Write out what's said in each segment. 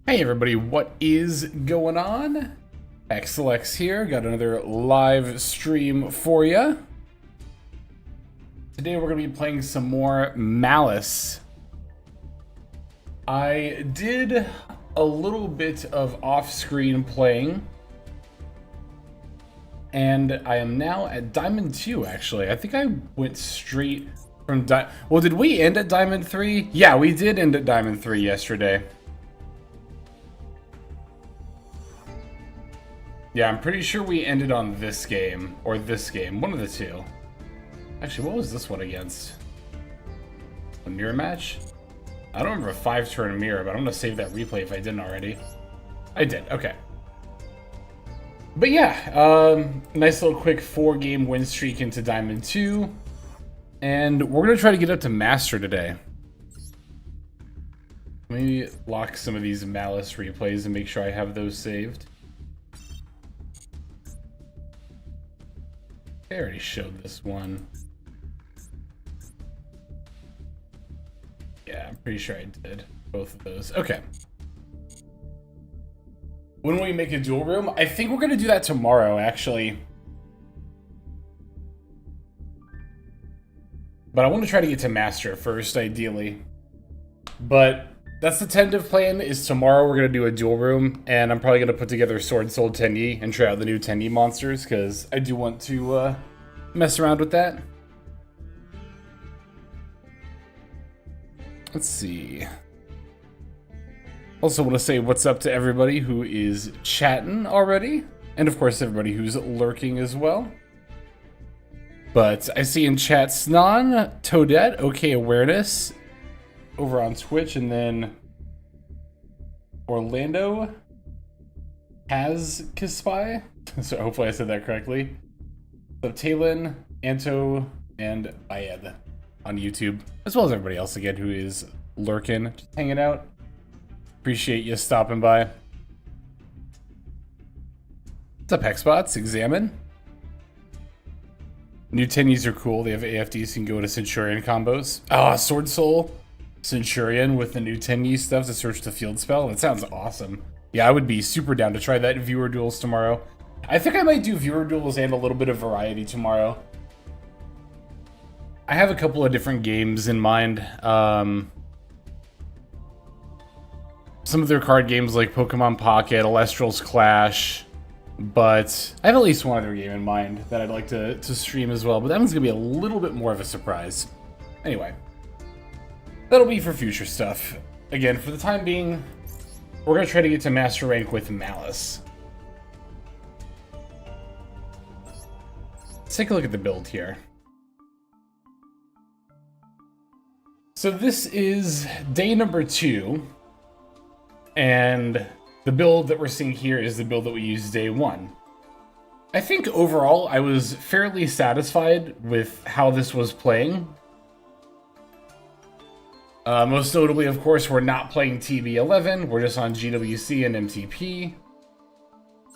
Hey everybody, what is going on? XLX here, got another live stream for you. Today we're going to be playing some more Malice. I did a little bit of off-screen playing, and I am now at Diamond 2 actually. I think I went straight from well, did we end at Diamond 3? Yeah, we did end at Diamond 3 yesterday. Yeah, I'm pretty sure we ended on this game, or this game, one of the two. Actually, what was this one against? A mirror match? I don't remember a 5-turn mirror, but I'm gonna save that replay if I didn't already. I did, okay. But yeah, nice little quick 4-game win streak into Diamond 2. And we're going to try to get up to Master today. Let me lock some of these Malice replays and make sure I have those saved. I already showed this one. Yeah, I'm pretty sure I did both of those. Okay. When we make a duel room, I think we're going to do that tomorrow, actually. But I want to try to get to Master first, ideally. But that's the tentative plan, is tomorrow we're going to do a duel room, and I'm probably going to put together Sword Soul Tenyi and try out the new Tenyi monsters, because I do want to mess around with that. Let's see. Also want to say what's up to everybody who is chatting already, and of course everybody who's lurking as well. But I see in chat Snan, Toadette, OK Awareness over on Twitch, and then Orlando has Kispai. So hopefully I said that correctly. So Talon, Anto, and Bayed on YouTube, as well as everybody else again who is lurking, just hanging out. Appreciate you stopping by. What's up, Hexbots? Examine. New Tenyis are cool. They have AFDs, so you can go to Centurion combos. Ah, Sword Soul Centurion with the new Tenyi stuff to search the field spell. That sounds awesome. Yeah, I would be super down to try that in viewer duels tomorrow. I think I might do viewer duels and a little bit of variety tomorrow. I have a couple of different games in mind. Some of their card games like Pokemon Pocket, Alestral's Clash. But I have at least one other game in mind that I'd like to stream as well. But that one's going to be a little bit more of a surprise. Anyway, that'll be for future stuff. Again, for the time being, we're going to try to get to Master Rank with Malice. Let's take a look at the build here. So this is day number 2. And the build that we're seeing here is the build that we used day 1. I think overall I was fairly satisfied with how this was playing. Most notably, of course, we're not playing TB11. We're just on GWC and MTP.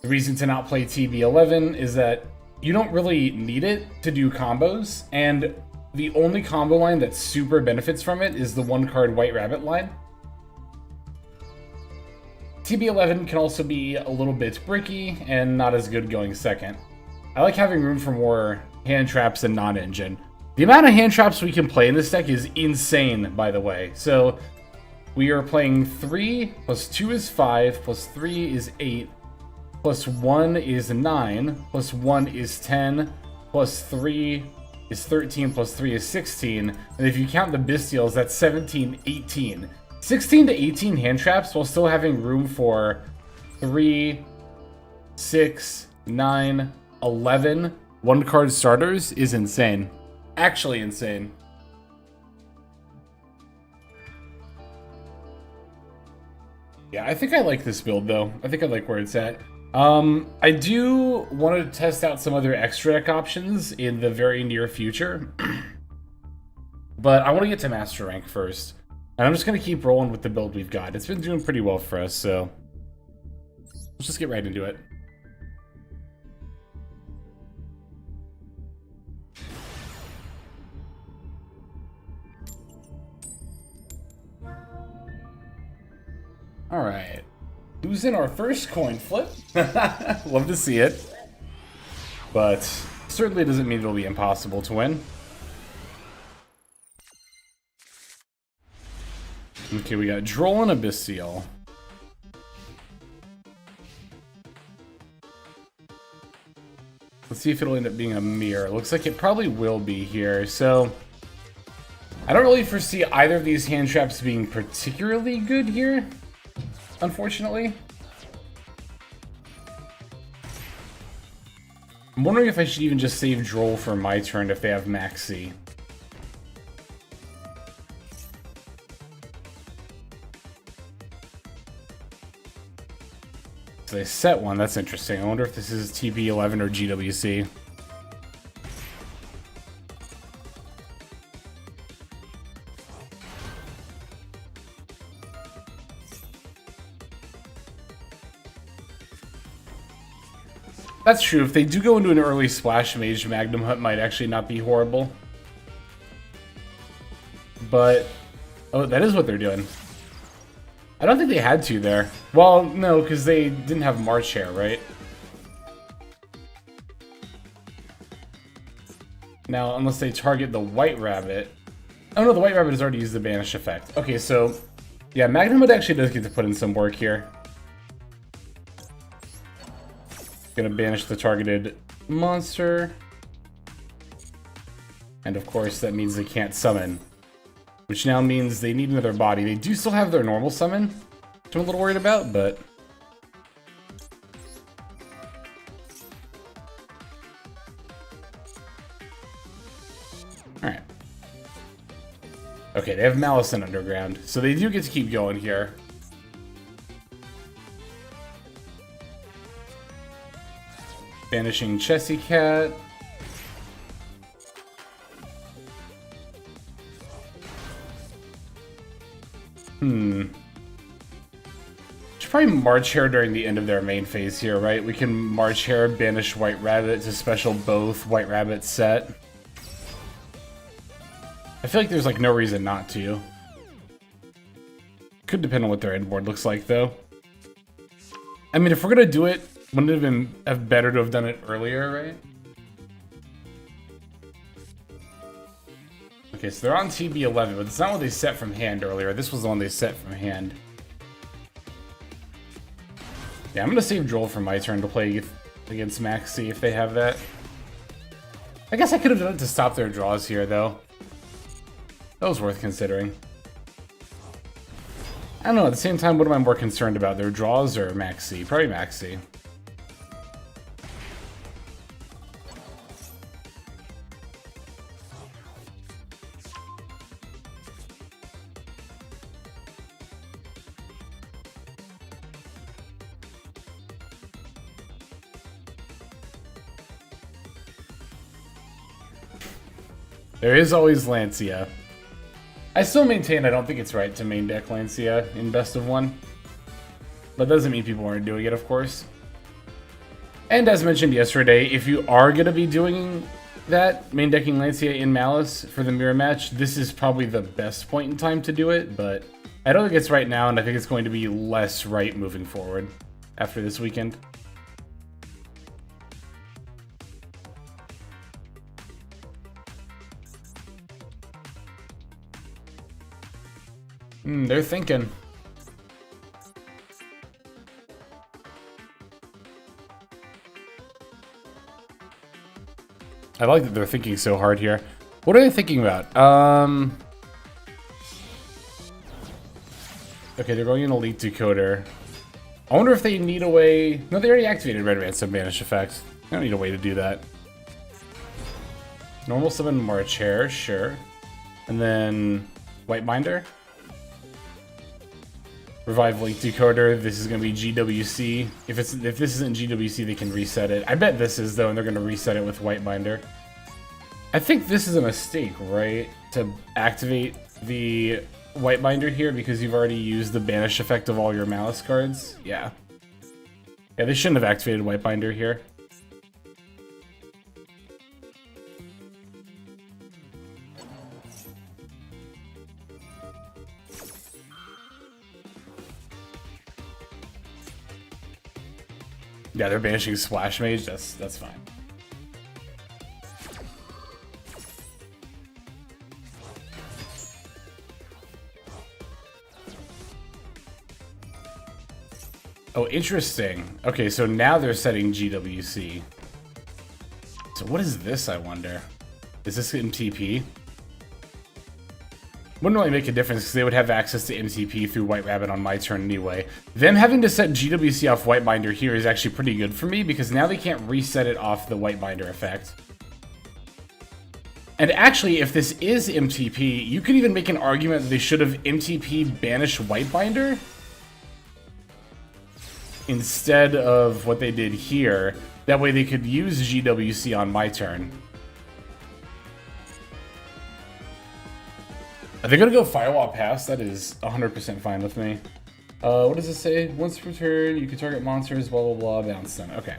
The reason to not play TB11 is that you don't really need it to do combos. And the only combo line that super benefits from it is the 1-card White Rabbit line. TB11 can also be a little bit bricky and not as good going second. I like having room for more hand traps and non-engine. The amount of hand traps we can play in this deck is insane, by the way. So we are playing 3 plus 2 is 5 plus 3 is 8 plus 1 is 9 plus 1 is 10 plus 3 is 13 plus 3 is 16. And if you count the Bestials, that's 17, 18. 16 to 18 hand traps while still having room for 3, 6, 9, 11 1-card starters is insane. Actually insane. Yeah, I think I like this build though. I think I like where it's at. I do want to test out some other extra deck options in the very near future. But I want to get to Master Rank first. And I'm just going to keep rolling with the build we've got. It's been doing pretty well for us, so let's just get right into it. All right. Losing our first coin flip. Love to see it. But certainly doesn't mean it'll be impossible to win. Okay, we got Droll and Abyssial. Let's see if it'll end up being a mirror. Looks like it probably will be here. So I don't really foresee either of these hand traps being particularly good here, unfortunately. I'm wondering if I should even just save Droll for my turn if they have Maxx C. So they set one. That's interesting. I wonder if this is TP11 or GWC. That's true. If they do go into an early Splash Mage, Magnum Hut might actually not be horrible. But, oh, that is what they're doing. I don't think they had to there. Well, no, because they didn't have March Hare, right? Now, unless they target the White Rabbit. Oh no, the White Rabbit has already used the Banish effect. Okay, so, yeah, Magnum Hut actually does get to put in some work here. Gonna banish the targeted monster. And of course, that means they can't summon. Which now means they need another body. They do still have their normal summon, which I'm a little worried about, but... Alright. Okay, they have Malice in Underground, so they do get to keep going here. Banishing Chessy Cat. Should probably March Hare during the end of their main phase here, right? We can March Hare, banish White Rabbit to special both White Rabbit set. I feel like there's like no reason not to. Could depend on what their end board looks like though. I mean, if we're gonna do it, wouldn't it have been better to have done it earlier, right? Okay, so they're on TB11, but it's not what they set from hand earlier. This was the one they set from hand. Yeah, I'm gonna save Joel for my turn to play against Maxx C if they have that. I guess I could have done it to stop their draws here, though. That was worth considering. I don't know, at the same time, what am I more concerned about? Their draws or Maxx C? Probably Maxx C. There is always Lancia. I still maintain I don't think it's right to main deck Lancia in best of one. That doesn't mean people aren't doing it, of course. And as mentioned yesterday, if you are going to be doing that, main decking Lancia in Malice for the mirror match, this is probably the best point in time to do it, but I don't think it's right now, and I think it's going to be less right moving forward after this weekend. They're thinking. I like that they're thinking so hard here. What are they thinking about? Okay, they're going in Elite Decoder. I wonder if they need a way... No, they already activated Red Ransom Banish effect. They don't need a way to do that. Normal summon March Hare, sure. And then White Binder. Revive Link Decoder. This is going to be GWC. If this isn't GWC, they can reset it. I bet this is, though, and they're going to reset it with White Binder. I think this is a mistake, right? To activate the White Binder here because you've already used the banish effect of all your Malice cards. Yeah. Yeah, they shouldn't have activated White Binder here. Yeah, they're banishing Splash Mage. That's fine. Oh, interesting. Okay, so now they're setting GWC. So what is this, I wonder? Is this MTP? Wouldn't really make a difference because they would have access to MTP through White Rabbit on my turn anyway. Them having to set GWC off White Binder here is actually pretty good for me because now they can't reset it off the White Binder effect. And actually, if this is MTP, you could even make an argument that they should have MTP banished White Binder. instead of what they did here. That way they could use GWC on my turn. Are they gonna go Firewall Pass? That is 100% fine with me. What does it say? Once per turn, you can target monsters, blah, blah, blah, bounce them. Okay.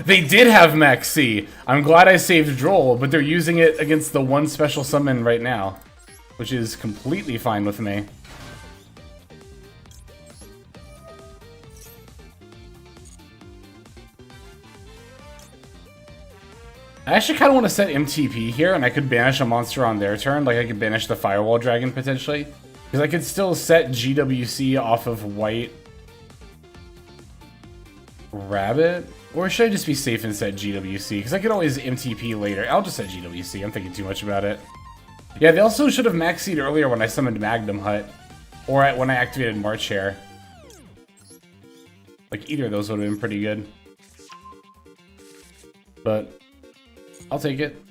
They did have Maxx C. I'm glad I saved Droll, but they're using it against the one special summon right now, which is completely fine with me. I actually kind of want to set MTP here, and I could banish a monster on their turn. Like, I could banish the Firewall Dragon, potentially. Because I could still set GWC off of White Rabbit. Or should I just be safe and set GWC? Because I could always MTP later. I'll just set GWC. I'm thinking too much about it. Yeah, they also should have Maxx C'd earlier when I summoned Magnum Hut. Or when I activated March Hare. Like, either of those would have been pretty good. But I'll take it.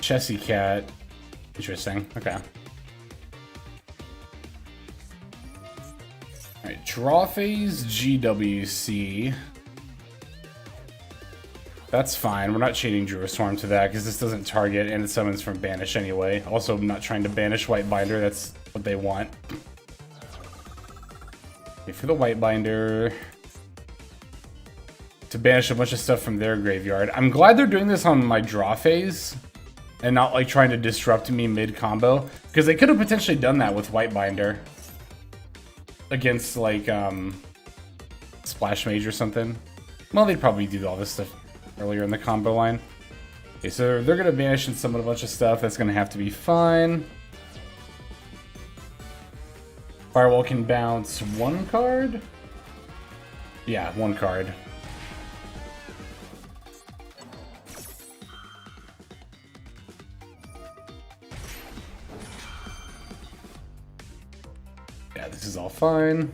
Chessy Cat. Interesting. Okay. Alright, draw phase, GWC. That's fine. We're not chaining Druid Swarm to that because this doesn't target and it summons from Banish anyway. Also, I'm not trying to banish White Binder. That's what they want. Okay, for the White Binder, to banish a bunch of stuff from their graveyard. I'm glad they're doing this on my draw phase and not like trying to disrupt me mid-combo, because they could have potentially done that with White Binder against like Splash Mage or something. Well, they'd probably do all this stuff earlier in the combo line. Okay, so they're gonna banish and summon a bunch of stuff. That's gonna have to be fine. Firewall can bounce one card? Yeah, one card. Yeah, this is all fine.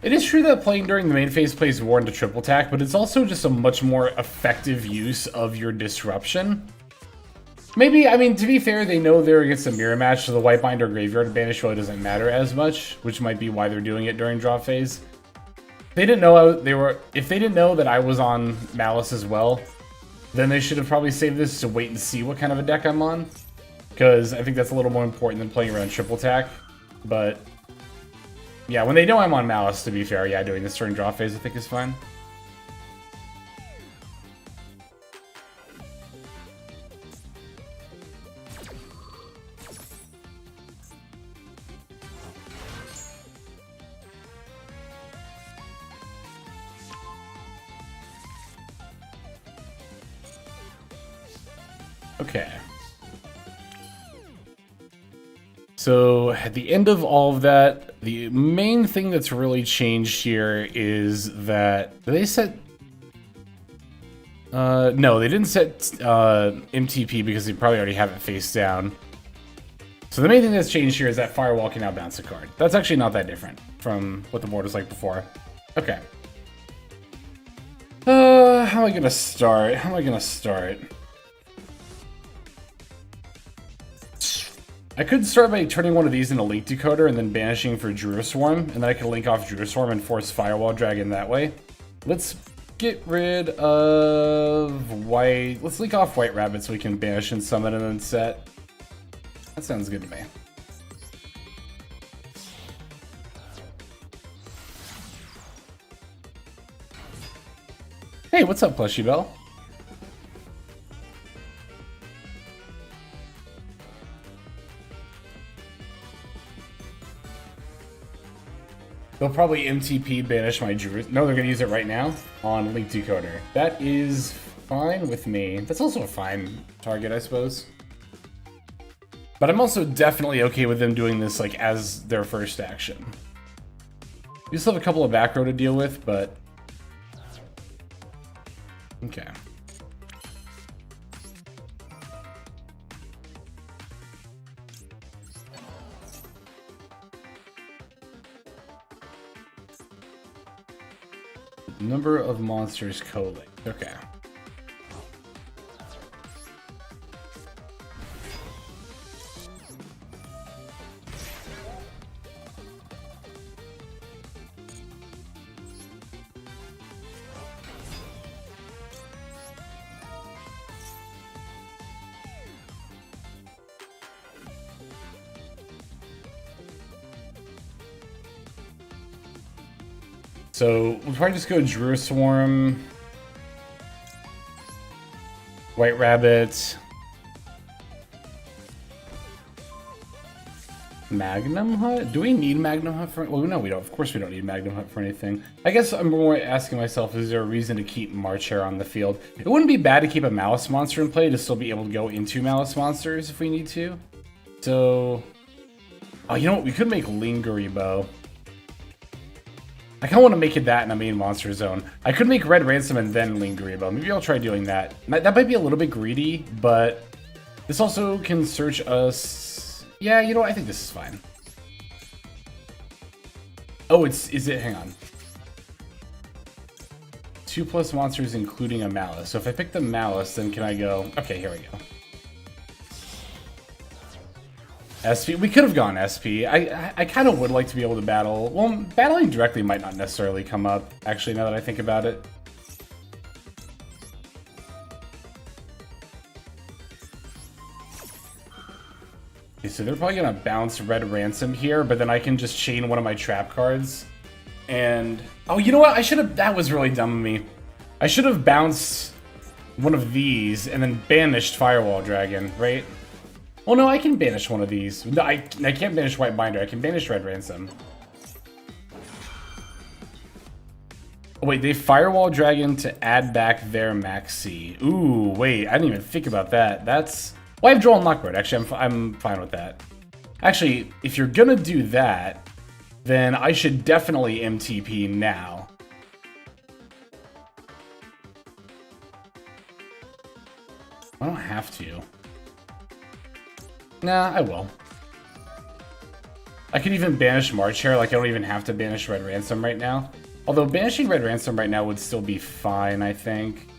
It is true that playing during the main phase plays war into triple attack, but it's also just a much more effective use of your disruption. Maybe, I mean, to be fair, they know they're against a mirror match, so the White Binder graveyard banish really doesn't matter as much, which might be why they're doing it during draw phase. They didn't know if they didn't know that I was on Malice as well, then they should have probably saved this to wait and see what kind of a deck I'm on, because I think that's a little more important than playing around triple attack. But yeah, when they know I'm on Malice, to be fair, yeah, doing this during draw phase I think is fine. Okay. So at the end of all of that, the main thing that's really changed here is that they set. No, they didn't set MTP because they probably already have it face down. So the main thing that's changed here is that Firewall can now bounce a card. That's actually not that different from what the board was like before. Okay. How am I gonna start? How am I gonna start? I could start by turning one of these into Link Decoder and then banishing for Druid Swarm, and then I can link off Druid Swarm and force Firewall Dragon that way. Let's get rid of White. Let's link off White Rabbit so we can banish and summon and then set. That sounds good to me. Hey, what's up, Plushy Bell? They'll probably MTP banish my Druid. No, they're going to use it right now on Link Decoder. That is fine with me. That's also a fine target, I suppose. But I'm also definitely okay with them doing this like as their first action. We still have a couple of back row to deal with, but Okay. Number of monsters co-linked. Okay. So we'll probably just go Drew Swarm, White Rabbit, Magnum Hut? Do we need Magnum Hut for... Well, no, we don't. Of course we don't need Magnum Hut for anything. I guess I'm more asking myself, is there a reason to keep March Hare on the field? It wouldn't be bad to keep a Malice monster in play to still be able to go into Malice monsters if we need to. So... Oh, you know what? We could make Lingeribo. I kind of want to make it that in a main monster zone. I could make Red Ransom and then Lingeribo. Maybe I'll try doing that. That might be a little bit greedy, but this also can search us. Yeah, you know what? I think this is fine. Oh, is it? Hang on. 2+ monsters, including a Malice. So if I pick the Malice, then can I go? Okay, here we go. SP. We could have gone SP. I kind of would like to be able to battle. Well, battling directly might not necessarily come up, actually, now that I think about it. Okay, so they're probably going to bounce Red Ransom here, but then I can just chain one of my trap cards. And... Oh, you know what? I should have... That was really dumb of me. I should have bounced one of these and then banished Firewall Dragon, right? Well, no, I can banish one of these. No, I can't banish White Binder. I can banish Red Ransom. Oh, wait, they Firewall Dragon to add back their Maxx C. Ooh, wait, I didn't even think about that. That's... Well, I have Draw and Lockbird. Actually, I'm fine with that. Actually, if you're gonna do that, then I should definitely MTP now. I don't have to. Nah, I will. I could even banish March Hare, like I don't even have to banish Red Ransom right now. Although banishing Red Ransom right now would still be fine, I think.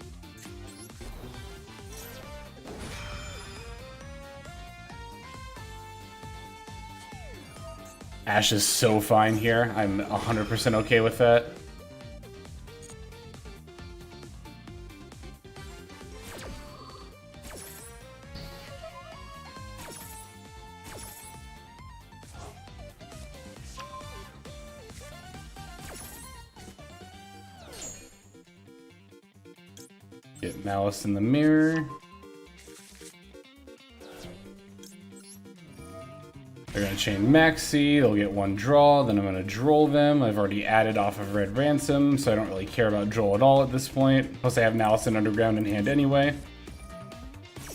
Ash is so fine here. I'm 100% okay with that. Get Malice in the mirror. They're going to chain Maxx C, they'll get one draw, then I'm going to droll them. I've already added off of Red Ransom, so I don't really care about droll at all at this point. Plus I have Malice and Underground in hand anyway.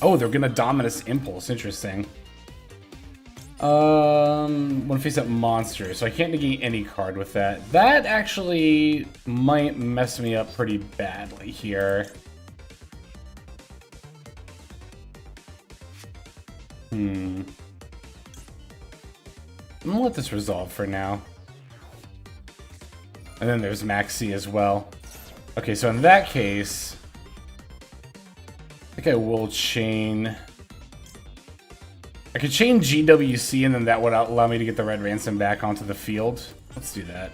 Oh, they're going to Dominus Impulse, interesting. Want to face up monsters, so I can't negate any card with that. That actually might mess me up pretty badly here. I'm gonna let this resolve for now. And then there's Maxx C as well. Okay, so in that case, I think I will chain... I could chain GWC and then that would allow me to get the Red Ransom back onto the field. Let's do that.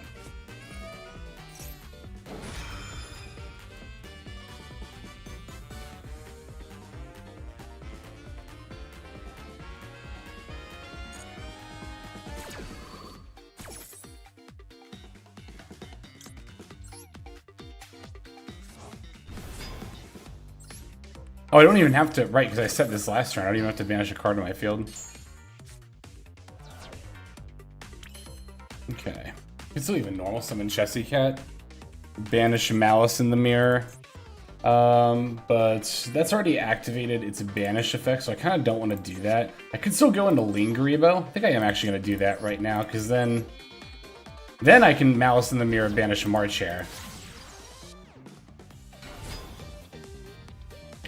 Oh, I don't even have to, right, because I set this last turn. I don't even have to banish a card in my field. Okay. I can still even normal summon Chessy Cat. Banish Malice in the mirror. But that's already activated its banish effect, so I kind of don't want to do that. I could still go into Lingeribo. I think I am actually going to do that right now, because then I can Malice in the mirror banish March Hare.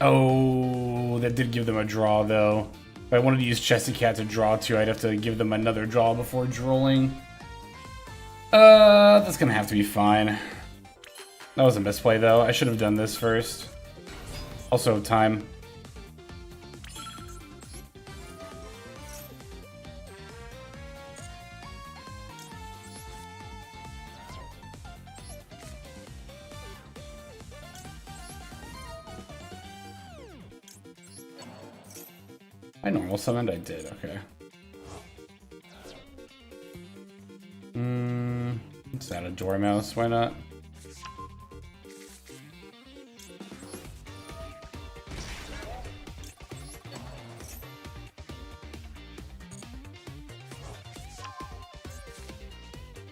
Oh, that did give them a draw, though. If I wanted to use Chessy Cat to draw too, I'd have to give them another draw before drooling. That's gonna have to be fine. That was a misplay, though. I should have done this first. Also, time. I normal summoned? I did, okay. Let's add a Dormouse, why not?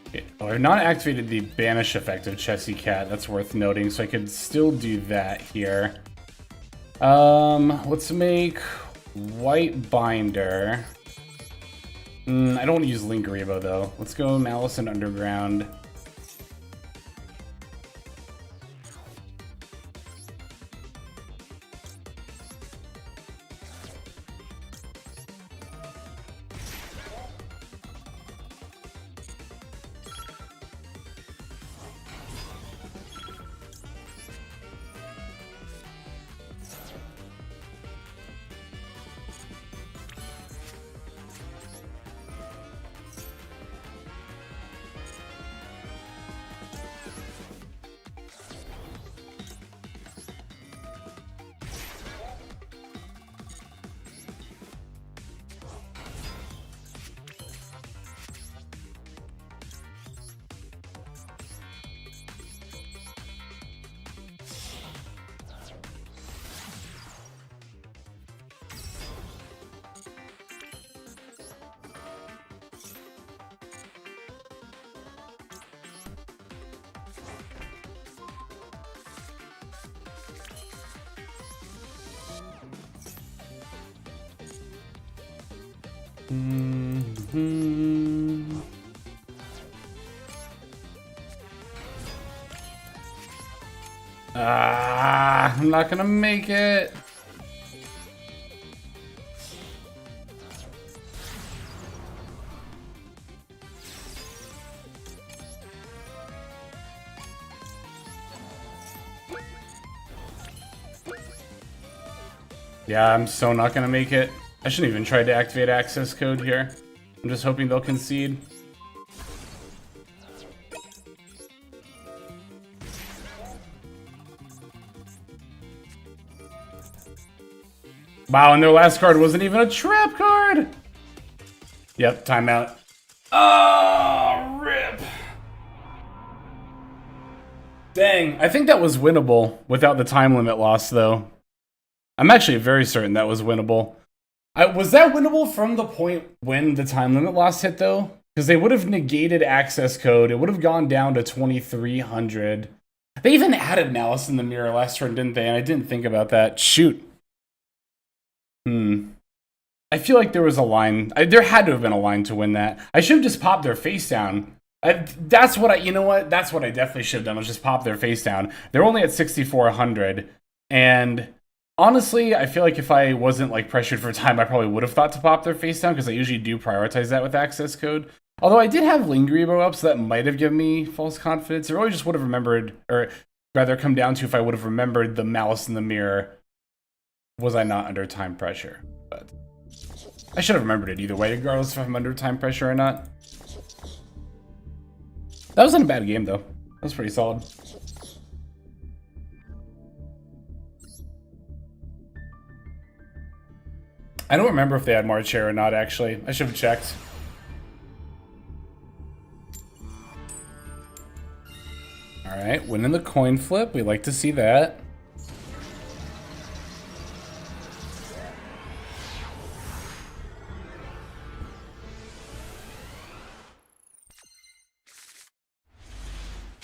Okay. Oh, I've not activated the banish effect of Chessy Cat, that's worth noting, so I could still do that here. Let's make White Binder. I don't want to use Linkaribo though. Let's go Malice and Underground. I'm not gonna make it. Yeah, I'm so not gonna make it. I shouldn't even try to activate access code here. I'm just hoping they'll concede. Wow, and their last card wasn't even a trap card! Yep, timeout. Oh, rip. Dang, I think that was winnable without the time limit loss, though. I'm actually very certain that was winnable. Was that winnable from the point when the time limit loss hit, though? Because they would have negated access code. It would have gone down to 2,300. They even added Malice in the Mirror last turn, didn't they? And I didn't think about that. Shoot. I feel like there was a line. There had to have been a line to win that. I should have just popped their face down. That's what I, you know what? That's what I definitely should have done, was just pop their face down. They're only at 6,400. And honestly, I feel like if I wasn't like pressured for time, I probably would have thought to pop their face down, because I usually do prioritize that with access code. Although I did have Linkaribo up, so that might have given me false confidence. It really just would have remembered, or rather come down to if I would have remembered the Malice in the Mirror. Was I not under time pressure? But I should have remembered it either way, regardless if I'm under time pressure or not. That wasn't a bad game, though. That was pretty solid. I don't remember if they had March Hare or not, actually. I should have checked. Alright, winning the coin flip. We like to see that.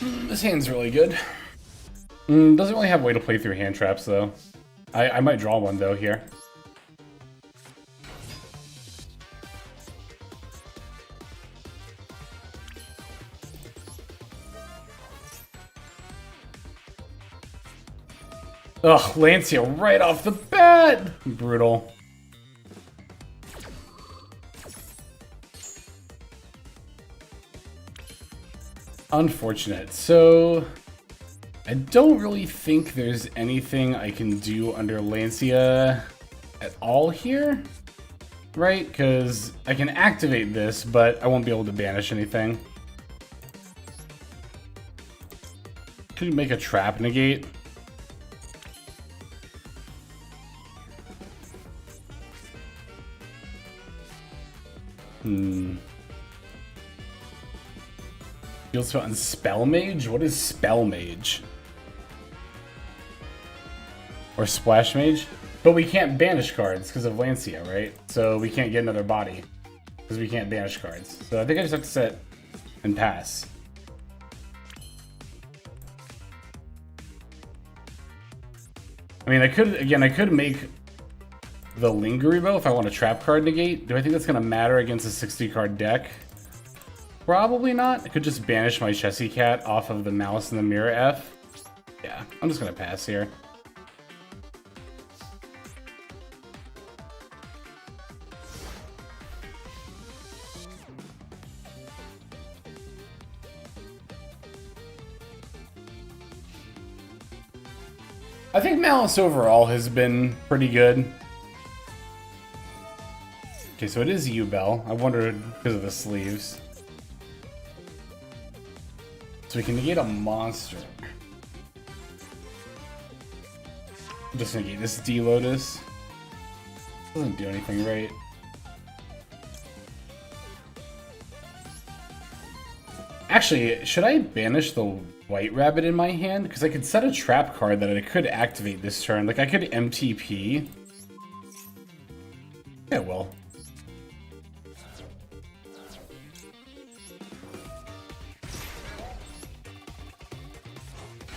This hand's really good. Doesn't really have a way to play through hand traps, though. I might draw one, though, here. Ugh, Lancia right off the bat! Brutal. Unfortunate. So, I don't really think there's anything I can do under Lancia at all here, right? Because I can activate this, but I won't be able to banish anything. Could you make a trap negate? Field spell and Spell Mage? What is Spell Mage? Or Splash Mage? But we can't banish cards because of Lancia, right? So we can't get another body because we can't banish cards. So I think I just have to set and pass. I mean, I could make the Lingeribo if I want a trap card negate. Do I think that's going to matter against a 60 card deck? Probably not. I could just banish my Chessy Cat off of the Malice in the Mirror F. Yeah, I'm just going to pass here. I think Malice overall has been pretty good. Okay, so it is U-Bell. I wondered because of the sleeves. So we can negate a monster. Just negate this D-Lotus. Doesn't do anything, right? Actually, should I banish the White Rabbit in my hand? Because I could set a trap card that I could activate this turn. Like, I could MTP. Yeah, well.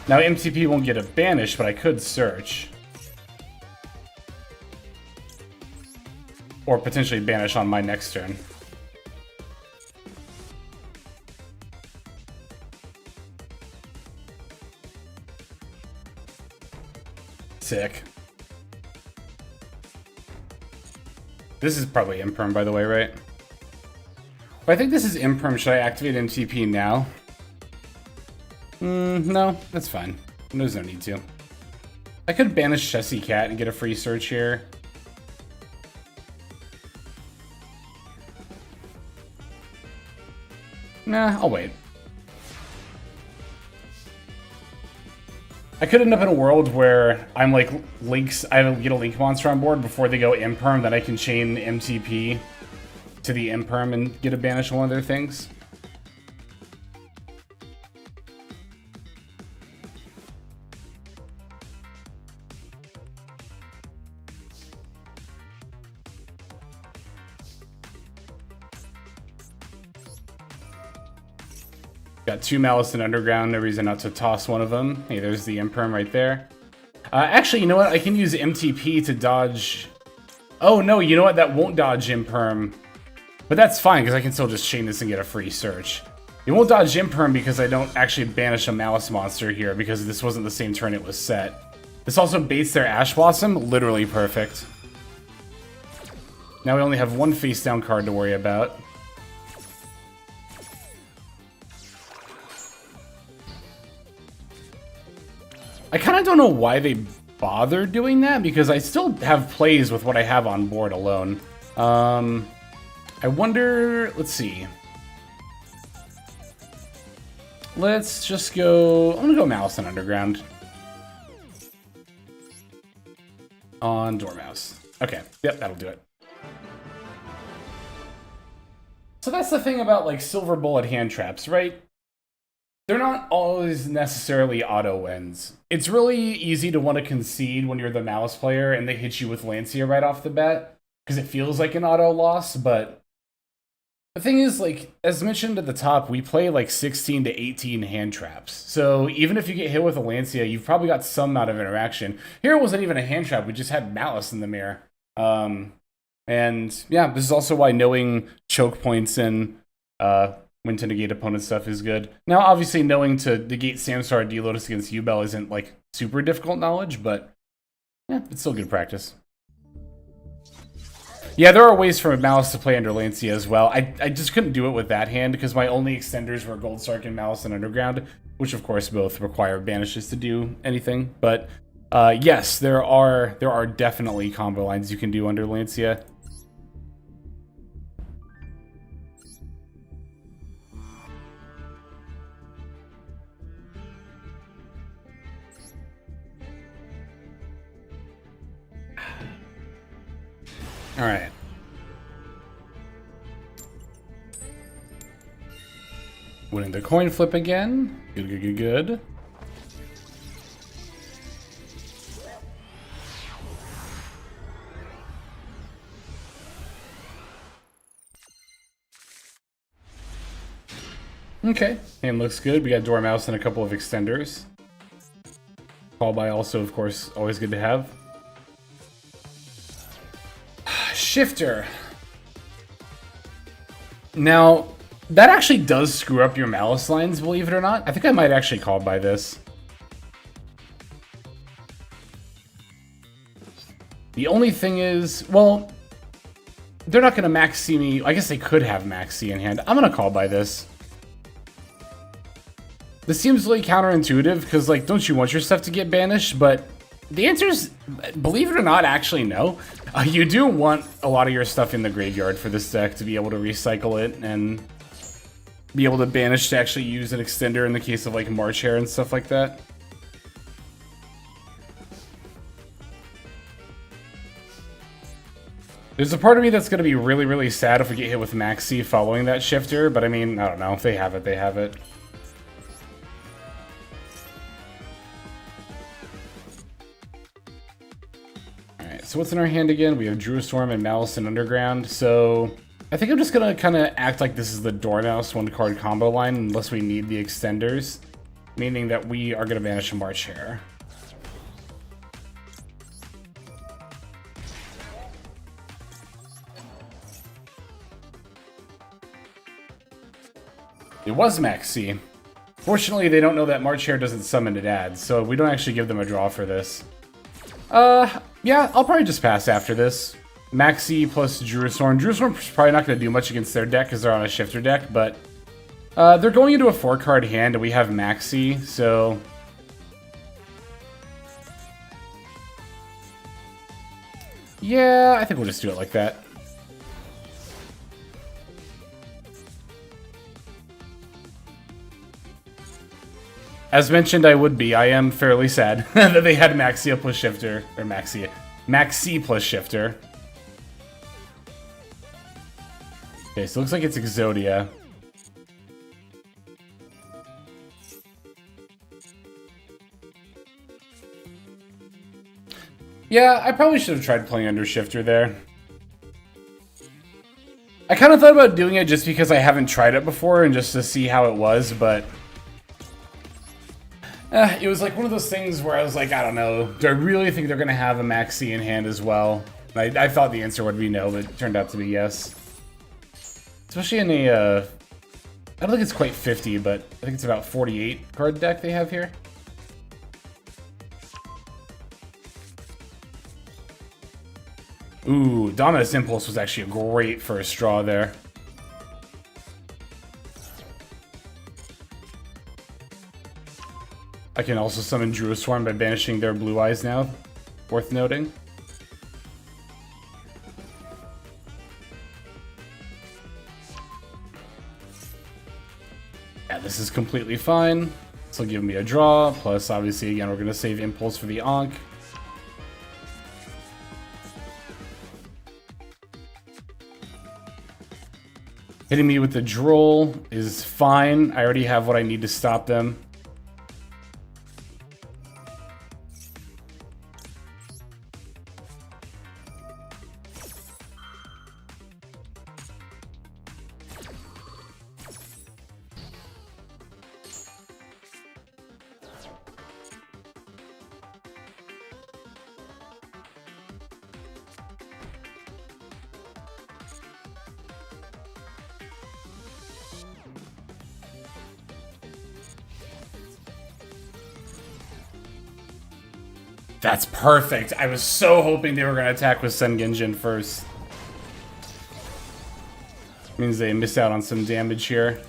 Now, MTP won't get a banish, but I could search. Or potentially banish on my next turn. Sick. This is probably Imperm, by the way, right? But I think this is Imperm. Should I activate MTP now? No, that's fine. There's no need to. I could banish Chessy Cat and get a free search here. Nah, I'll wait. I could end up in a world where I'm like Links. I get a Link monster on board before they go Imperm, then I can chain MTP to the Imperm and get a banish on one of their things. Got two Malice and Underground, no reason not to toss one of them. Hey, there's the Imperm right there. Actually, you know what? I can use MTP to dodge... Oh, no, you know what? That won't dodge Imperm. But that's fine, because I can still just chain this and get a free search. It won't dodge Imperm because I don't actually banish a Malice monster here, because this wasn't the same turn it was set. This also baits their Ash Blossom. Literally perfect. Now we only have one face-down card to worry about. I kind of don't know why they bother doing that, because I still have plays with what I have on board alone. I wonder... Let's see. Let's just go... I'm gonna go Malice and Underground. On Dormouse. Okay, yep, that'll do it. So that's the thing about, like, Silver Bullet hand traps, right? They're not always necessarily auto wins. It's really easy to want to concede when you're the Malice player and they hit you with Lancia right off the bat, because it feels like an auto loss, but the thing is, like, as mentioned at the top, we play like 16 to 18 hand traps. So even if you get hit with a Lancia, you've probably got some amount of interaction. Here it wasn't even a hand trap, we just had Malice in the mirror. And yeah, this is also why knowing choke points and when to negate opponent stuff is good. Now, obviously, knowing to negate Samstar D-Lotus against U-Bell isn't, like, super difficult knowledge, but Yeah, it's still good practice. Yeah, there are ways for Malice to play under Lancia as well. I just couldn't do it with that hand because my only extenders were Gold Sark and Malice and Underground, which of course both require banishes to do anything. But yes, there are definitely combo lines you can do under Lancia. All right. Winning the coin flip again. Good, good, good, good. Okay, hand looks good. We got Dormouse and a couple of extenders. Call by also, of course, always good to have. Shifter. Now, that actually does screw up your Malice lines, believe it or not. I think I might actually call by this. The only thing is, well, they're not going to Maxx C me. I guess they could have Maxx C in hand. I'm going to call by this. This seems really counterintuitive, because, like, don't you want your stuff to get banished? But the answer is, believe it or not, actually no. You do want a lot of your stuff in the graveyard for this deck to be able to recycle it and be able to banish to actually use an extender in the case of, like, March Hare and stuff like that. There's a part of me that's going to be really, really sad if we get hit with Maxx C following that shifter, but I mean, I don't know. If they have it, they have it. So what's in our hand again? We have Drew Storm and Malice and Underground. So I think I'm just going to kind of act like this is the Dormouse one-card combo line unless we need the extenders. Meaning that we are going to banish a March Hare. It was Maxx C. Fortunately, they don't know that March Hare doesn't summon to add, so we don't actually give them a draw for this. Yeah, I'll probably just pass after this. Maxx C plus Druistorm. Druistorm's probably not going to do much against their deck because they're on a shifter deck, but they're going into a 4-card hand and we have Maxx C, so... yeah, I think we'll just do it like that. As mentioned, I would be. I am fairly sad that they had Maxx C plus Shifter. Or Maxx C plus Shifter. Okay, so it looks like it's Exodia. Yeah, I probably should have tried playing under Shifter there. I kind of thought about doing it just because I haven't tried it before and just to see how it was, but... it was like one of those things where I was like, I don't know. Do I really think they're going to have a Maxx C in hand as well? I thought the answer would be no, but it turned out to be yes. Especially in a, I don't think it's quite 50, but I think it's about 48 card deck they have here. Ooh, Dominus Impulse was actually a great first draw there. I can also summon Druiswarm by banishing their blue eyes now. Worth noting. Yeah, this is completely fine. This will give me a draw. Plus, obviously, again, we're going to save Impulse for the Ankh. Hitting me with the Droll is fine. I already have what I need to stop them. That's perfect. I was so hoping they were going to attack with Sengenjin first. Means they miss out on some damage here.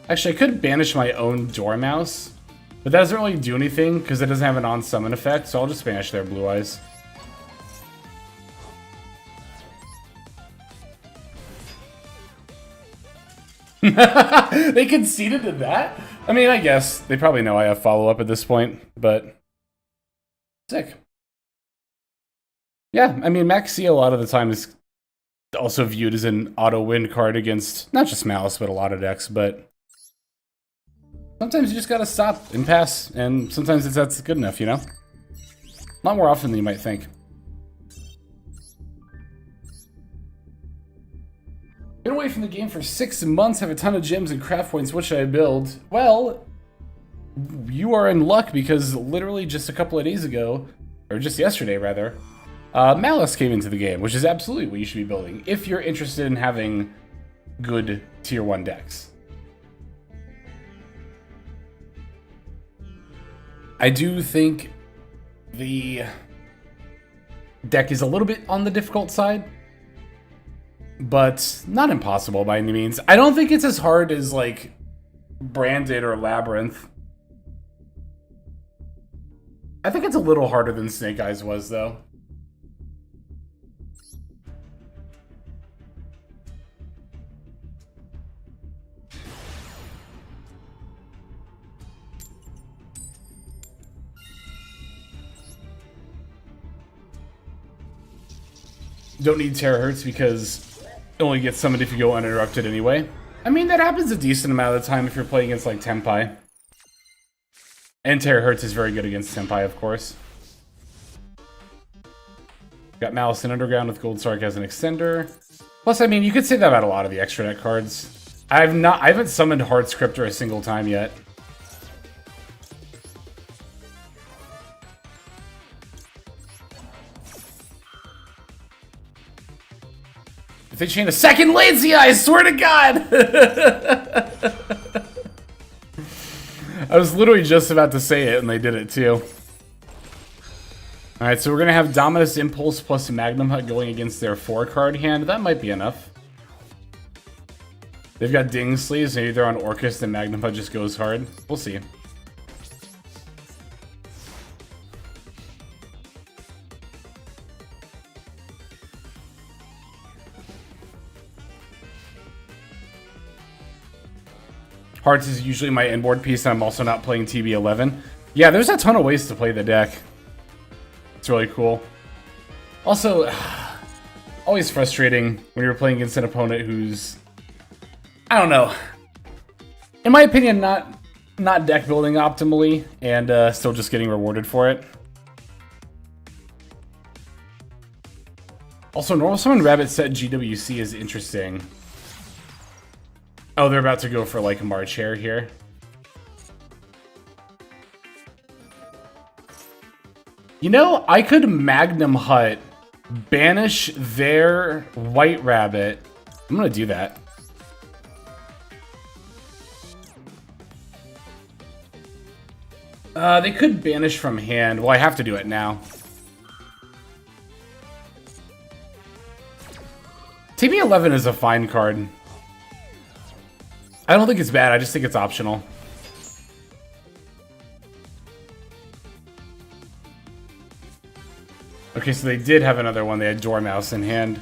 Actually, I could banish my own Dormouse, but that doesn't really do anything because it doesn't have an on-summon effect, so I'll just banish their Blue Eyes. They conceded to that? I mean, I guess. They probably know I have follow-up at this point, but... Sick. Yeah, I mean, Maxx C a lot of the time is also viewed as an auto-win card against not just Malice, but a lot of decks, but... Sometimes you just gotta stop and pass, and sometimes that's good enough, you know? A lot more often than you might think. Been away from the game for 6 months, have a ton of gems and craft points. What should I build? Well, you are in luck because literally just a couple of days ago, or just yesterday rather, Malice came into the game, which is absolutely what you should be building if you're interested in having good tier 1 decks. I do think the deck is a little bit on the difficult side, but not impossible by any means. I don't think it's as hard as, like, Branded or Labyrinth. I think it's a little harder than Snake Eyes was, though. Don't need Terahertz because it only gets summoned if you go uninterrupted anyway. I mean, that happens a decent amount of the time if you're playing against, like, Tenpai. And Terahertz is very good against Tenpai, of course. Got Malice and Underground with Gold Sark as an extender. Plus, I mean, you could say that about a lot of the extra deck cards. I haven't summoned Heart Scripter a single time yet. If they chain a second Lazy Eye, I swear to God! I was literally just about to say it, and they did it too. Alright, so we're going to have Dominus Impulse plus Magnum Hut going against their 4-card hand. That might be enough. They've got Ding Sleeves, maybe they're on Orcus and Magnum Hut just goes hard. We'll see. Hearts is usually my inboard piece, and I'm also not playing TB11. Yeah, there's a ton of ways to play the deck. It's really cool. Also, always frustrating when you're playing against an opponent who's, I don't know, in my opinion, not deck building optimally, and still just getting rewarded for it. Also, Normal Summon Rabbit set GWC is interesting. Oh, they're about to go for, like, March Hare here. You know, I could Magnum Hut, banish their White Rabbit. I'm gonna do that. They could banish from hand. Well, I have to do it now. TB11 is a fine card. I don't think it's bad, I just think it's optional. Okay, so they did have another one. They had Dormouse in hand.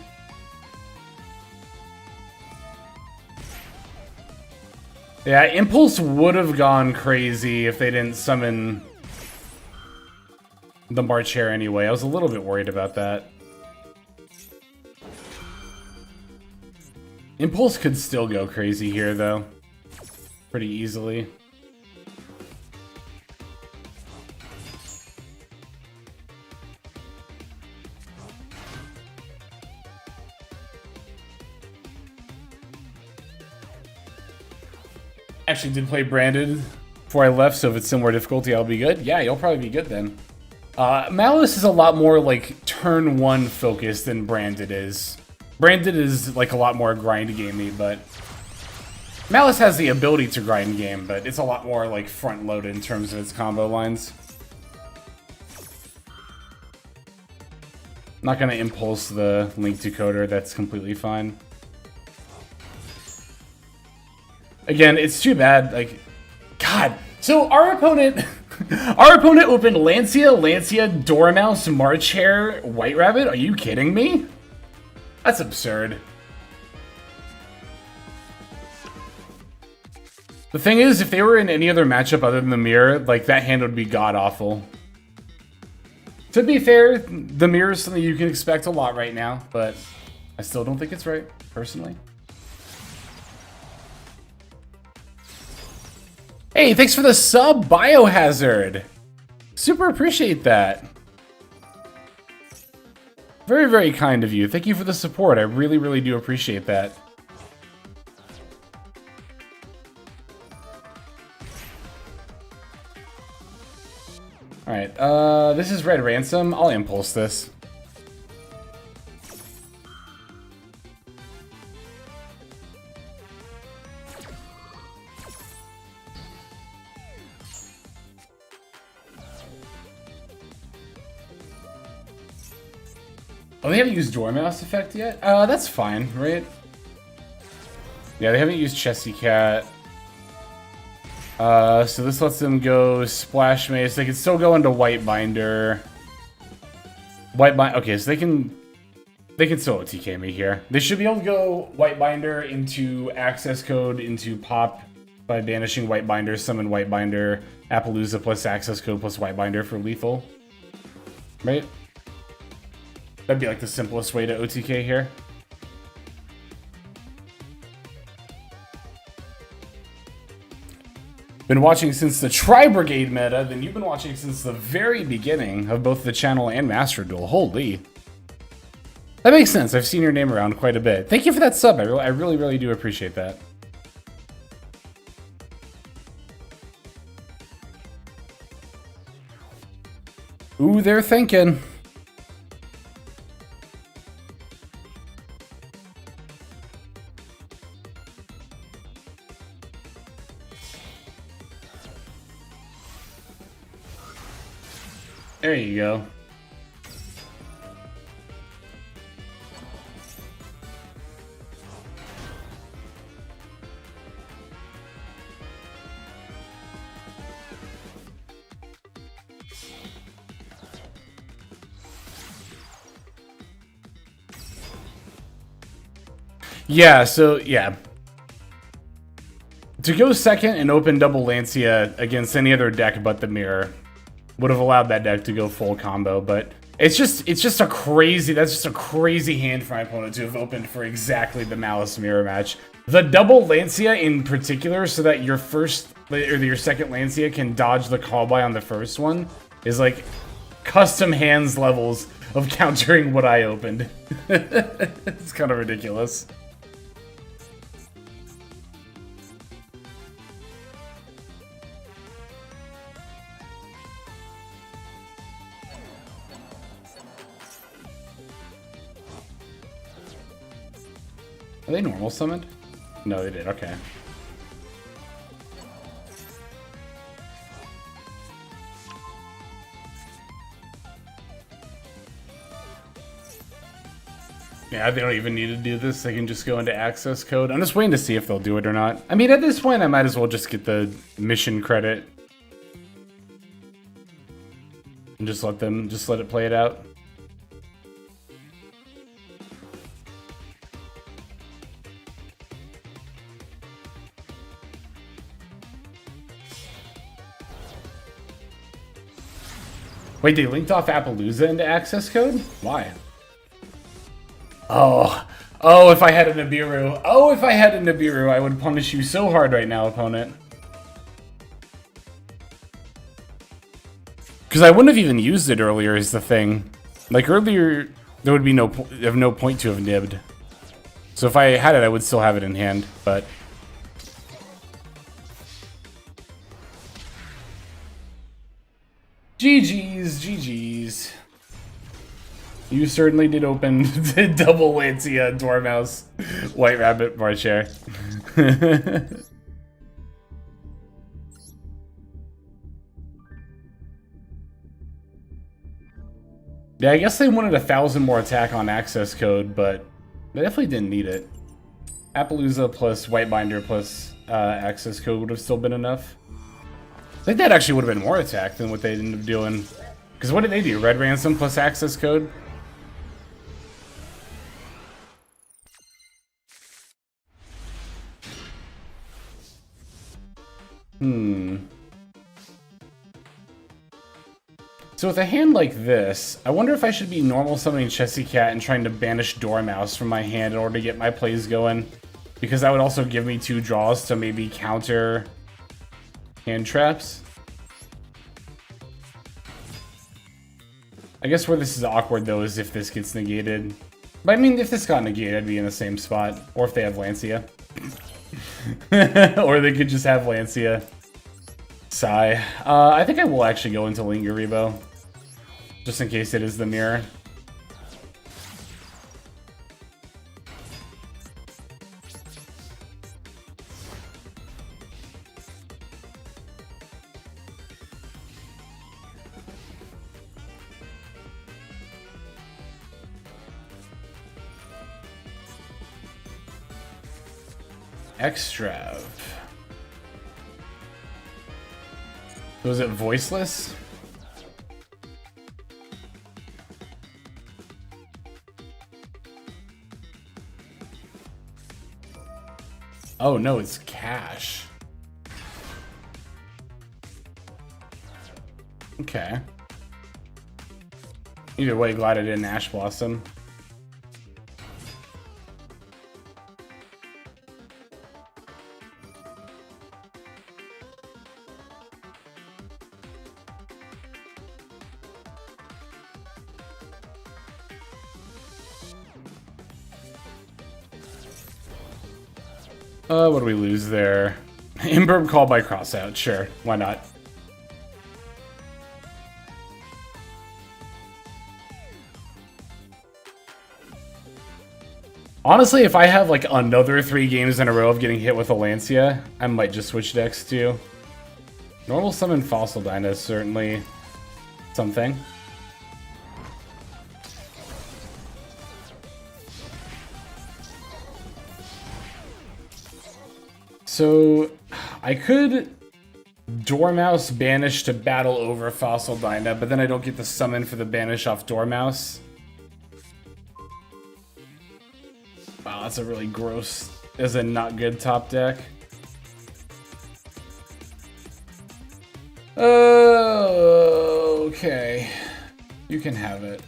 Yeah, Impulse would have gone crazy if they didn't summon the March Hare anyway. I was a little bit worried about that. Impulse could still go crazy here, though. Pretty easily. Actually did play Branded before I left, so if it's similar difficulty, I'll be good. Yeah, you'll probably be good then. Malice is a lot more, like, turn 1 focused than Branded is. Branded is, like, a lot more grind gamey, but Malice has the ability to grind game, but it's a lot more, like, front-loaded in terms of its combo lines. Not gonna impulse the link decoder, that's completely fine. Again, it's too bad, like, God. So our opponent, our opponent opened Lancia, Dormouse, March Hare, White Rabbit. Are you kidding me? That's absurd. The thing is, if they were in any other matchup other than the mirror, like, that hand would be god-awful. To be fair, the mirror is something you can expect a lot right now, but I still don't think it's right, personally. Hey, thanks for the sub, Biohazard! Super appreciate that. Very, very kind of you. Thank you for the support. I really, really do appreciate that. Alright, this is Red Ransom. I'll impulse this. Oh, they haven't used Dormouse effect yet? That's fine, right? Yeah, they haven't used Chesty Cat. So this lets them go Splash Mace. They can still go into White Binder. Okay, so they can still OTK me here. They should be able to go White Binder into Access Code into Pop by banishing White Binder, summon White Binder, Appaloosa plus Access Code plus White Binder for lethal. Right? That'd be like the simplest way to OTK here. Been watching since the Tri-Brigade meta, then you've been watching since the very beginning of both the channel and Master Duel. Holy. That makes sense. I've seen your name around quite a bit. Thank you for that sub. I really, really do appreciate that. Ooh, they're thinking. There you go. Yeah, so, yeah. To go second and open double Lancia against any other deck but the mirror would have allowed that deck to go full combo, but it's just a crazy, that's just a crazy hand for my opponent to have opened for exactly the Malice mirror match. The double Lancia in particular, so that your first, or your second Lancia can dodge the call by on the first one, is like custom hands levels of countering what I opened. It's kind of ridiculous. Are they normal summoned? No, they did. Okay. Yeah, they don't even need to do this. They can just go into access code. I'm just waiting to see if they'll do it or not. I mean, at this point, I might as well just get the mission credit. And just let it play it out. Wait, they linked off Appaloosa into access code? Why? Oh, if I had a Nibiru. Oh, if I had a Nibiru, I would punish you so hard right now, opponent. Because I wouldn't have even used it earlier is the thing. Like earlier, there would be no point to have nibbed. So if I had it, I would still have it in hand, but... GG's. You certainly did open the double Lancia, Dormouse, White Rabbit, March Hare. Yeah, I guess they wanted 1,000 more attack on access code, but they definitely didn't need it. Appaloosa plus Whitebinder plus access code would have still been enough. I think that actually would have been more attack than what they ended up doing. Because what did they do? Red Ransom plus access code? So with a hand like this, I wonder if I should be normal summoning Chessy Cat and trying to banish Dormouse from my hand in order to get my plays going. Because that would also give me 2 draws to maybe counter hand traps. I guess where this is awkward though is if this gets negated. But I mean, if this got negated, I'd be in the same spot. Or if they have Lancia. Or they could just have Lancia. Sigh. I think I will actually go into Lingaribo. Just in case it is the mirror. Extrav. Was it voiceless? Oh no, it's cash. Okay. Either way, glad I didn't Ash Blossom. What do we lose there? Imberb call by crossout, sure, why not? Honestly, if I have like another 3 games in a row of getting hit with a Lancia, I might just switch decks too. Normal summon Fossil Dyna is certainly something. So, I could Dormouse banish to battle over Fossil Dyna, but then I don't get the summon for the banish off Dormouse. Wow, that's a really gross, as a not good top deck. Okay. You can have it.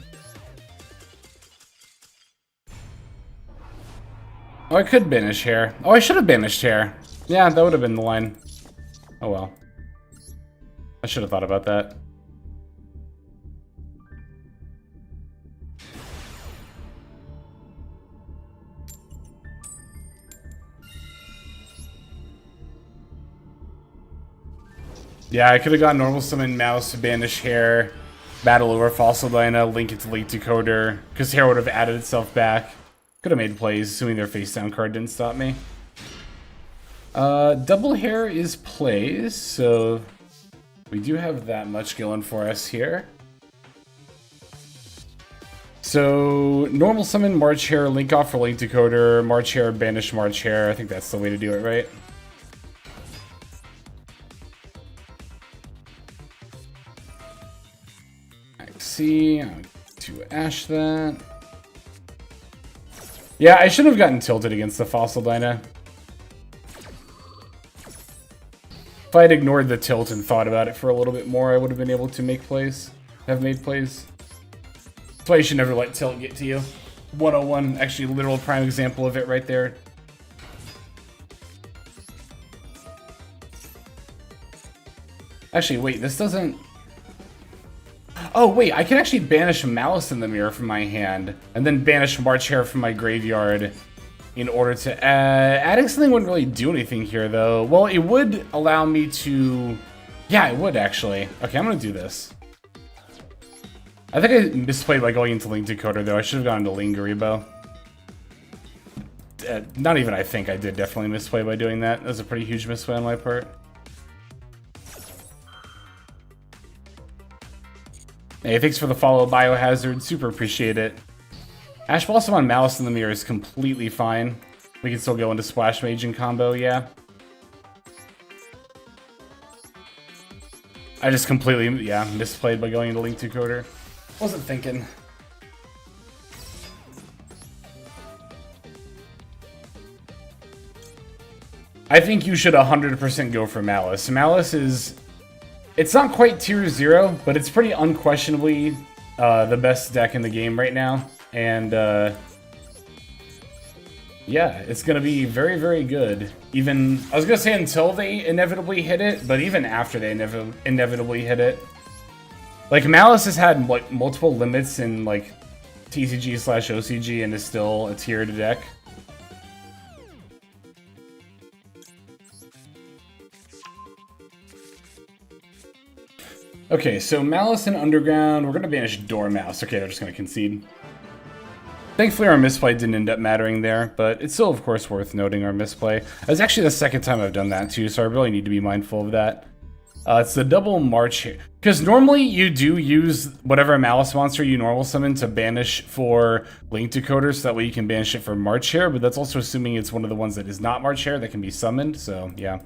Oh, I could banish Hair. Oh, I should have banished Hair. Yeah, that would have been the line. Oh well. I should have thought about that. Yeah, I could have gone normal summon Mouse, banish Hair, battle over Fossil Dyna, link it to Late Decoder, because Hair would have added itself back. Could have made plays, assuming their face down card didn't stop me. Double Hair is plays, so we do have that much going for us here. So, normal summon March Hair, link off for Link Decoder, March Hair, banish March Hair. I think that's the way to do it, right? Maxx C, I'm going to Ash that. Yeah, I should have gotten tilted against the Fossil Dyna. If I had ignored the tilt and thought about it for a little bit more, I would have been able to make plays. Have made plays. That's why you should never let tilt get to you. 101, actually literal prime example of it right there. Actually, wait, this doesn't... Oh, wait, I can actually banish Malice in the mirror from my hand, and then banish March Hare from my graveyard in order to... adding something wouldn't really do anything here, though. Well, it would allow me to... Yeah, it would, actually. Okay, I'm gonna do this. I think I misplayed by going into Link Decoder, though. I should have gone into Lingaribo. Not even I think I did definitely misplay by doing that. That was a pretty huge misplay on my part. Hey, thanks for the follow, Biohazard. Super appreciate it. Ash Blossom on Malice in the Mirror is completely fine. We can still go into Splash Mage and combo, yeah. I just completely, yeah, misplayed by going into Link Decoder. Wasn't thinking. I think you should 100% go for Malice. Malice is... It's not quite tier 0, but it's pretty unquestionably the best deck in the game right now. And, yeah, it's going to be very, very good. Even, I was going to say until they inevitably hit it, but even after they inevitably hit it. Like, Malice has had, like, multiple limits in, like, TCG/OCG and is still a tiered deck. Okay, so Malice and Underground, we're going to banish Dormouse. Okay, they're just going to concede. Thankfully, our misplay didn't end up mattering there, but it's still, of course, worth noting our misplay. It's actually the second time I've done that, too, so I really need to be mindful of that. It's the double March here. Because normally you do use whatever Malice monster you normal summon to banish for Link Decoder, so that way you can banish it for March Hare, but that's also assuming it's one of the ones that is not March Hare that can be summoned, so yeah.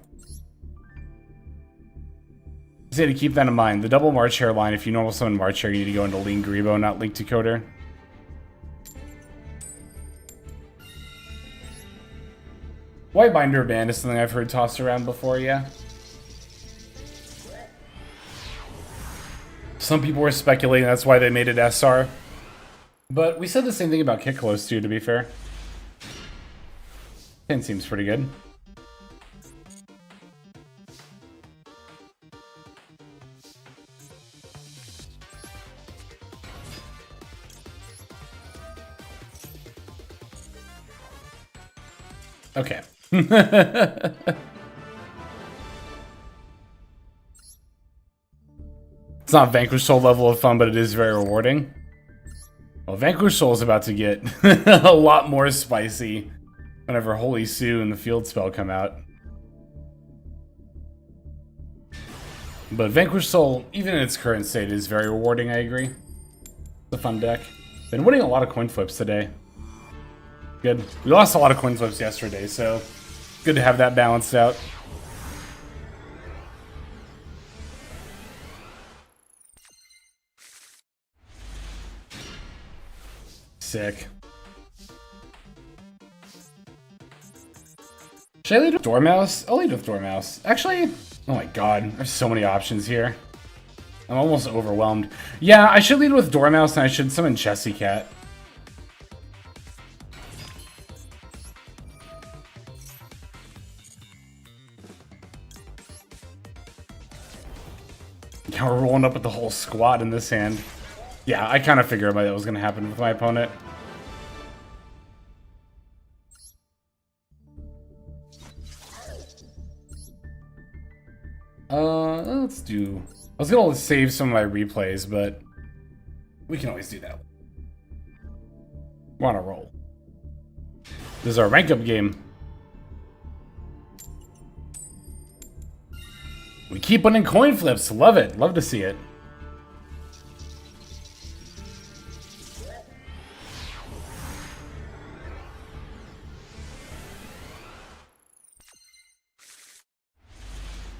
So to keep that in mind, the double March Hare line, if you normal summon March Hare, you need to go into Link Grebo, not Link Decoder. White Binder Band is something I've heard tossed around before, yeah. Some people were speculating that's why they made it SR. But we said the same thing about Kiklos too, to be fair. 10 seems pretty good. Okay. It's not Vanquish Soul level of fun, but it is very rewarding. Well, Vanquish Soul is about to get a lot more spicy whenever Holy Sue and the Field Spell come out. But Vanquish Soul, even in its current state, is very rewarding, I agree. It's a fun deck. Been winning a lot of coin flips today. Good. We lost a lot of coin flips yesterday, so good to have that balanced out. Sick. Should I lead with Dormouse? I'll lead with Dormouse. Actually, oh my god, there's so many options here. I'm almost overwhelmed. Yeah, I should lead with Dormouse and I should summon Chessy Cat. Yeah, we're rolling up with the whole squad in this hand. Yeah, I kind of figured that was going to happen with my opponent. Let's do... I was going to save some of my replays, but we can always do that. We're on a roll. This is our rank up game. We keep winning coin flips. Love it. Love to see it.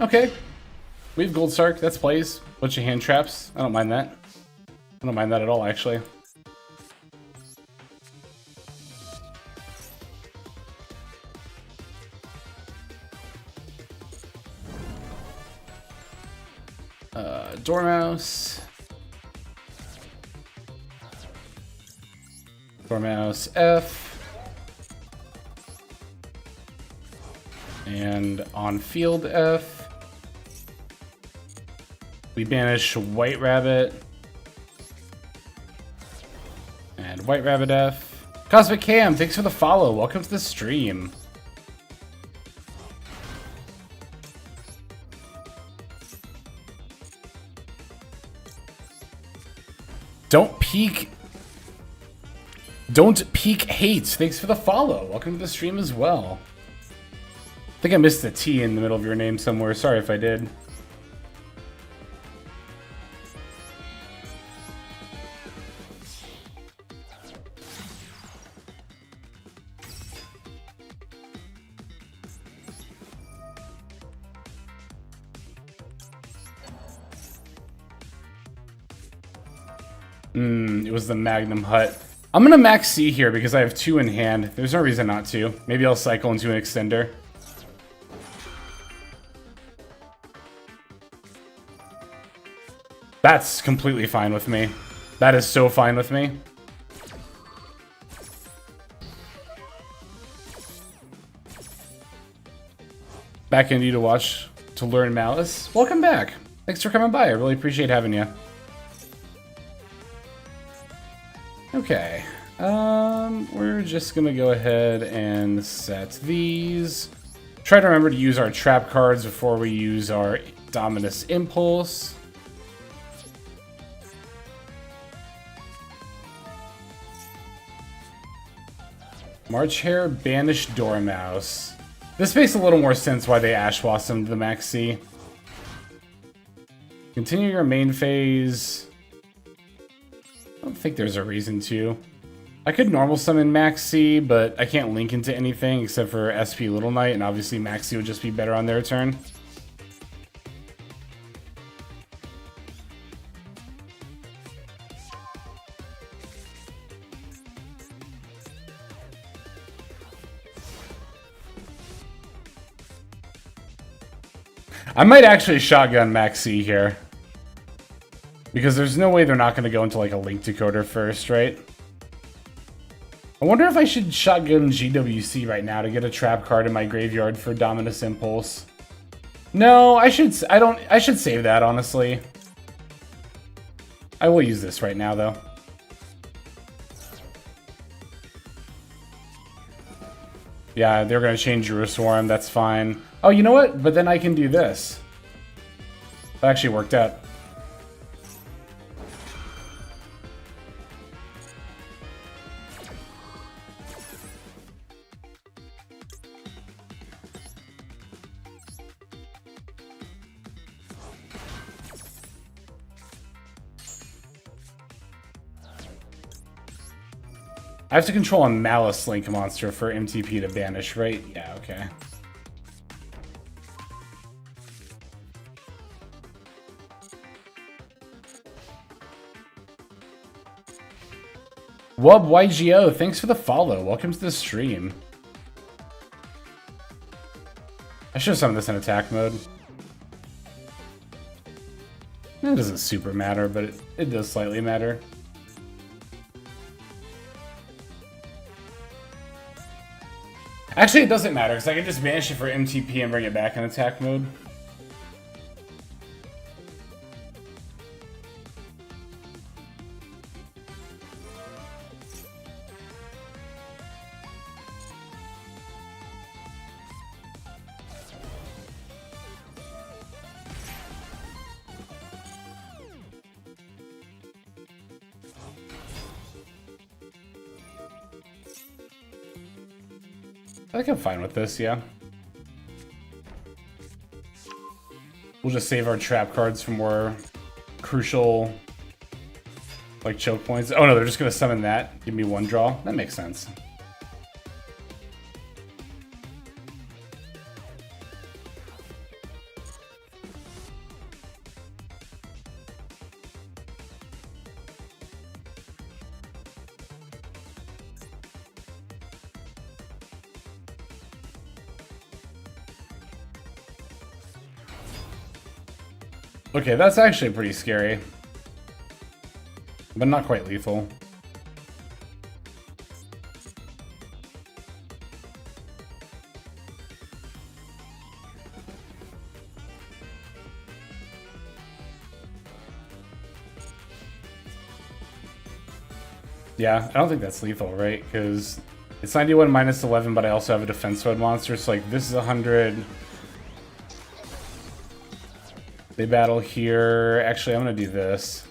Okay. We have Gold Sark. That's plays. Bunch of hand traps. I don't mind that. I don't mind that at all, actually. Dormouse. Dormouse F. And on field F. We banish White Rabbit. And White Rabbit F. Cosmic Cam, thanks for the follow. Welcome to the stream. Don't peek hate. Thanks for the follow. Welcome to the stream as well. I think I missed a T in the middle of your name somewhere. Sorry if I did. It was the Magnum Hut. I'm gonna Maxx C here because I have 2 in hand. There's no reason not to. Maybe I'll cycle into an extender. That's completely fine with me. That is so fine with me. Back into you to watch, to learn Malice. Welcome back. Thanks for coming by. I really appreciate having you. Okay. We're just gonna go ahead and set these. Try to remember to use our trap cards before we use our Dominus Impulse. March Hare, Banish Dormouse. This makes a little more sense why they Ash Blossomed the Maxx C. Continue your main phase. I don't think there's a reason to. I could normal summon Maxx C, but I can't link into anything except for SP Little Knight, and obviously Maxx C would just be better on their turn. I might actually shotgun Maxx C here. Because there's no way they're not going to go into like a Link Decoder first, right? I wonder if I should shotgun GWC right now to get a trap card in my graveyard for Dominus Impulse. No, I should save that, honestly. I will use this right now, though. Yeah, they're going to change Jerusalem, that's fine. Oh, you know what? But then I can do this. That actually worked out. I have to control a Malice Link monster for MTP to banish, right? Yeah, okay. Wub YGO, thanks for the follow. Welcome to the stream. I should have summoned this in attack mode. It doesn't super matter, but it does slightly matter. Actually, it doesn't matter, because I can just banish it for MTP and bring it back in attack mode. I think I'm fine with this, yeah. We'll just save our trap cards for more crucial, like, choke points. Oh no, they're just gonna summon that. Give me 1 draw. That makes sense. Okay, that's actually pretty scary. But not quite lethal. Yeah, I don't think that's lethal, right? Because it's 91 minus 11, but I also have a defense mode monster, so like this is 100. They battle here. Actually, I'm gonna do this.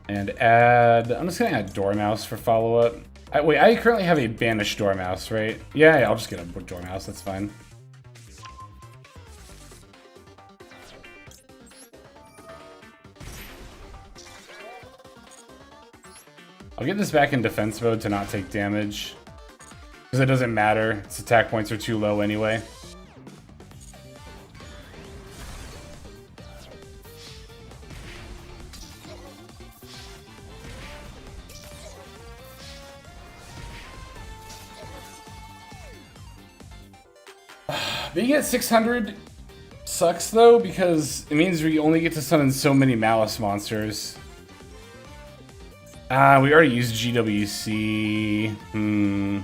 And add... I'm just gonna add Dormouse for follow-up. Wait, I currently have a banished Dormouse, right? Yeah, I'll just get a Dormouse, that's fine. I'll get this back in defense mode to not take damage. Because it doesn't matter, its attack points are too low anyway. Being at 600 sucks though, because it means we only get to summon so many Malice monsters. We already used GWC. We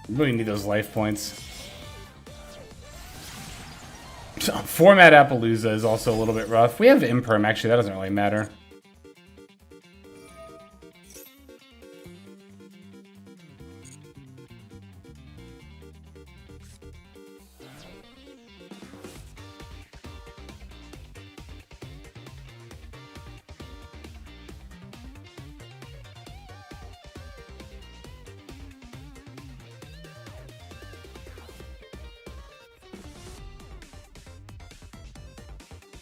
really need those life points. Format Appaloosa is also a little bit rough. We have Imperm, actually, that doesn't really matter.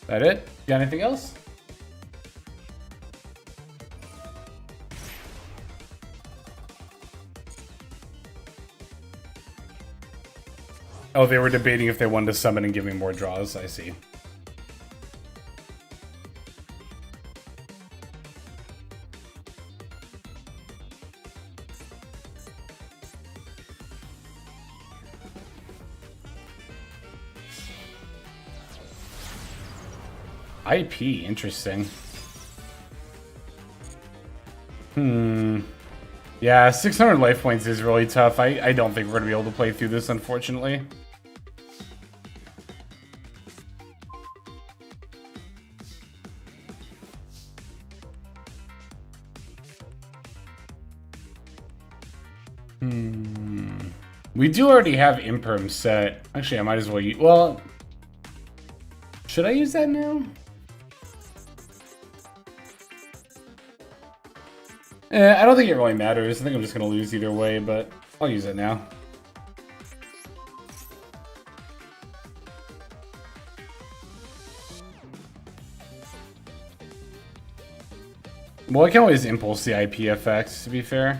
That it? Got anything else? Oh, they were debating if they wanted to summon and give me more draws. I see. IP, interesting. Yeah, 600 life points is really tough. I don't think we're going to be able to play through this, unfortunately. We do already have Imperm set. Actually, I might as well use... Well, should I use that now? I don't think it really matters. I think I'm just going to lose either way, but I'll use it now. Well, I can always impulse the IP effects, to be fair.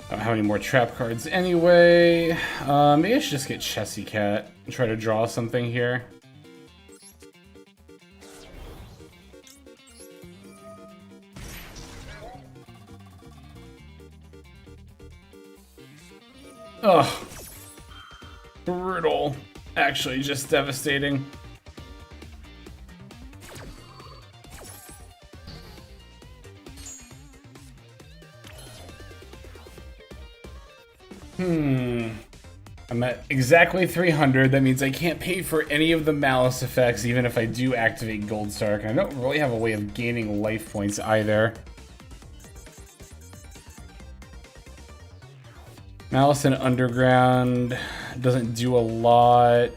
I don't have any more trap cards anyway. Maybe I should just get Chessy Cat and try to draw something here. Ugh. Brutal. Actually, just devastating. I'm at exactly 300. That means I can't pay for any of the Malice effects, even if I do activate Gold Star. And I don't really have a way of gaining life points either. Malice and Underground doesn't do a lot.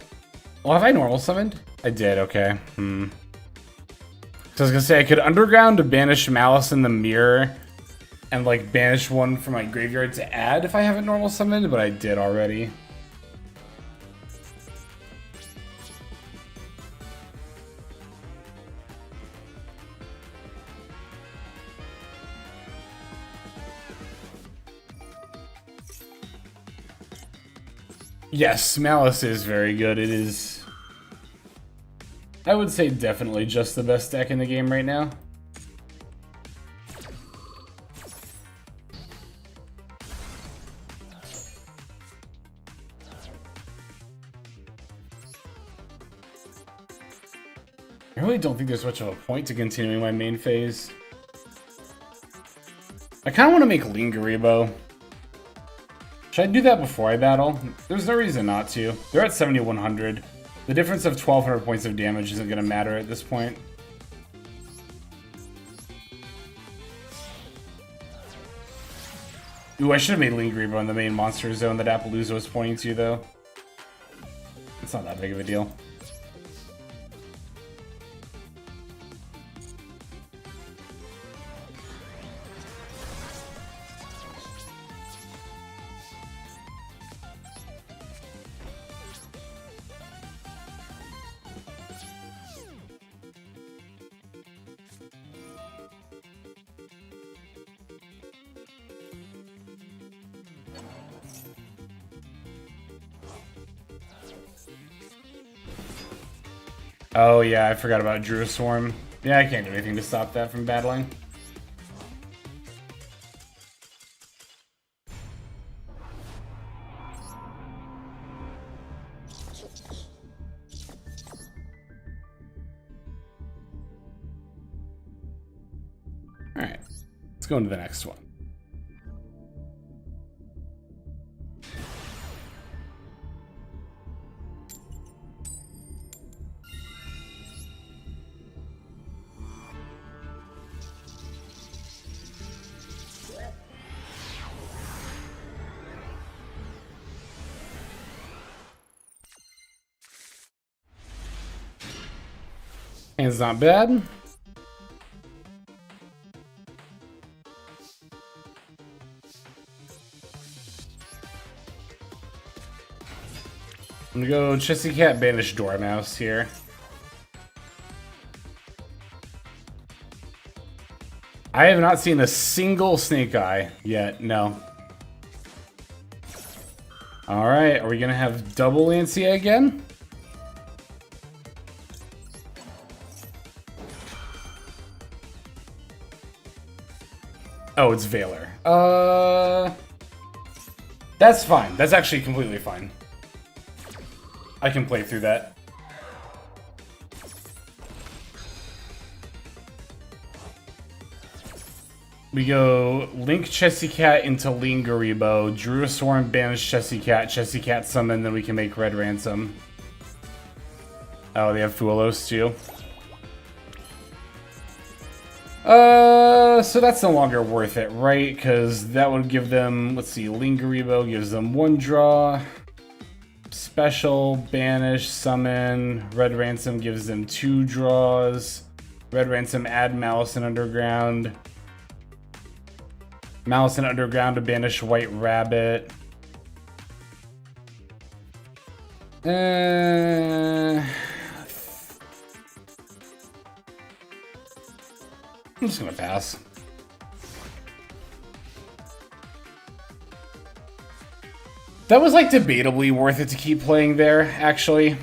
Well, have I normal summoned? I did, okay. So I was gonna say, I could Underground to banish Malice in the mirror and like banish one from my graveyard to add if I haven't normal summoned, but I did already. Yes, Malice is very good. It is, I would say, definitely just the best deck in the game right now. I really don't think there's much of a point to continuing my main phase. I kind of want to make Lingaribo. Should I do that before I battle? There's no reason not to. They're at 7,100. The difference of 1,200 points of damage isn't going to matter at this point. Ooh, I should have made Lingaribo in the main monster zone that Appaloosa was pointing to, though. It's not that big of a deal. Oh yeah, I forgot about Druid Swarm. Yeah, I can't do anything to stop that from battling. Alright, let's go into the next one. Hand's not bad. I'm gonna go Chessy Cat, Banish Dormouse here. I have not seen a single Snake Eye yet, no. Alright, are we gonna have double Lancia again? Oh, it's Valor. That's fine. That's actually completely fine. I can play through that. We go Link Chessy Cat into Lingaribo, Druid Swarm, Banish Chessy Cat summon, then we can make Red Ransom. Oh, they have Fuelos too. So that's no longer worth it, right? Because that would give them, let's see, Lingaribo gives them 1 draw. Special, Banish, Summon. Red Ransom gives them 2 draws. Red Ransom, add Malice and Underground. Malice and Underground to banish White Rabbit. I'm just gonna pass. That was like debatably worth it to keep playing there, actually.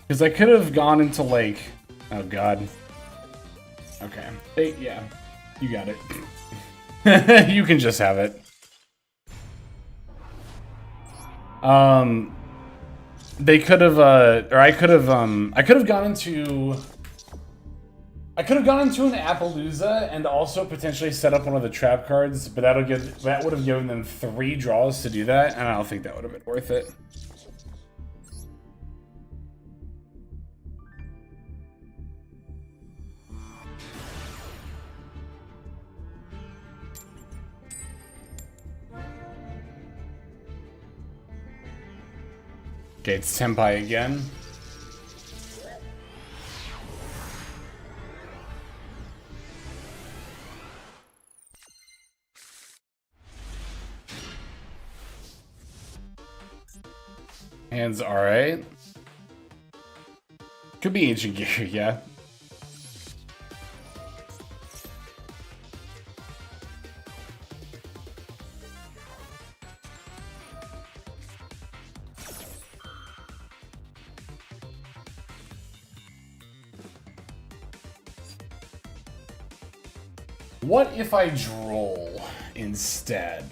Because I could have gone into like, oh god. Okay, yeah, you got it. You can just have it. They could have, or I could have gone into. I could have gone into an Appaloosa and also potentially set up one of the trap cards, but that would have given them 3 draws to do that, and I don't think that would have been worth it. Okay, it's Senpai again. Hand's alright. Could be Ancient Gear, yeah. What if I droll instead?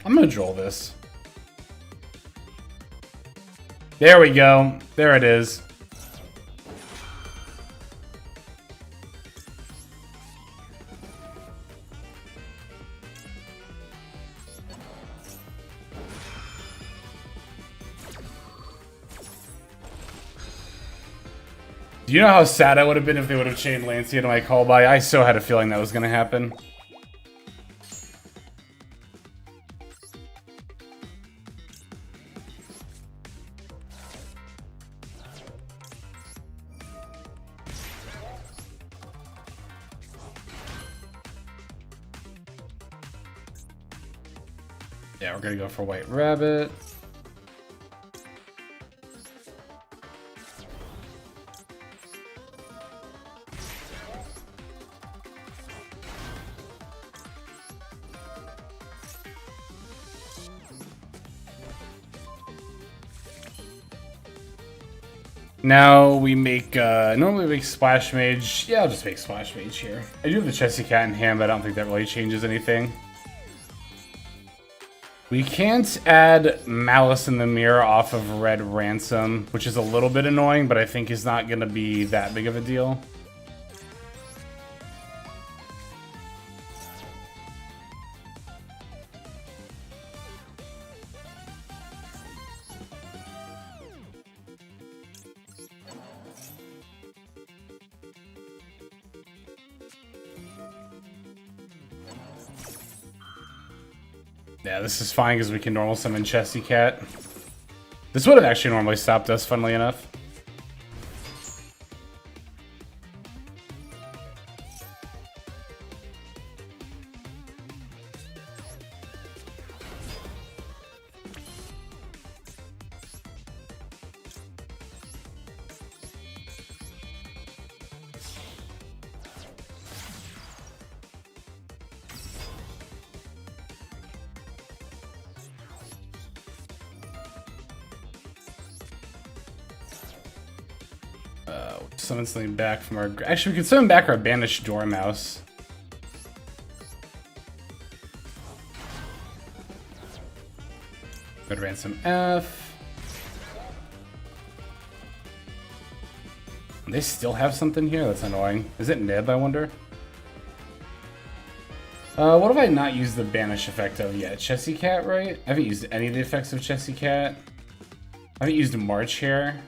I'm gonna droll this. There we go. There it is. Do you know how sad I would have been if they would have chained Lancia to my call by? I so had a feeling that was gonna happen. Yeah, we're gonna go for White Rabbit. Now we make, normally we make Splash Mage. Yeah, I'll just make Splash Mage here. I do have the Chessy Cat in hand, but I don't think that really changes anything. We can't add Malice in the Mirror off of Red Ransom, which is a little bit annoying, but I think is not going to be that big of a deal. Yeah, this is fine because we can normal summon Chessy Cat. This would have actually normally stopped us, funnily enough. Summon something back from our... Actually, we could summon back our banished Dormouse. Red Ransom F. They still have something here? That's annoying. Is it Nib, I wonder? What have I not used the banish effect of yet? Chessy Cat, right? I haven't used any of the effects of Chessy Cat. I haven't used March Hare.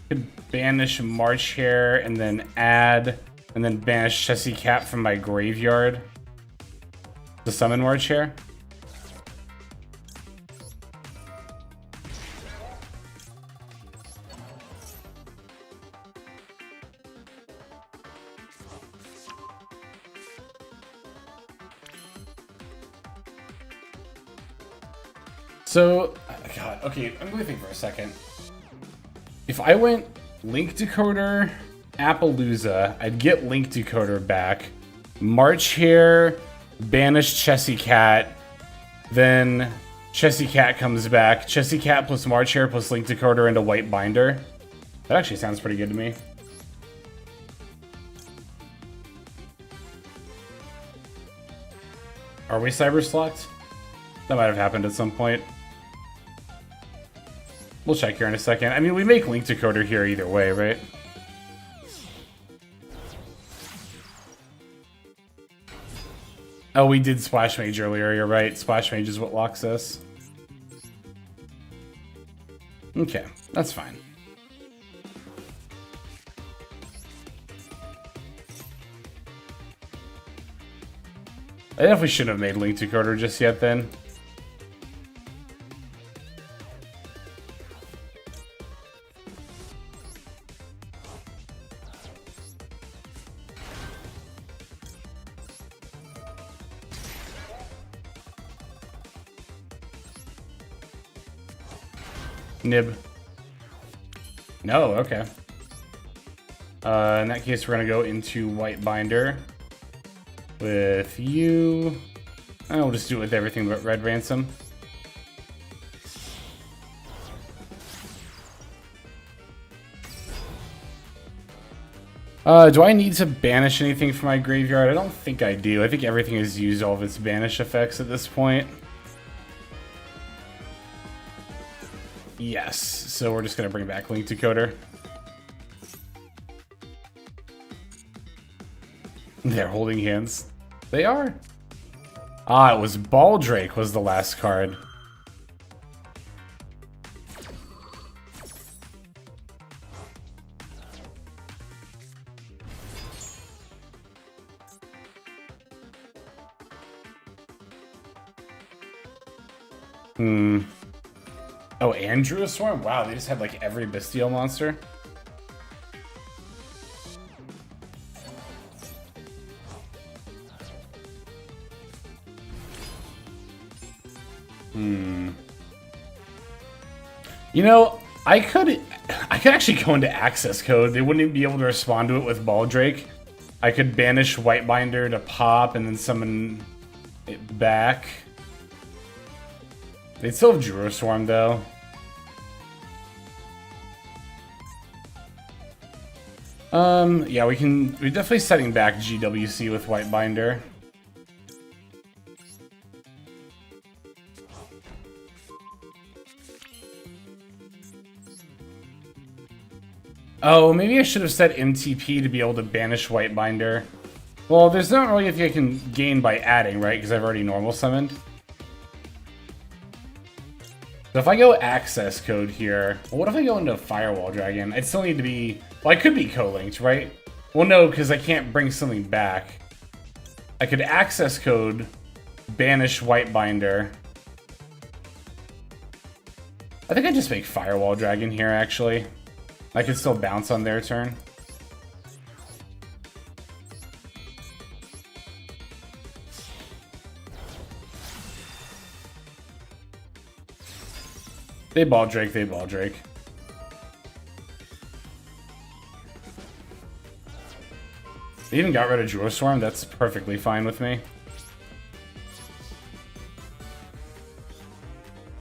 Could banish March Hare and then add, and then banish Chessy Cat from my graveyard to summon March Hare. So, God, okay, I'm gonna think for a second. If I went Link Decoder, Appaloosa, I'd get Link Decoder back. March Hare, banish Chessy Cat, then Chessy Cat comes back. Chessy Cat plus March Hare plus Link Decoder into White Binder. That actually sounds pretty good to me. Are we cyber slocked? That might have happened at some point. We'll check here in a second. I mean, we make Link Decoder here either way, right? Oh, we did Splash Mage earlier, you're right. Splash Mage is what locks us. Okay, that's fine. I definitely shouldn't have made Link Decoder just yet then. Nib. No, okay. In that case, we're gonna go into White Binder with you. We'll just do it with everything but Red Ransom. Do I need to banish anything from my graveyard? I don't think I do. I think everything has used all of its banish effects at this point. Yes, so we're just gonna bring back Link Decoder. They're holding hands. They are. Ah, it was Baldrake was the last card. Oh, Andrew Swarm? Wow, they just had like every Bestial monster. You know, I could actually go into access code. They wouldn't even be able to respond to it with Baldrake. I could banish White Binder to pop and then summon it back. They'd still have Swarm though. Yeah, we're definitely setting back GWC with White Binder. Oh, maybe I should have set MTP to be able to banish White Binder. Well, there's not really anything I can gain by adding, right? Because I've already normal summoned. So if I go access code here, well, what if I go into Firewall Dragon? I'd still need to be... Well, I could be co-linked, right? Well, no, because I can't bring something back. I could access code, banish White Binder. I think I just make Firewall Dragon here, actually. I could still bounce on their turn. They ball Drake, they ball Drake. They even got rid of Draw Swarm, that's perfectly fine with me.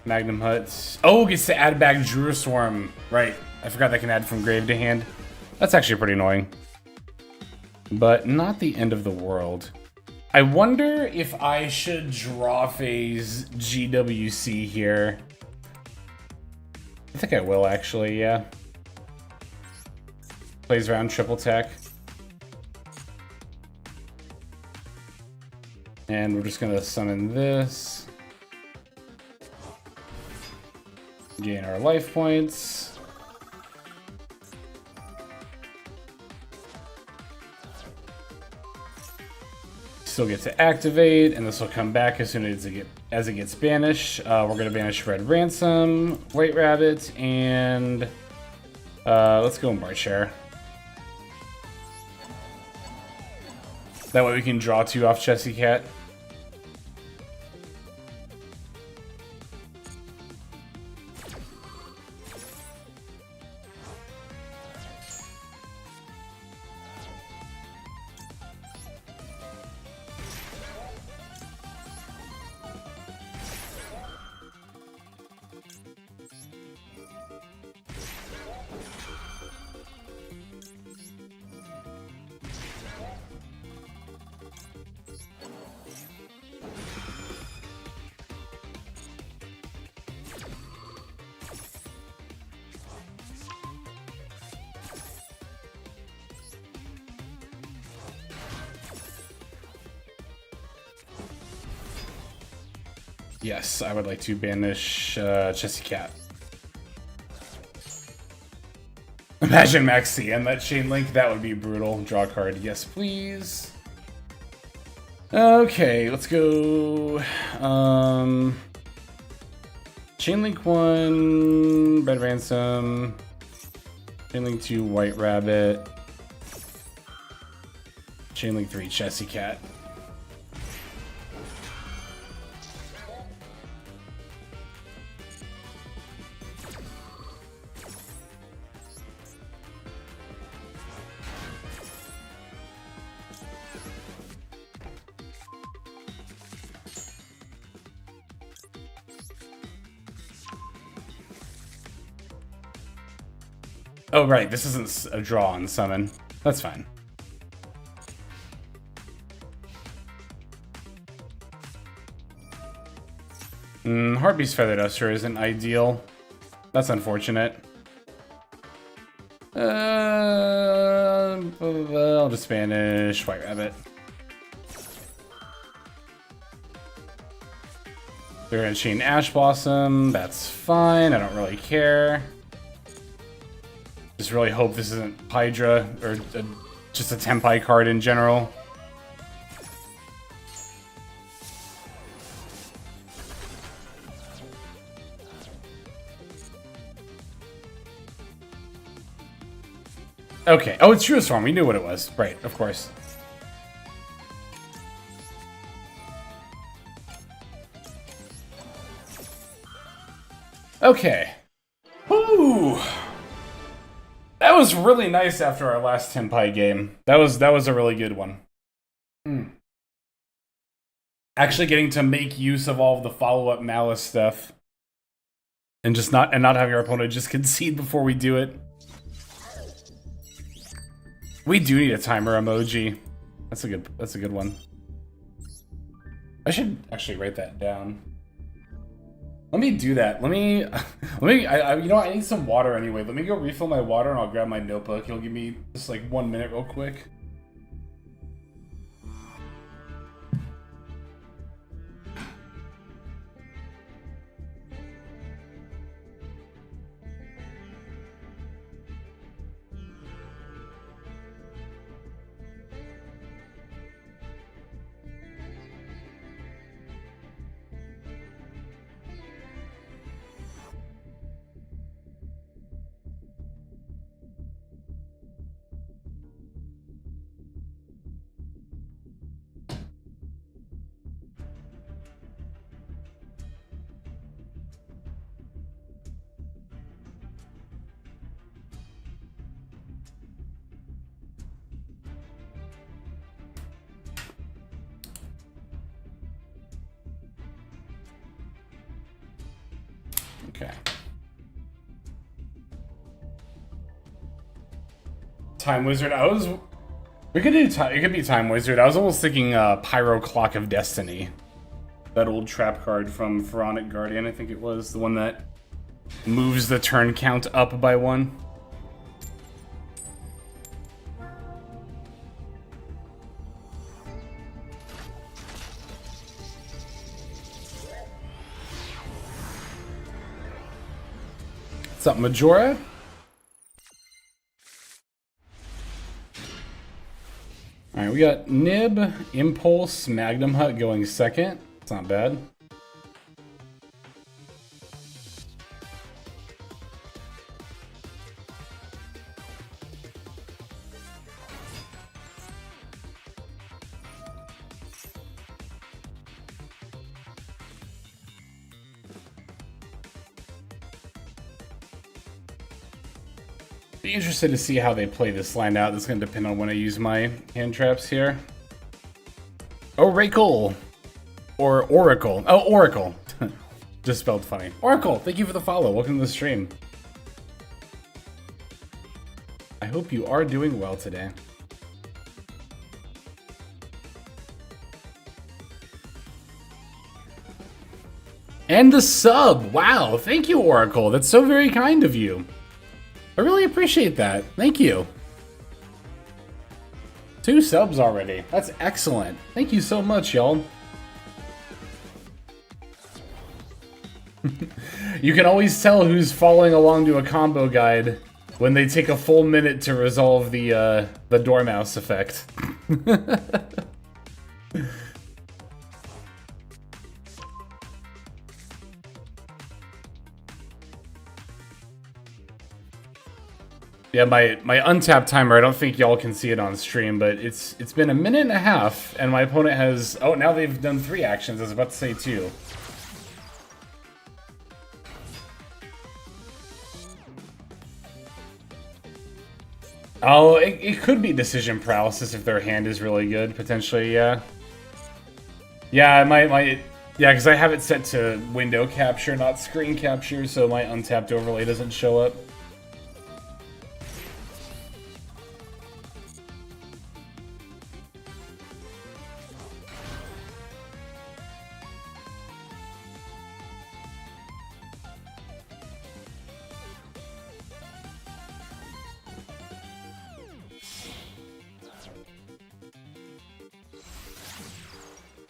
Magnum Hut. Oh, gets to add back Draw Swarm. Right, I forgot that can add from grave to hand. That's actually pretty annoying. But not the end of the world. I wonder if I should draw phase GWC here. I think I will, actually, yeah. Plays around triple tech. And we're just gonna summon this. Gain our life points. Still get to activate, and this will come back as soon as it gets banished. We're gonna banish Red Ransom, White Rabbit, and let's go March Hare. That way we can draw 2 off Chessy Cat. Yes, I would like to banish Chessy Cat. Imagine Maxx C and that chain link, that would be brutal. Draw a card, yes please. Okay, let's go. Chain link 1, Red Ransom. Chain link 2, White Rabbit. Chain link 3, Chessy Cat. Oh, right, this isn't a draw on summon. That's fine. Heartbeat's Feather Duster isn't ideal. That's unfortunate. I'll just banish White Rabbit. We're gonna chain Ash Blossom. That's fine. I don't really care. Just really hope this isn't Hydra or just a Tenpai card in general. Okay. Oh, it's True Storm. We knew what it was. Right, of course. Okay. Whew. That was really nice after our last Tenpai game. That was a really good one. Actually getting to make use of all of the follow-up Malice stuff. And not having our opponent just concede before we do it. We do need a timer emoji. That's a good one. I should actually write that down. Let me do that. Let me you know, I need some water anyway. Let me go refill my water and I'll grab my notebook. You'll give me just like 1 minute real quick. Okay. Time Wizard. We could do time. It could be Time Wizard. I was almost thinking Pyro Clock of Destiny. That old trap card from Pharaonic Guardian. I think it was the one that moves the turn count up by 1. What's up, Majora? Alright, we got Nib, Impulse, Magnum Hut going second. It's not bad. Be interested to see how they play this line out. This is going to depend on when I use my hand traps here. Oracle. Or Oracle. Oh, Oracle. Just spelled funny. Oracle, thank you for the follow. Welcome to the stream. I hope you are doing well today. And the sub. Wow, thank you, Oracle. That's so very kind of you. I really appreciate that. Thank you. 2 subs already. That's excellent. Thank you so much, y'all. You can always tell who's following along to a combo guide when they take a full minute to resolve the Dormouse effect. Yeah, my untapped timer, I don't think y'all can see it on stream, but it's been 1.5 minutes, and my opponent has... Oh, now they've done 3 actions. I was about to say 2. Oh, it could be decision paralysis if their hand is really good, potentially, yeah. Yeah, yeah, because I have it set to window capture, not screen capture, so my untapped overlay doesn't show up.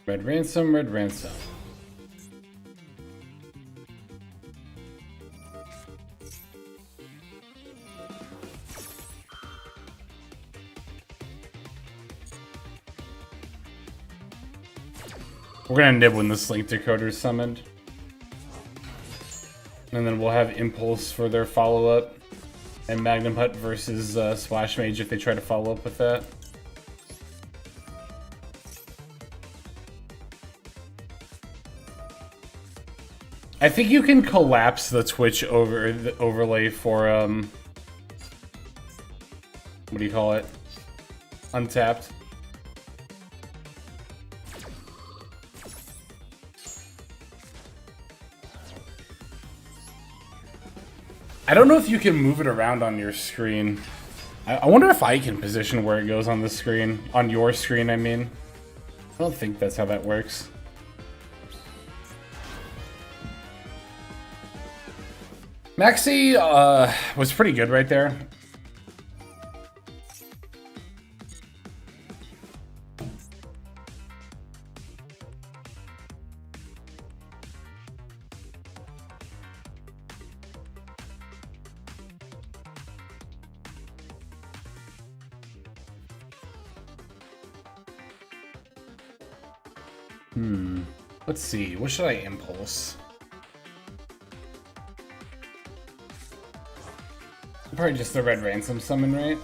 Red Ransom, Red Ransom. We're gonna nib when the Slink Decoder is summoned. And then we'll have Impulse for their follow-up. And Magnum Hut versus Splash Mage if they try to follow up with that. I think you can collapse the Twitch overlay for what do you call it? Untapped. I don't know if you can move it around on your screen. I wonder if I can position where it goes on the screen. On your screen, I mean. I don't think that's how that works. Maxx C was pretty good right there. Let's see. What should I impulse? Probably just the red ransom summon, right?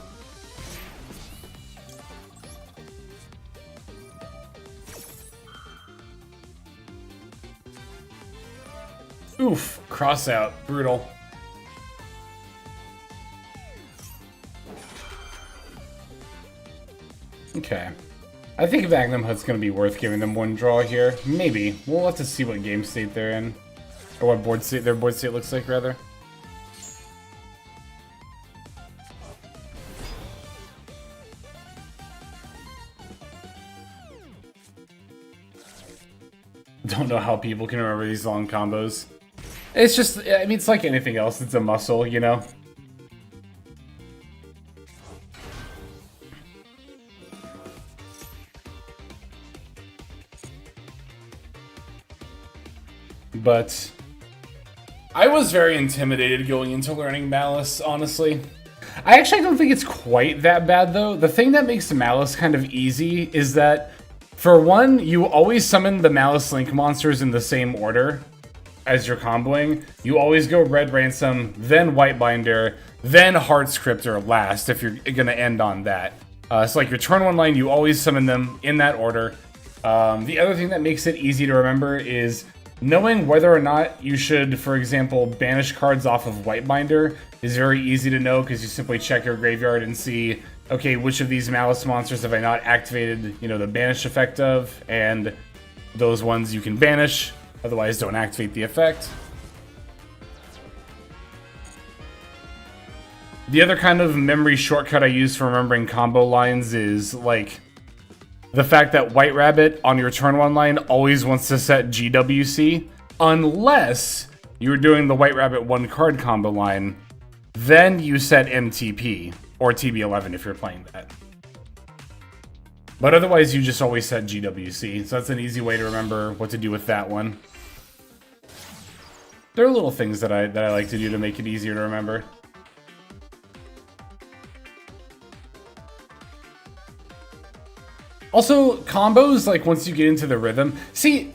Oof. Cross out. Brutal. Okay. I think Magnum Hut's going to be worth giving them one draw here. Maybe. We'll have to see what game state they're in. Or what board state their board state looks like, rather. Don't know how people can remember these long combos. It's just, I mean, it's like anything else. It's a muscle, you know? But I was very intimidated going into learning Malice, honestly. I actually don't think it's quite that bad, though. The thing that makes Malice kind of easy is that, for one, you always summon the Malice Link monsters in the same order as you're comboing. You always go Red Ransom, then White Binder, then Heart Scripter last, if you're going to end on that. So like your turn 1 line, you always summon them in that order. The other thing that makes it easy to remember is knowing whether or not you should, for example, banish cards off of White Binder is very easy to know because you simply check your graveyard and see, okay, which of these Malice monsters have I not activated, you know, the banish effect of, and those ones you can banish, otherwise don't activate the effect. The other kind of memory shortcut I use for remembering combo lines is, like, the fact that White Rabbit on your turn 1 line always wants to set GWC, unless you're doing the White Rabbit 1 card combo line, then you set MTP, or TB11 if you're playing that. But otherwise you just always set GWC, so that's an easy way to remember what to do with that one. There are little things that I like to do to make it easier to remember. Also, combos, like, once you get into the rhythm... See,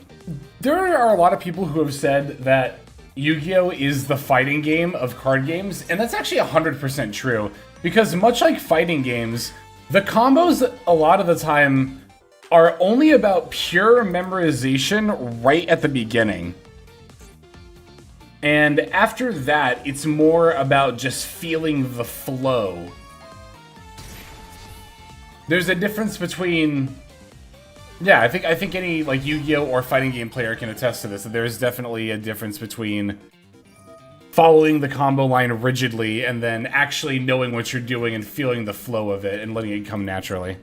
there are a lot of people who have said that Yu-Gi-Oh! Is the fighting game of card games, and that's actually 100% true. Because much like fighting games, the combos, a lot of the time, are only about pure memorization right at the beginning. And after that, it's more about just feeling the flow. There's a difference between... Yeah, I think any, like, Yu-Gi-Oh! Or fighting game player can attest to this, that there's definitely a difference between following the combo line rigidly and then actually knowing what you're doing and feeling the flow of it and letting it come naturally.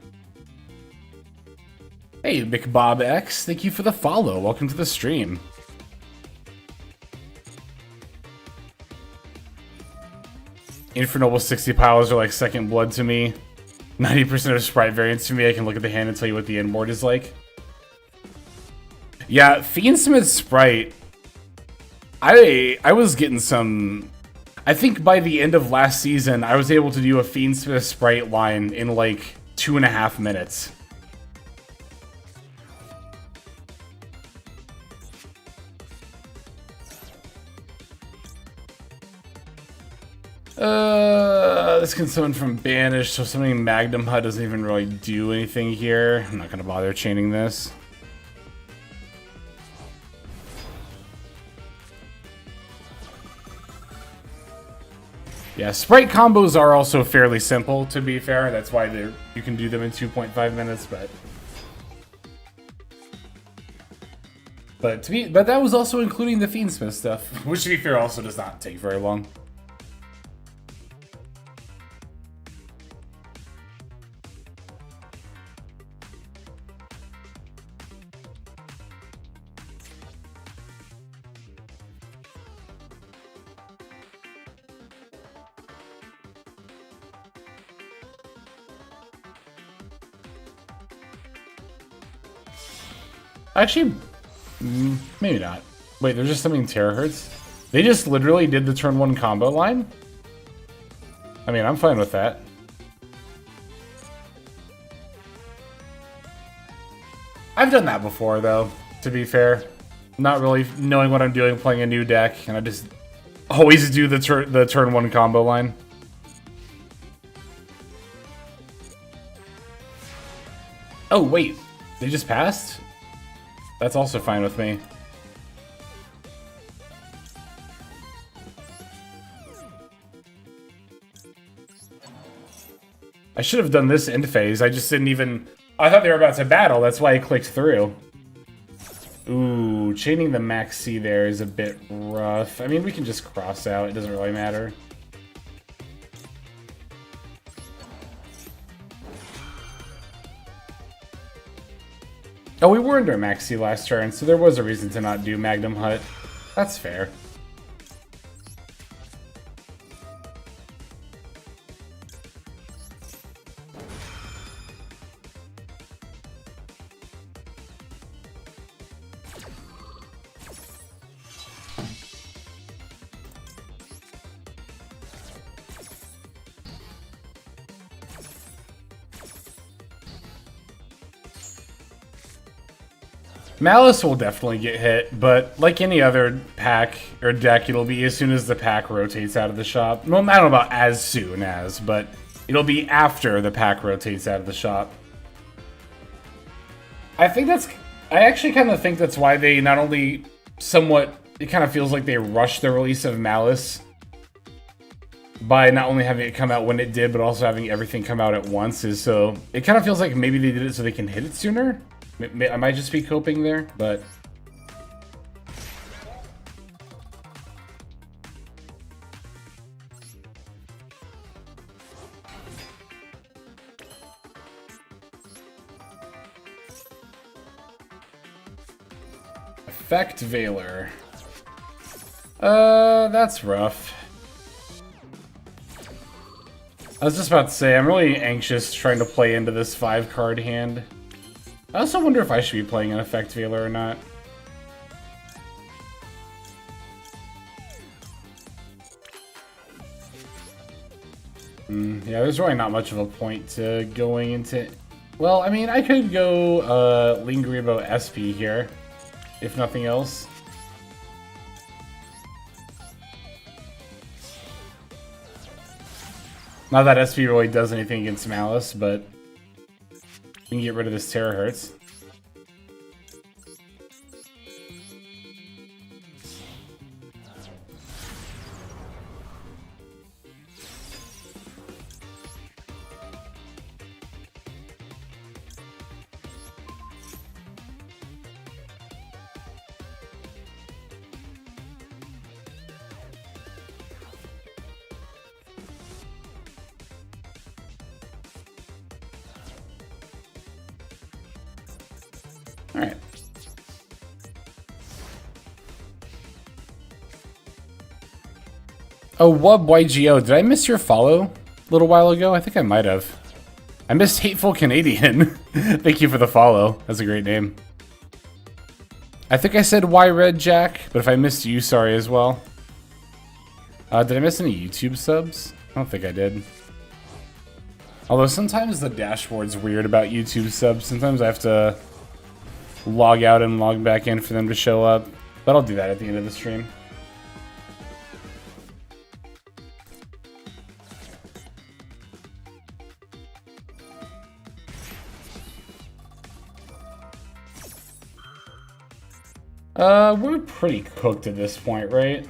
Hey, McBobX, thank you for the follow. Welcome to the stream. Infernoble 60 piles are like second blood to me. 90% of sprite variants to me. I can look at the hand and tell you what the end board is like. Yeah, Fiendsmith sprite. I was getting some... I think by the end of last season, I was able to do a Fiendsmith sprite line in like 2.5 minutes. This can summon from Banish, so summoning Magnum Hut doesn't even really do anything here. I'm not going to bother chaining this. Yeah, sprite combos are also fairly simple, to be fair. That's why you can do them in 2.5 minutes, but that was also including the Fiendsmith stuff, which, to be fair, also does not take very long. Actually, maybe not. Wait, they're just summoning terahertz? They just literally did the turn 1 combo line? I mean, I'm fine with that. I've done that before, though, to be fair. Not really knowing what I'm doing, playing a new deck, and I just always do the turn 1 combo line. Oh, wait. They just passed? That's also fine with me. I should have done this end phase. I just didn't even... I thought they were about to battle. That's why I clicked through. Ooh, chaining the Maxx C there is a bit rough. I mean, we can just cross out. It doesn't really matter. Oh, we were under Maxx C last turn, so there was a reason to not do Magnum Hut. That's fair. Malice will definitely get hit, but like any other pack or deck, it'll be as soon as the pack rotates out of the shop. Well, I don't know about as soon as, but it'll be after the pack rotates out of the shop. I actually kind of think that's why they not only somewhat, it kind of feels like they rushed the release of Malice by not only having it come out when it did, but also having everything come out at once, is so it kind of feels like maybe they did it so they can hit it sooner. I might just be coping there, but... Effect Veiler. That's rough. I was just about to say, I'm really anxious trying to play into this 5-card hand. I also wonder if I should be playing an Effect Veiler or not. Yeah, there's really not much of a point to going into... Well, I mean, I could go Lingribo SP here, if nothing else. Not that SP really does anything against Malice, but... we can get rid of this terahertz. Alright. Oh, Wub YGO, did I miss your follow a little while ago? I think I might have. I missed Hateful Canadian. Thank you for the follow. That's a great name. I think I said Y Red Jack, but if I missed you, sorry as well. Did I miss any YouTube subs? I don't think I did. Although sometimes the dashboard's weird about YouTube subs. Sometimes I have to log out and log back in for them to show up. But I'll do that at the end of the stream. We're pretty cooked at this point, right?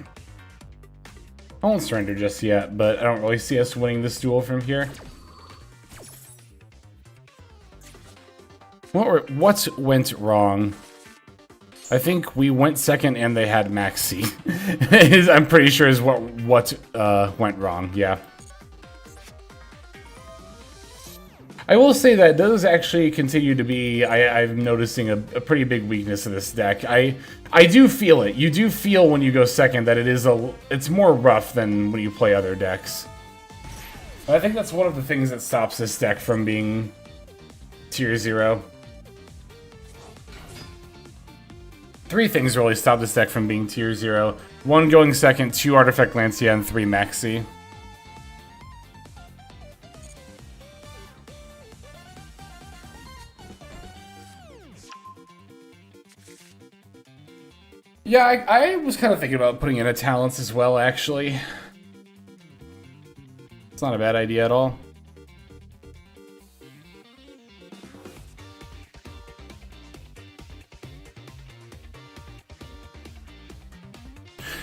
I won't surrender just yet, but I don't really see us winning this duel from here. What went wrong? I think we went second and they had Maxx C. I'm pretty sure is what went wrong, yeah. I will say that does actually continue to be, I'm noticing a pretty big weakness of this deck. I do feel it. You do feel when you go second that it's more rough than when you play other decks. But I think that's one of the things that stops this deck from being tier 0. Three things really stop this deck from being tier 0. 1 going second, 2 Artifact Lancia, and 3 Maxx C. Yeah, I was kind of thinking about putting in a Talents as well, actually. It's not a bad idea at all.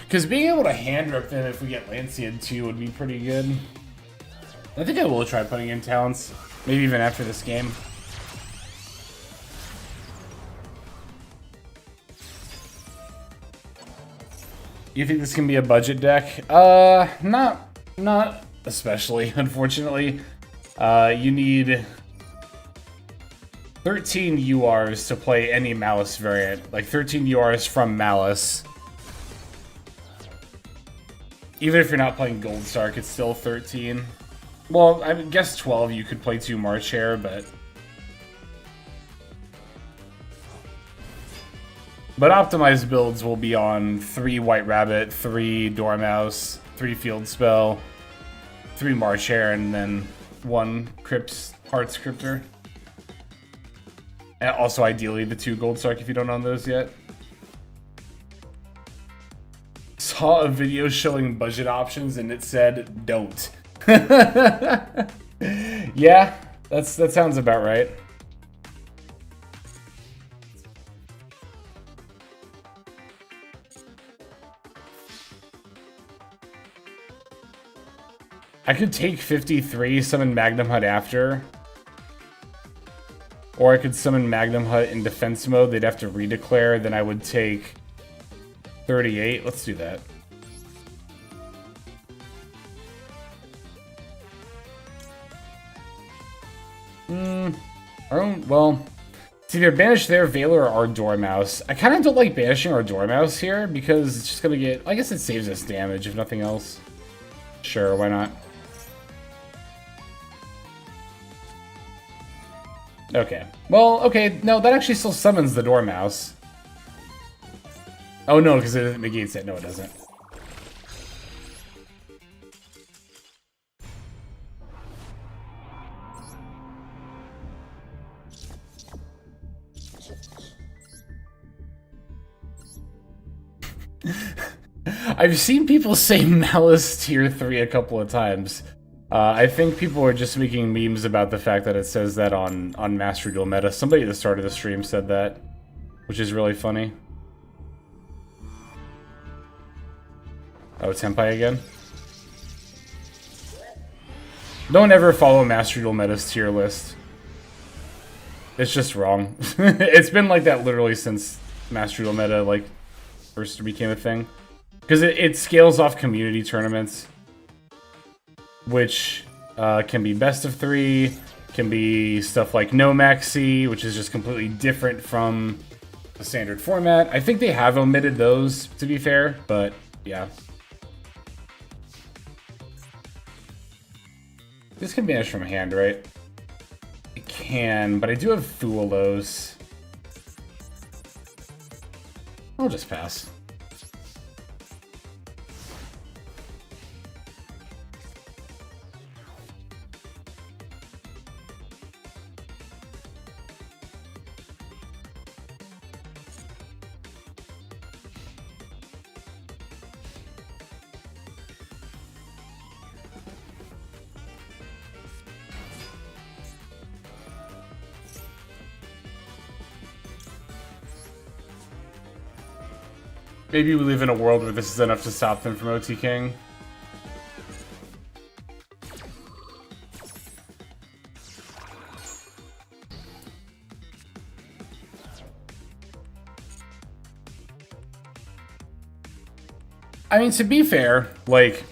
Because being able to hand rip them if we get Lancia too would be pretty good. I think I will try putting in Talents, maybe even after this game. You think this can be a budget deck? Not especially, unfortunately. You need 13 URs to play any Malice variant. Like 13 URs from Malice. Even if you're not playing Gold Sark, it's still 13. Well, I guess 12 you could play 2 March Hare, but... But optimized builds will be on 3 White Rabbit, 3 Dormouse, 3 Field Spell, 3 March Hare, and then 1 Crypt's Hearts Cryptor. And also, ideally, the 2 Gold Sark if you don't own those yet. Saw a video showing budget options and it said, don't. Yeah, that sounds about right. I could take 53, summon Magnum Hut after. Or I could summon Magnum Hut in defense mode, they'd have to redeclare, then I would take 38. Let's do that. Well, it's either banish their Veiler or Dormouse. I kind of don't like banishing our Dormouse here because it's just gonna get. I guess it saves us damage if nothing else. Sure, why not? Okay. Well, okay. No, that actually still summons the Dormouse. Oh no, because it negates it. No, it doesn't. I've seen people say Malice tier 3 a couple of times. I think people are just making memes about the fact that it says that on Master Duel Meta. Somebody at the start of the stream said that, which is really funny. Oh, Tenpai again? Don't ever follow Master Duel Meta's tier list. It's just wrong. It's been like that literally since Master Duel Meta like first became a thing. Because it scales off community tournaments, which can be best of 3, can be stuff like no Maxx C, which is just completely different from the standard format. I think they have omitted those, to be fair, but yeah. This can banish from hand, right? It can, but I do have Thualos. I'll just pass. Maybe we live in a world where this is enough to stop them from OT King. I mean, to be fair, like,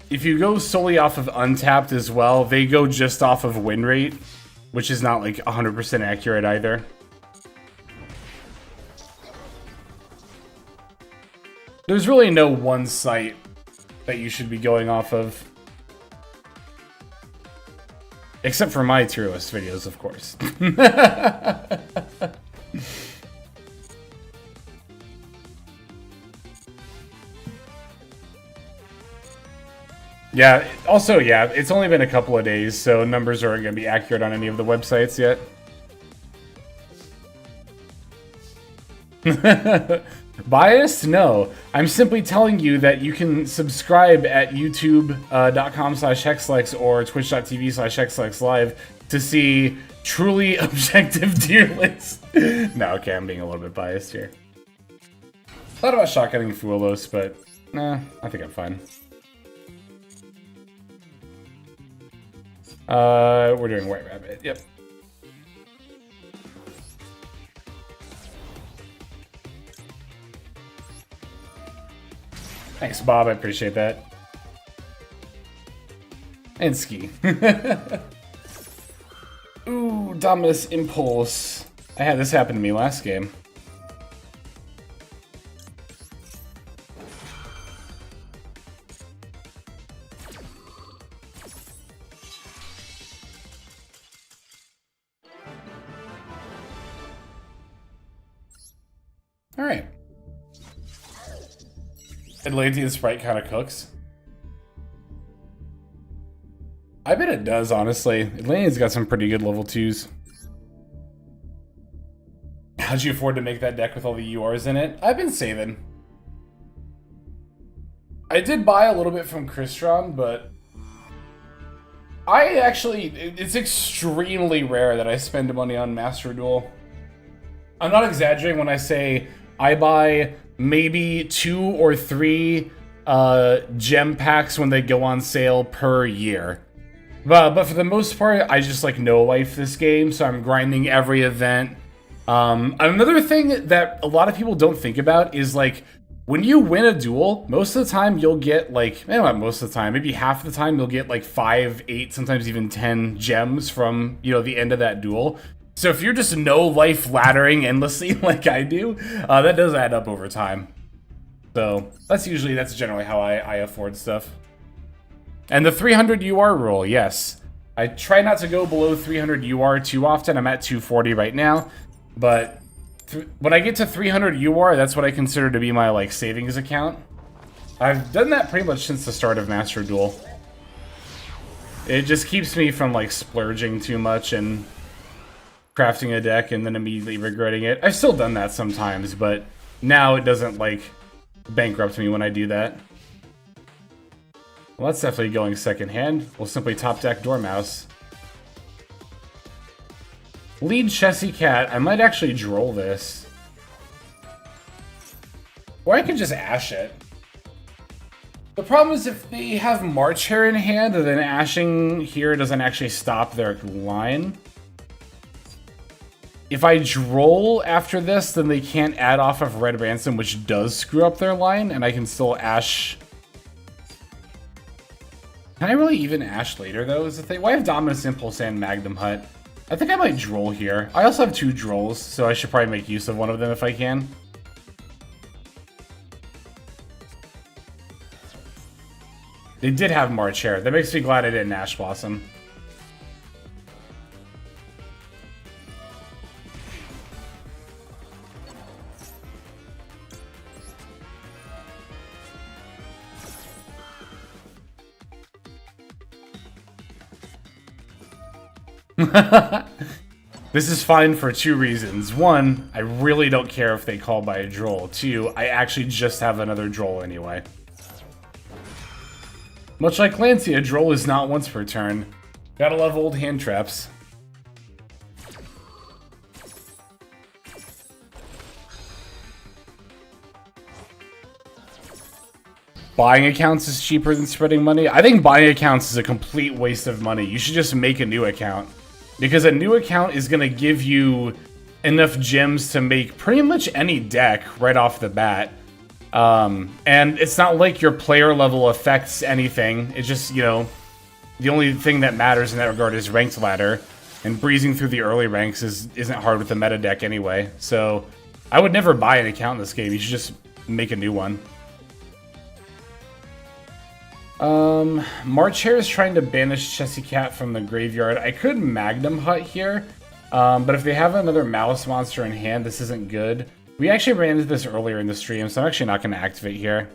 if you go solely off of Untapped as well, they go just off of win rate, which is not, like, 100% accurate either. There's really no one site that you should be going off of. Except for my tier list videos, of course. Yeah, also, yeah, it's only been a couple of days, so numbers aren't going to be accurate on any of the websites yet. Biased? No. I'm simply telling you that you can subscribe at youtube.com/hexlex or twitch.tv/hexlexlive to see truly objective tier lists. No, okay, I'm being a little bit biased here. Thought about shotgunning Fuelos, but nah, I think I'm fine. We're doing White Rabbit, yep. Thanks, Bob, I appreciate that. And Ski. Ooh, Dominus Impulse. I had this happen to me last game. Alright. Atlantean Sprite kind of cooks. I bet it does, honestly. Atlantean's got some pretty good level 2s. How'd you afford to make that deck with all the URs in it? I've been saving. I did buy a little bit from Crystron, but it's extremely rare that I spend money on Master Duel. I'm not exaggerating when I say I buy maybe 2 or 3 gem packs when they go on sale per year. But for the most part, I just like no-life this game, so I'm grinding every event. Another thing that a lot of people don't think about is like, when you win a duel, most of the time you'll get like, not most of the time, maybe half the time you'll get like 5, 8, sometimes even 10 gems from, you know, the end of that duel. So if you're just no-life laddering endlessly like I do, that does add up over time. So that's generally how I afford stuff. And the 300 UR rule, yes. I try not to go below 300 UR too often. I'm at 240 right now. But when I get to 300 UR, that's what I consider to be my like savings account. I've done that pretty much since the start of Master Duel. It just keeps me from like splurging too much and crafting a deck and then immediately regretting it. I've still done that sometimes, but now it doesn't like bankrupt me when I do that. Well, that's definitely going second hand. We'll simply top deck Dormouse. Lead Chessy Cat. I might actually droll this. Or I could just Ash it. The problem is if they have March Hare in hand, then Ashing here doesn't actually stop their line. If I droll after this, then they can't add off of Red Ransom, which does screw up their line, and I can still Ash. Can I really even Ash later, though, is the thing? Why have Dominus Impulse and Magnum Hut? I think I might droll here. I also have 2 drolls, so I should probably make use of one of them if I can. They did have March Hare. That makes me glad I didn't Ash Blossom. This is fine for 2 reasons. 1, I really don't care if they call by a droll. 2, I actually just have another droll anyway. Much like Lancey, a droll is not once per turn. Gotta love old hand traps. Buying accounts is cheaper than spreading money. I think buying accounts is a complete waste of money. You should just make a new account. Because a new account is going to give you enough gems to make pretty much any deck right off the bat. And it's not like your player level affects anything. It's just, you know, the only thing that matters in that regard is ranked ladder. And breezing through the early ranks isn't hard with the meta deck anyway. So I would never buy an account in this game. You should just make a new one. March Hare is trying to banish Chessy Cat from the graveyard. I could Magnum Hut here, but if they have another Malice monster in hand, this isn't good. We actually ran into this earlier in the stream, so I'm actually not going to activate here.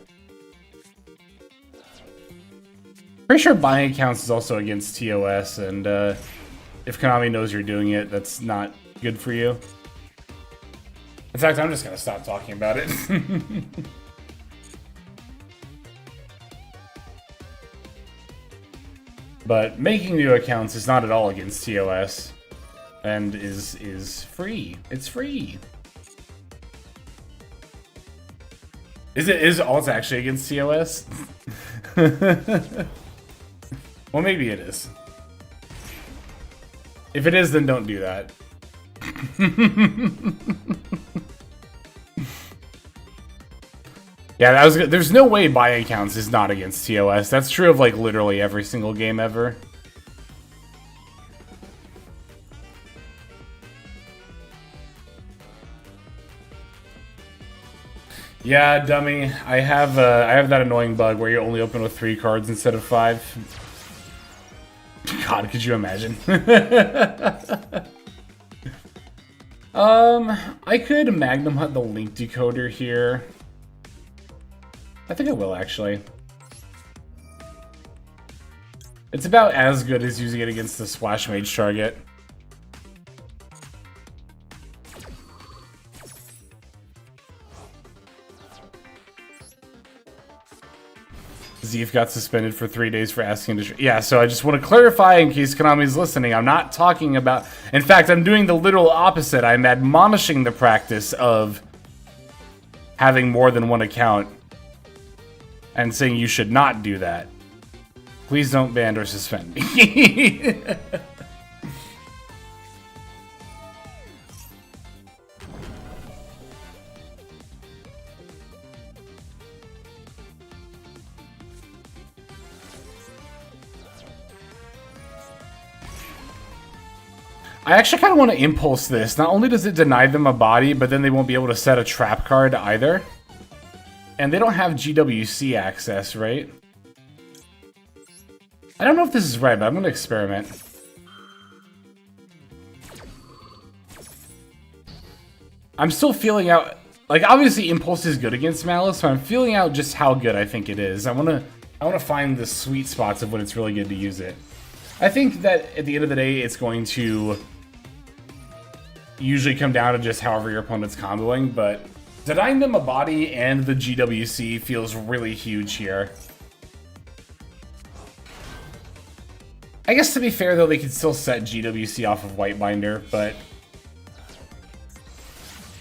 Pretty sure buying accounts is also against TOS, and if Konami knows you're doing it, that's not good for you. In fact, I'm just gonna stop talking about it. But making new accounts is not at all against TOS, and is free. It's free. Is alt actually against TOS? Well, maybe it is. If it is, then don't do that. Yeah, that was good. There's no way buying accounts is not against TOS. That's true of like literally every single game ever. Yeah, dummy. I have that annoying bug where you only open with 3 cards instead of 5. God, could you imagine? I could Magnum Hunt the Link Decoder here. I think I will, actually. It's about as good as using it against the Splash Mage target. Zeef got suspended for 3 days for asking to... Yeah, so I just want to clarify in case Konami's listening. I'm not talking about... In fact, I'm doing the literal opposite. I'm admonishing the practice of having more than one account and saying you should not do that. Please don't ban or suspend me. I actually kind of want to impulse this. Not only does it deny them a body, but then they won't be able to set a trap card either. And they don't have GWC access, right? I don't know if this is right, but I'm going to experiment. I'm still feeling out... Like, obviously Impulse is good against Malice, so I'm feeling out just how good I think it is. I want to find the sweet spots of when it's really good to use it. I think that at the end of the day, it's going to usually come down to just however your opponent's comboing, but denying them a body and the GWC feels really huge here. I guess to be fair, though, they can still set GWC off of Whitebinder, but...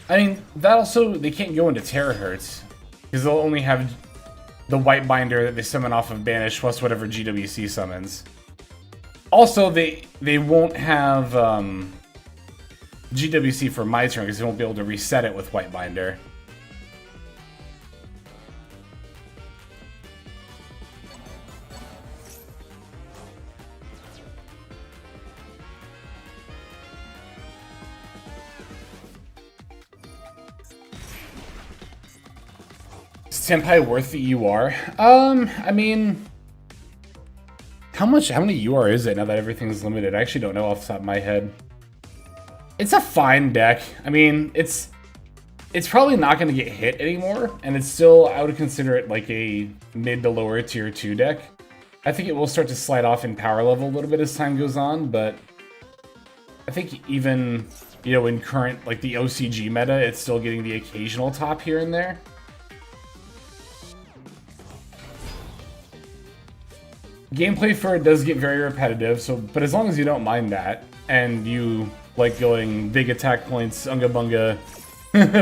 I mean, that also, they can't go into Terahertz, because they'll only have the Whitebinder that they summon off of Banish plus whatever GWC summons. Also, they won't have GWC for my turn because they won't be able to reset it with Whitebinder. Is Senpai worth the UR? I mean... How many UR is it now that everything's limited? I actually don't know off the top of my head. It's a fine deck. I mean, it's probably not going to get hit anymore, and it's still, I would consider it like a mid to lower tier 2 deck. I think it will start to slide off in power level a little bit as time goes on, but I think even, you know, in current, like the OCG meta, it's still getting the occasional top here and there. Gameplay for it does get very repetitive, but as long as you don't mind that, and you like going big attack points, unga bunga,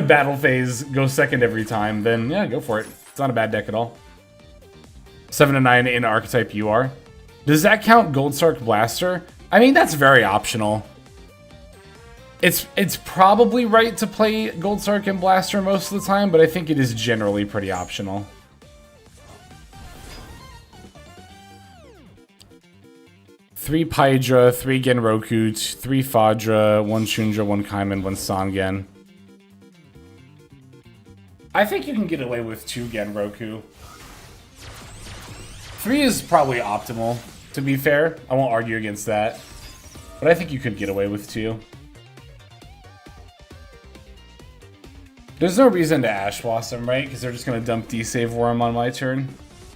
battle phase, go second every time, then yeah, go for it. It's not a bad deck at all. 7 to 9 in Archetype UR. Does that count Goldsark Blaster? I mean, that's very optional. It's probably right to play Goldsark and Blaster most of the time, but I think it is generally pretty optional. Three Pydra, 3 Genroku, 3 Fadra, 1 Shunja, 1 Kaiman, 1 Sangen. I think you can get away with 2 Genroku. 3 is probably optimal, to be fair. I won't argue against that. But I think you could get away with 2. There's no reason to Ash Blossom, right? Because they're just going to dump D-Save Worm on my turn,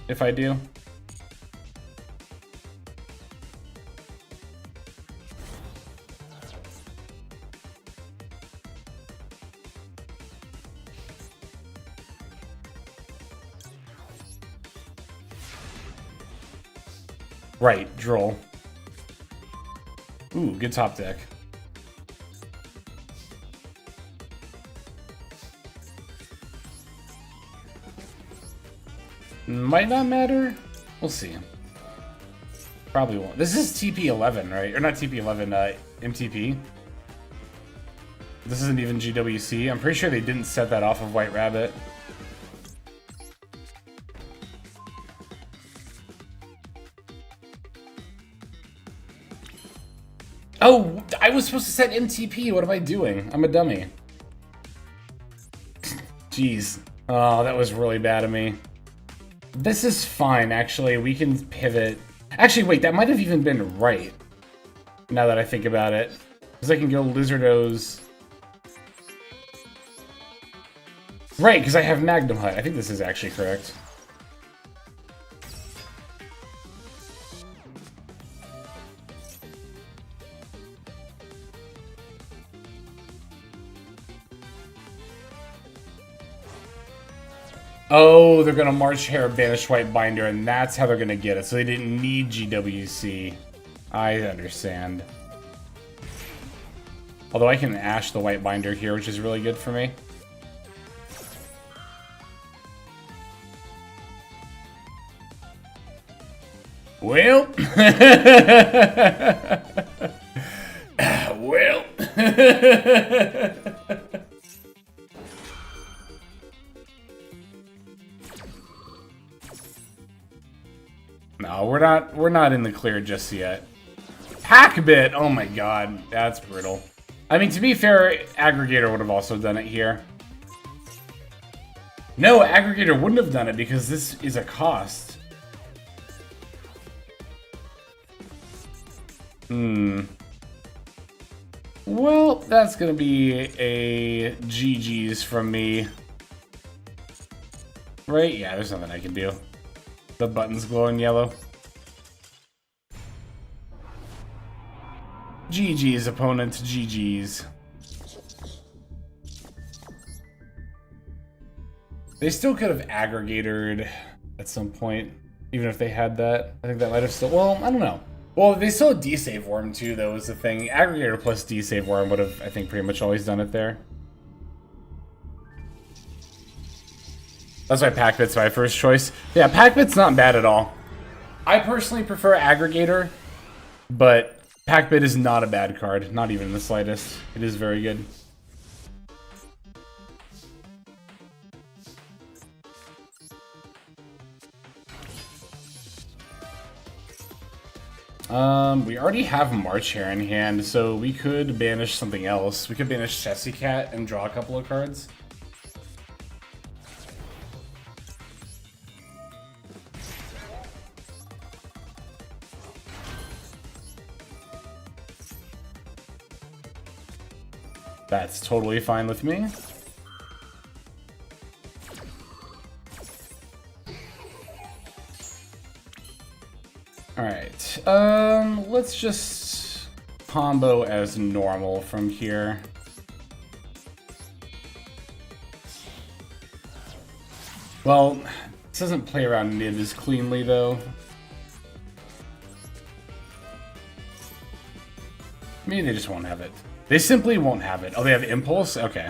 if I do. Right, droll. Ooh, good top deck. Might not matter. We'll see. Probably won't. This is TP11, right? Or not TP11, MTP. This isn't even GWC. I'm pretty sure they didn't set that off of White Rabbit. Oh, I was supposed to set MTP. What am I doing? I'm a dummy. Jeez. Oh, that was really bad of me. This is fine, actually. We can pivot. Actually, wait, that might have even been right. Now that I think about it. Because I can go Lizardos. Right, because I have Magnum Hut. I think this is actually correct. Oh, they're gonna March Hare, Banish White Binder, and that's how they're gonna get it. So they didn't need GWC. I understand. Although I can Ash the White Binder here, which is really good for me. Well. Well. No, we're not in the clear just yet. Packbit! Oh my god, that's brutal. I mean, to be fair, Aggregator would have also done it here. No, Aggregator wouldn't have done it because this is a cost. Well, that's gonna be a GG's from me. Right? Yeah, there's nothing I can do. The button's glowing yellow. GG's, opponent. GG's. They still could have aggregated at some point, even if they had that. I think that might have still... Well, I don't know. Well, they still had D-Save Worm, too, though, was the thing. Aggregator plus D-Save Worm would have, I think, pretty much always done it there. That's why Packbit's my first choice. Yeah, Packbit's not bad at all. I personally prefer Aggregator, but Packbit is not a bad card. Not even in the slightest. It is very good. We already have March Hare in hand, so we could banish something else. We could banish Chessy Cat and draw a couple of cards. That's totally fine with me. Alright, let's just combo as normal from here. Well, this doesn't play around Nib as cleanly, though. Maybe they just won't have it. They simply won't have it. Oh, they have Impulse? Okay.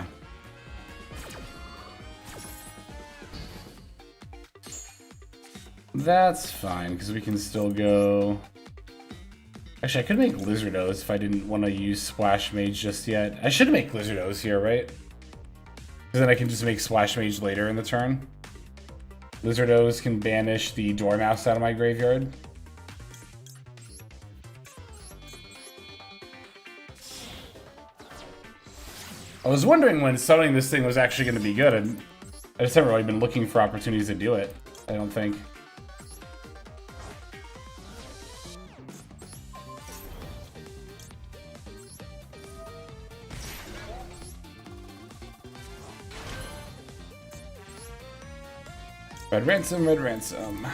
That's fine, because we can still go... Actually, I could make Lizardos if I didn't want to use Splash Mage just yet. I should make Lizardos here, right? Because then I can just make Splash Mage later in the turn. Lizardos can banish the Dormouse out of my graveyard. I was wondering when summoning this thing was actually going to be good, and I just haven't really been looking for opportunities to do it, I don't think. Red Ransom, Red Ransom.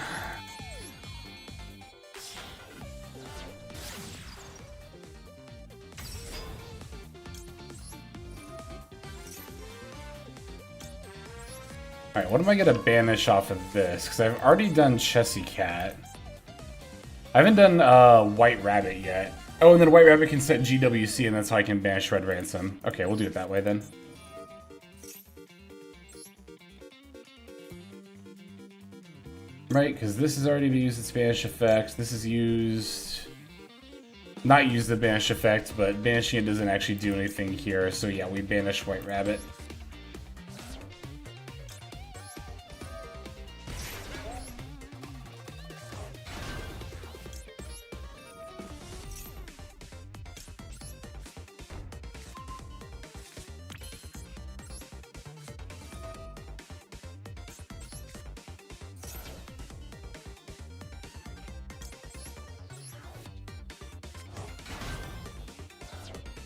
Alright, what am I going to banish off of this? Because I've already done Chessy Cat. I haven't done White Rabbit yet. Oh, and then White Rabbit can set GWC, and that's how I can banish Red Ransom. Okay, we'll do it that way then. Right, because this has already used its banish effect. This is used... Not use the banish effect, but banishing it doesn't actually do anything here. So yeah, we banish White Rabbit.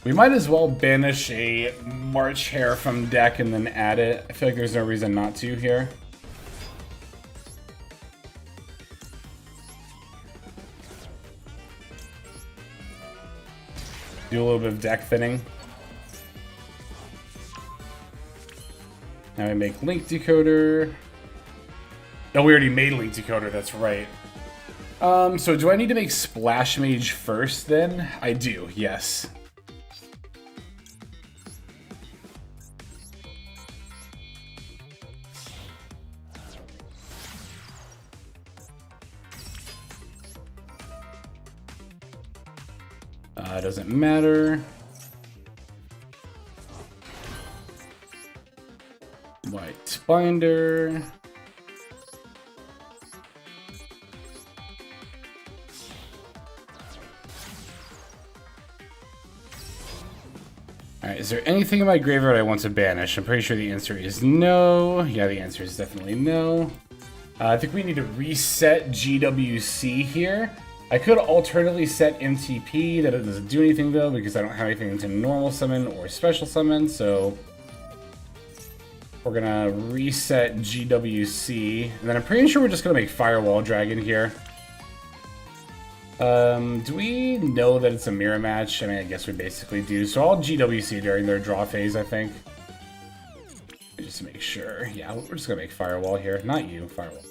We might as well banish a March Hare from deck and then add it. I feel like there's no reason not to here. Do a little bit of deck thinning. Now we make Link Decoder. Oh, we already made Link Decoder, that's right. So do I need to make Splash Mage first then? I do, yes. Doesn't matter. White binder. Alright, is there anything in my graveyard I want to banish? I'm pretty sure the answer is no. Yeah, the answer is definitely no. I think we need to reset GWC here. I could alternately set MTP, that it doesn't do anything though, because I don't have anything into normal summon or special summon, so we're gonna reset GWC, and then I'm pretty sure we're just gonna make Firewall Dragon here. Do we know that it's a mirror match? I mean, I guess we basically do, so I'll GWC during their draw phase, I think. Just to make sure. Yeah, we're just gonna make Firewall here, not you, Firewall.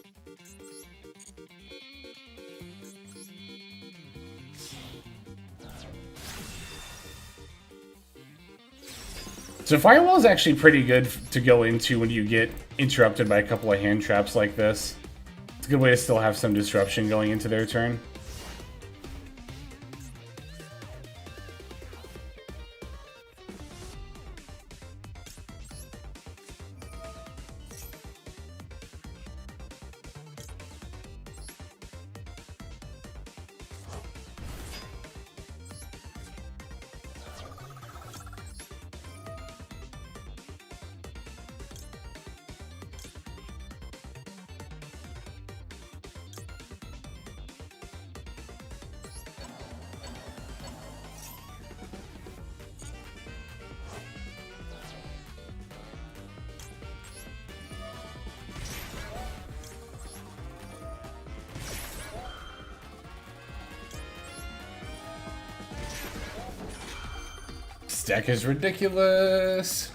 So Firewall is actually pretty good to go into when you get interrupted by a couple of hand traps like this. It's a good way to still have some disruption going into their turn. This deck is ridiculous.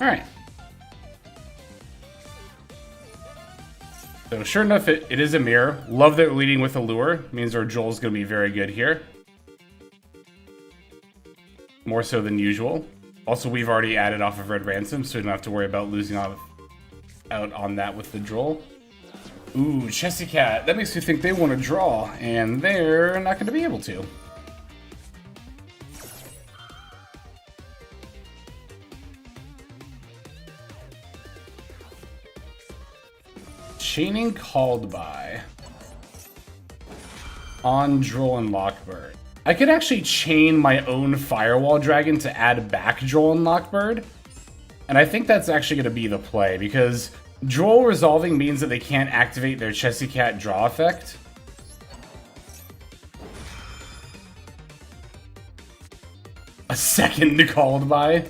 Alright. So sure enough, it is a mirror. Love that we're leading with a lure. Means our Joel's going to be very good here. More so than usual. Also, we've already added off of Red Ransom, so we don't have to worry about losing out on that with the Droll. Ooh, Chessy Cat. That makes me think they want to draw, and they're not going to be able to. chaining called by on Droll and Lockbird. I could actually chain my own Firewall Dragon to add back Droll and Lockbird. And I think that's actually going to be the play, because Droll resolving means that they can't activate their Chessy Cat draw effect. A second called by?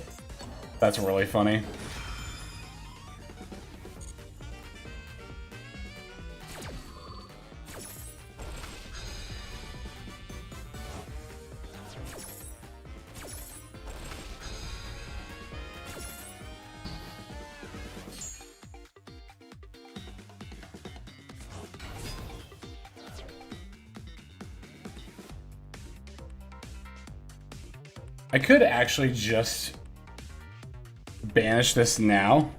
That's really funny. I could actually just banish this now.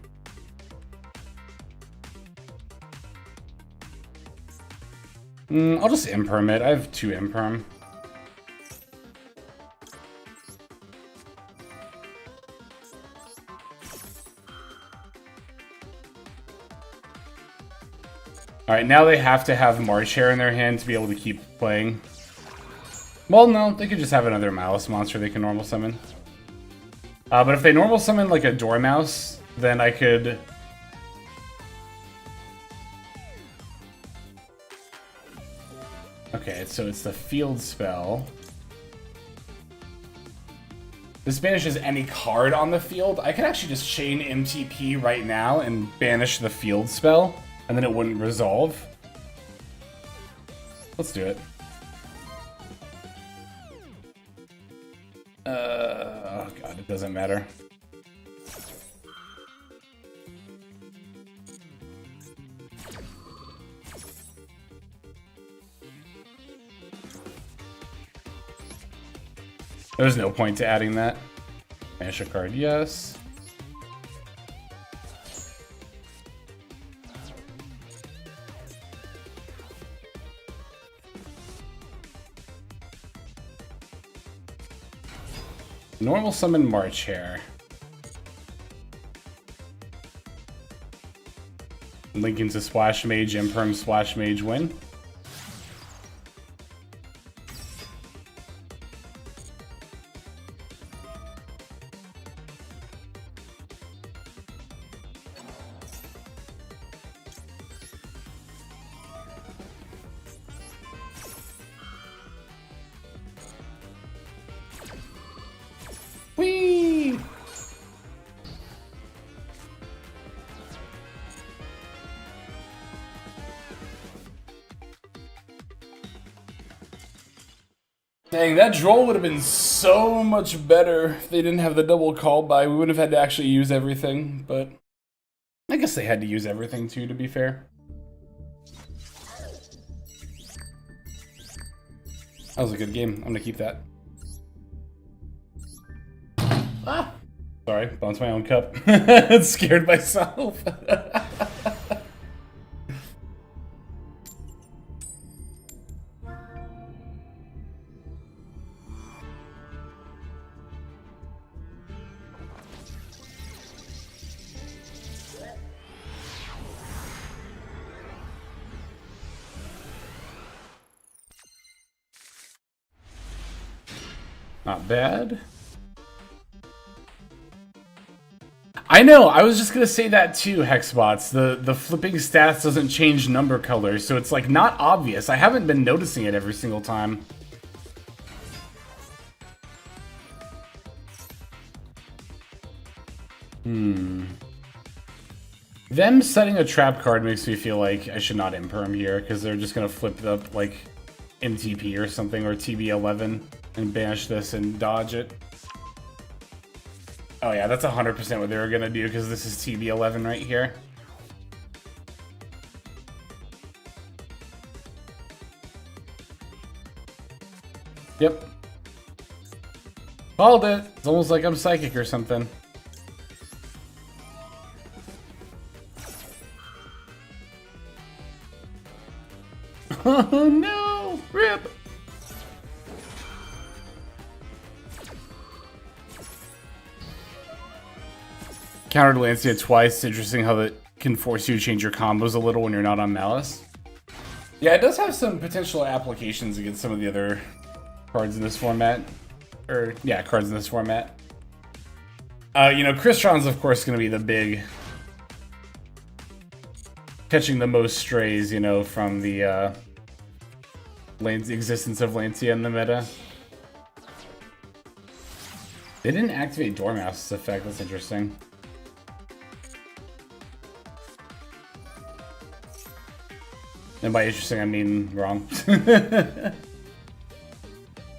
I'll just imperm it. I have 2 imperm. Alright, now they have to have March Hare in their hand to be able to keep playing. Well, no, they could just have another Malice monster they can normal summon. But if they normal summon like a Dormouse, then I could... Okay, so it's the field spell. This banishes any card on the field. I could actually just chain MTP right now and banish the field spell, and then it wouldn't resolve. Let's do it. Oh god, it doesn't matter. There's no point to adding that. Banish a card, yes. Normal summon March Hare. Link into Splash Mage, Imperm Splash Mage, win. Whee! Dang, that Droll would have been so much better if they didn't have the double call by. We wouldn't have had to actually use everything, but I guess they had to use everything too, to be fair. That was a good game. I'm gonna keep that. Ah! Sorry, bounced my own cup. Scared myself. Not bad. I know, I was just gonna say that too, Hexbots. The flipping stats doesn't change number colors, so it's like not obvious. I haven't been noticing it every single time. Them setting a trap card makes me feel like I should not imperm here, because they're just gonna flip up like MTP or something, or TB11, and banish this and dodge it. Oh yeah, that's 100% what they were gonna do, because this is TB11 right here. Yep. Called it! It's almost like I'm psychic or something. Oh no! RIP! Countered Lancia twice. Interesting how the can force you to change your combos a little when you're not on Malice. Yeah, it does have some potential applications against some of the other cards in this format. Or, yeah, cards in this format. You know, Crystron's, of course, going to be the big... catching the most strays, you know, from the existence of Lancia in the meta. They didn't activate Dormouse's effect, that's interesting. And by interesting, I mean wrong.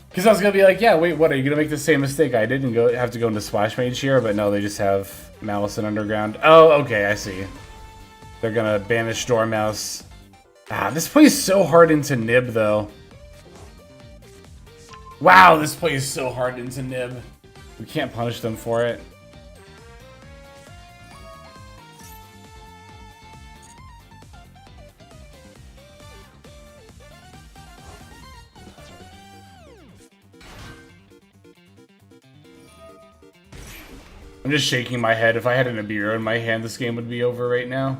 Because I was gonna be like, yeah, wait, what, are you gonna make the same mistake I did and have to go into Splash Mage here? But no, they just have Malice and Underground. Oh, okay, I see. They're gonna banish Dormouse. Ah, this plays so hard into Nib, though. Wow, this plays so hard into Nib. We can't punish them for it. I'm just shaking my head. If I had an Nibiru in my hand, this game would be over right now.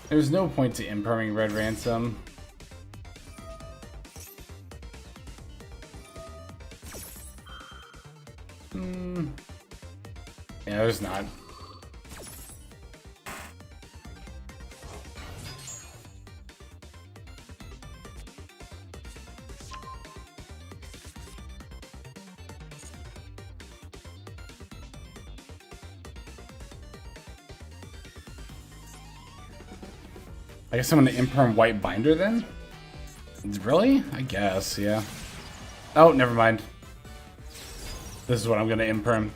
There's no point to imperming Red Ransom. Yeah, there's not. I guess I'm gonna imperm White Binder then? Really? I guess, yeah. Oh, never mind. This is what I'm gonna imperm.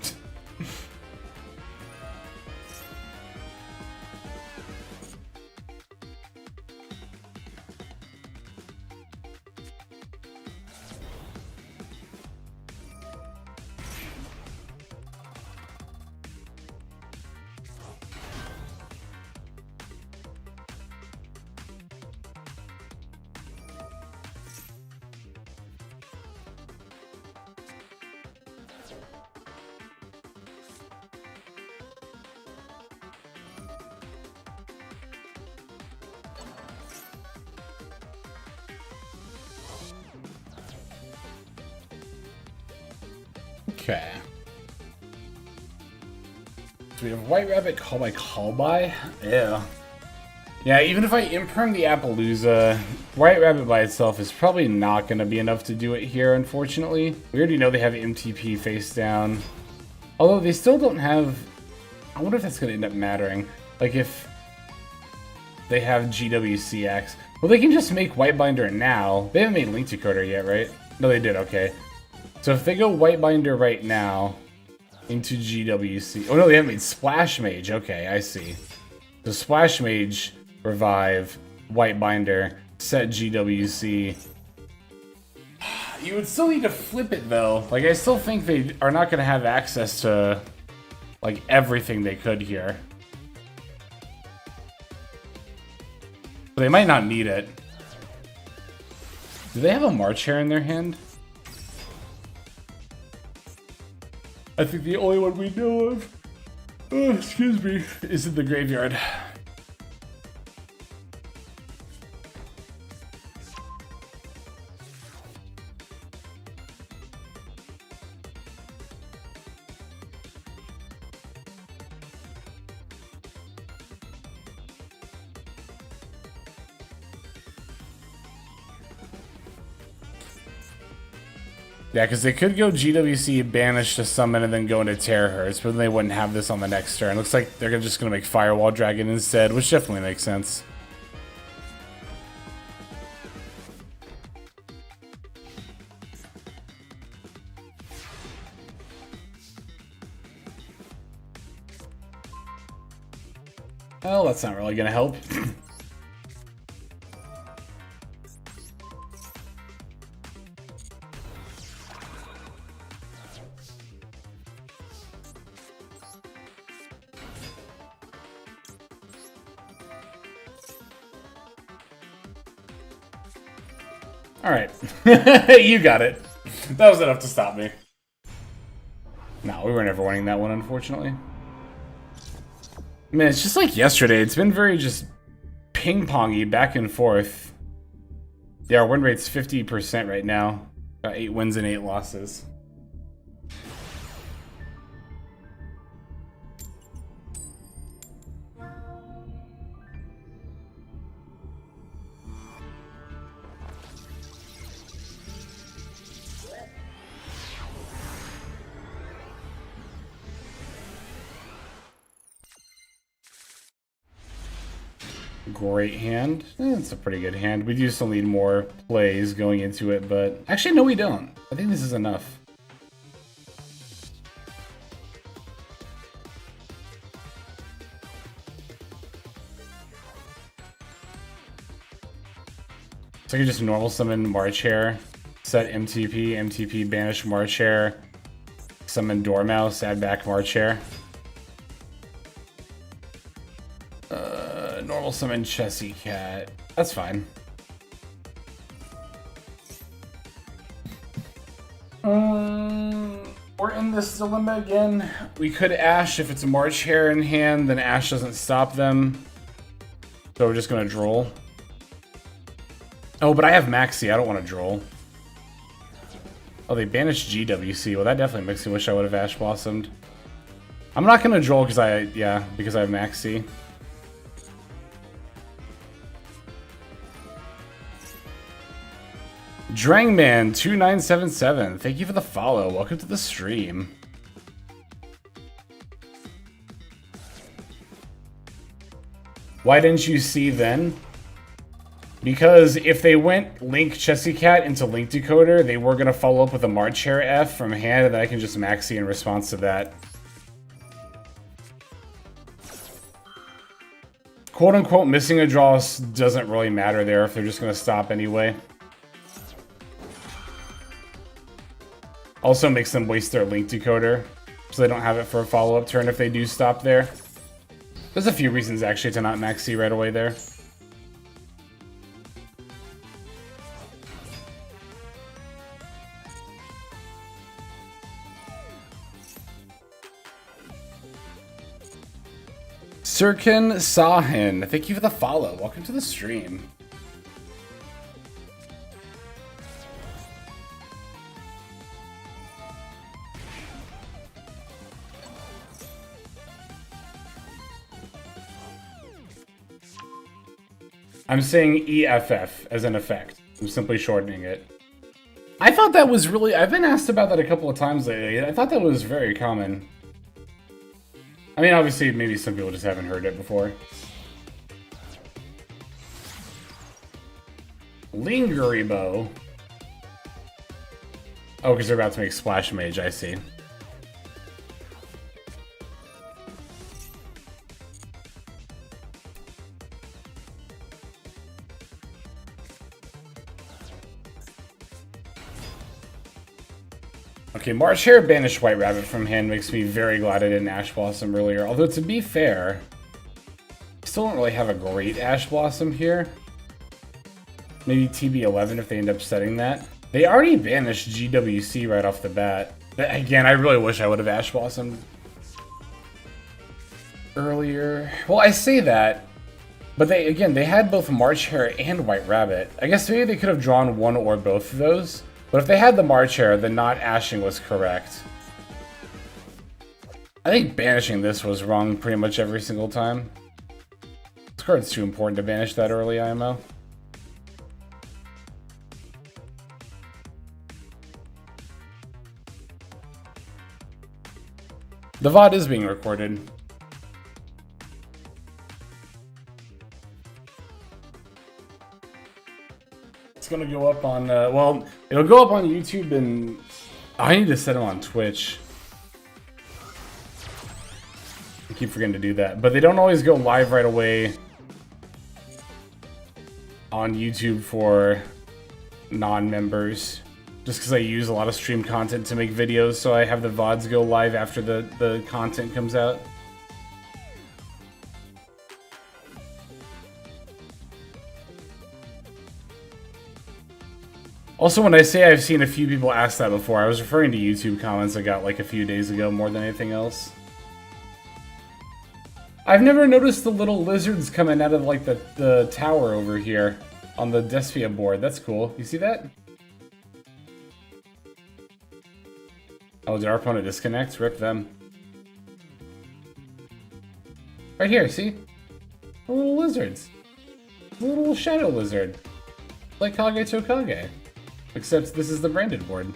Okay. So we have White Rabbit Call by Call by? Yeah. Yeah, even if I imperm the Appaloosa, White Rabbit by itself is probably not going to be enough to do it here, unfortunately. We already know they have MTP face down. Although they still don't have... I wonder if that's going to end up mattering. Like if they have GWCX. Well, they can just make White Binder now. They haven't made Link Decoder yet, right? No, they did, okay. So if they go White Binder right now into GWC... Oh no, they haven't made Splash Mage. Okay, I see. So Splash Mage, revive, White Binder, set GWC. You would still need to flip it though. Like, I still think they are not going to have access to, like, everything they could here. But they might not need it. Do they have a March Hare in their hand? I think the only one we know of, oh, excuse me, is in the graveyard. Yeah, because they could go GWC, banish to summon, and then go into Terahertz, but then they wouldn't have this on the next turn. Looks like they're just going to make Firewall Dragon instead, which definitely makes sense. Well, that's not really going to help. Alright. You got it. That was enough to stop me. No, we were never winning that one, unfortunately. Man, it's just like yesterday. It's been very just ping-pongy back and forth. Yeah, our win rate's 50% right now. Got 8 wins and 8 losses. Great hand. It's a pretty good hand. We do still need more plays going into it, but actually, no, we don't. I think this is enough. So I can just normal summon March Hare, set MTP, banish March Hare, summon Dormouse, add back March Hare. Normal summon Chessy Cat. That's fine. We're in this dilemma again. We could Ash if it's a March Hare in hand, then Ash doesn't stop them. So we're just gonna droll. Oh, but I have Maxx C. I don't want to droll. Oh, they banished GWC. Well, that definitely makes me wish I would have Ash Blossomed. I'm not gonna droll because I have Maxx C. Drangman2977, thank you for the follow. Welcome to the stream. Why didn't you see then? Because if they went Link Chessy Cat into Link Decoder, they were going to follow up with a March Hare F from hand, and then I can just Maxx C in response to that. Quote unquote missing a draw doesn't really matter there if they're just going to stop anyway. Also makes them waste their Link Decoder, so they don't have it for a follow-up turn if they do stop there. There's a few reasons actually to not Maxx C right away there. Sirkin Sahin, thank you for the follow. Welcome to the stream. I'm saying EFF as an effect. I'm simply shortening it. I thought that was really... I've been asked about that a couple of times lately. I thought that was very common. I mean, obviously, maybe some people just haven't heard it before. Lingery Bow. Oh, because they're about to make Splash Mage, I see. Okay, March Hare banished White Rabbit from hand makes me very glad I didn't Ash Blossom earlier. Although, to be fair, I still don't really have a great Ash Blossom here. Maybe TB11 if they end up setting that. They already banished GWC right off the bat. Again, I really wish I would have Ash Blossomed earlier. Well, I say that, but they had both March Hare and White Rabbit. I guess maybe they could have drawn one or both of those. But if they had the March Hare, then not ashing was correct. I think banishing this was wrong pretty much every single time. This card's too important to banish that early, IMO. The VOD is being recorded. It's gonna go up on, well, it'll go up on YouTube and... I need to set it on Twitch. I keep forgetting to do that. But they don't always go live right away on YouTube for non-members. Just because I use a lot of stream content to make videos, so I have the VODs go live after the content comes out. Also, when I say I've seen a few people ask that before, I was referring to YouTube comments I got like a few days ago more than anything else. I've never noticed the little lizards coming out of like the tower over here on the Despia board. That's cool. You see that? Oh, did our opponent disconnect? Rip them. Right here, see? The little lizards. The little shadow lizard. Like Kage to Kage. Except this is the branded board.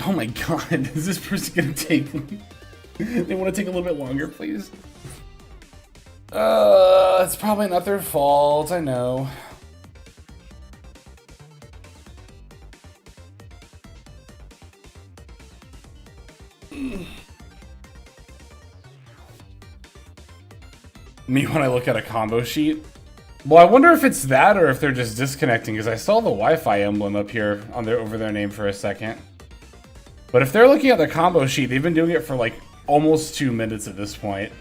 Oh my god, is this person gonna take... They want to take a little bit longer, please? It's probably not their fault, I know. Me when I look at a combo sheet. Well, I wonder if it's that or if they're just disconnecting, because I saw the Wi-Fi emblem up here on over their name for a second. But if they're looking at the combo sheet, they've been doing it for like almost 2 minutes at this point.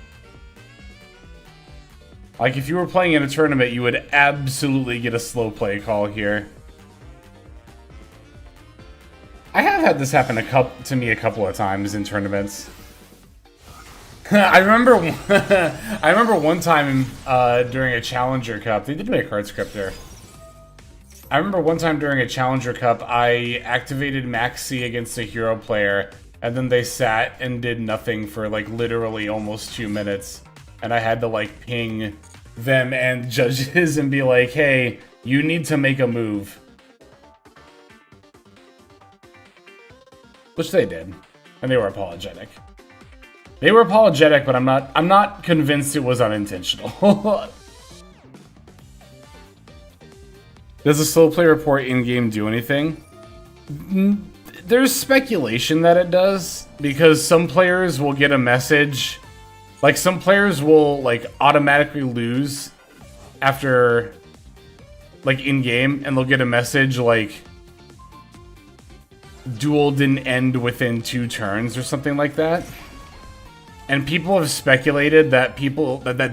Like if you were playing in a tournament, you would absolutely get a slow play call here. I have had this happen to me a couple of times in tournaments. I remember one time during a Challenger Cup, they did make card scripter. I remember one time during a Challenger Cup, I activated Maxx C against a hero player, and then they sat and did nothing for like literally almost 2 minutes. And I had to like ping them and judges and be like, hey, you need to make a move. Which they did, and they were apologetic. They were apologetic, but I'm not convinced it was unintentional. Does a slow play report in-game do anything? There's speculation that it does, because some players will get a message. Like, some players will, like, automatically lose after, like, in-game, and they'll get a message, like, duel didn't end within 2 turns or something like that. And people have speculated that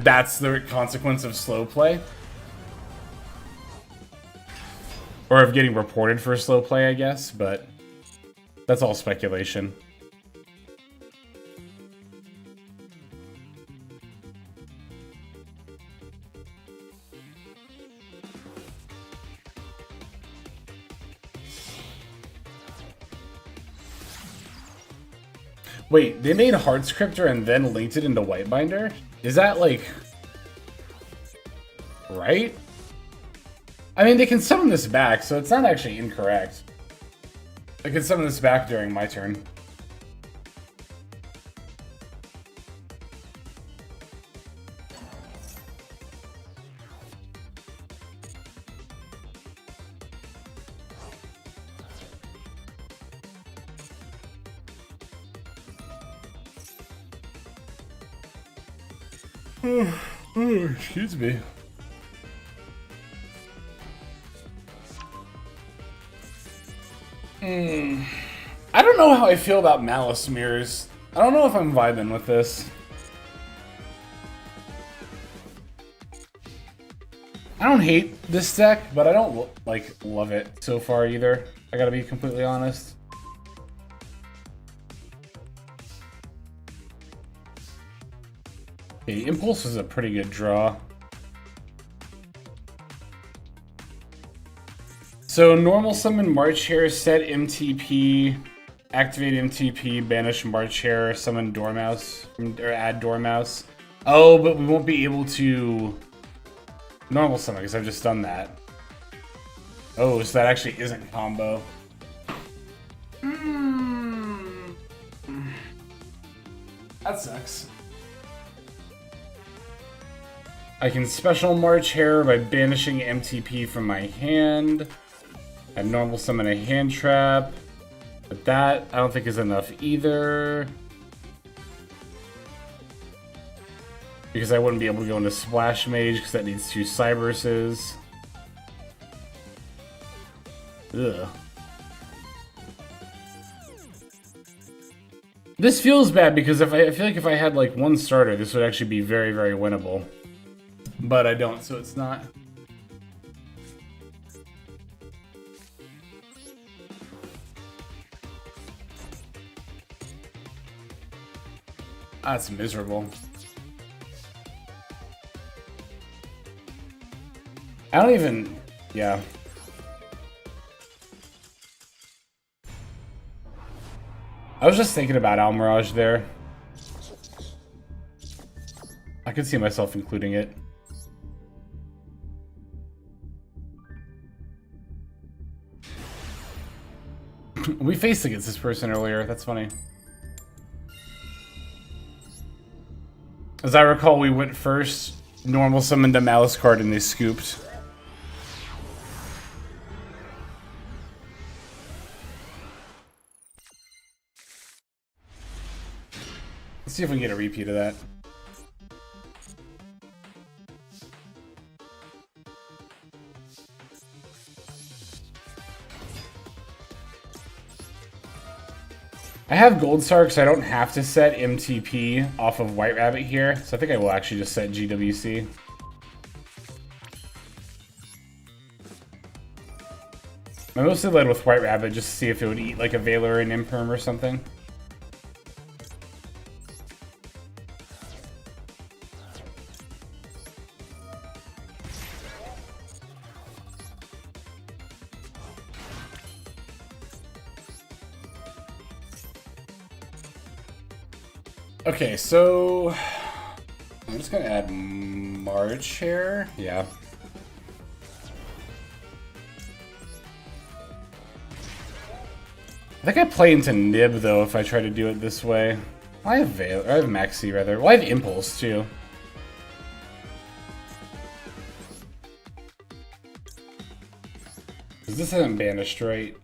that's the consequence of slow play. Or of getting reported for slow play, I guess, but that's all speculation. Wait, they made Hard Scripter and then linked it into Whitebinder? Is that, like... right? I mean, they can summon this back, so it's not actually incorrect. They can summon this back during my turn. Oh, excuse me. I don't know how I feel about Malice mirrors. I don't know if I'm vibing with this. I don't hate this deck, but I don't like love it so far either. I gotta be completely honest. Okay, Impulse is a pretty good draw. So normal summon March Hare, set MTP, activate MTP, banish March Hare, summon Dormouse, or add Dormouse. Oh, but we won't be able to normal summon because I've just done that. Oh, so that actually isn't combo. That sucks. I can special March Hare by banishing MTP from my hand. I normal summon a hand trap. But that I don't think is enough either. Because I wouldn't be able to go into Splash Mage because that needs 2 Cyberses. Ugh. This feels bad because I feel like if I had like 1 starter, this would actually be very, very winnable. But I don't, so it's not. That's miserable. I don't even... Yeah. I was just thinking about Almirage there. I could see myself including it. We faced against this person earlier. That's funny. As I recall, we went first, normal summoned a Malice card, and they scooped. Let's see if we can get a repeat of that. I have Gold Star because I don't have to set MTP off of White Rabbit here, so I think I will actually just set GWC. I mostly led with White Rabbit just to see if it would eat like a Valor and Imperm or something. Okay, so I'm just gonna add March here. Yeah. I think I play into Nib though if I try to do it this way. I have Maxx C rather. Well, I have Impulse too. Because this isn't banished, right?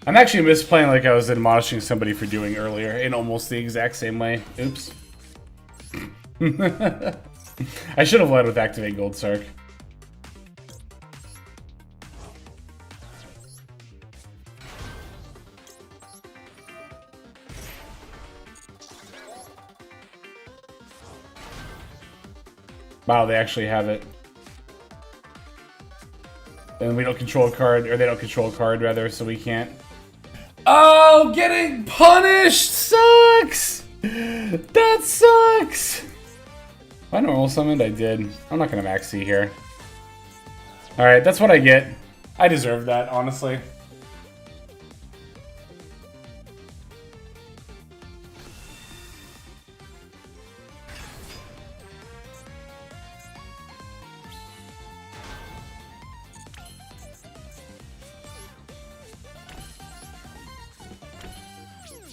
I'm actually misplaying like I was admonishing somebody for doing earlier in almost the exact same way. Oops. I should have led with Activate Gold Sark. Wow, they actually have it. And we don't control a card, or they don't control a card rather, so we can't. Oh, getting punished sucks! That sucks! If I normal summoned, I did. I'm not gonna Maxx C here. Alright, that's what I get. I deserve that, honestly.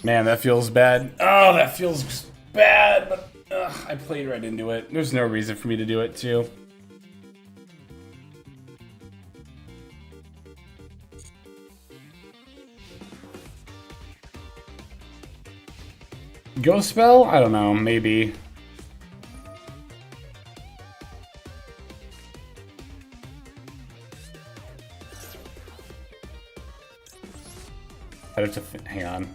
Man, that feels bad. Oh, that feels bad, but I played right into it. There's no reason for me to do it, too. Ghost Spell? I don't know, maybe. I'd have to hang on.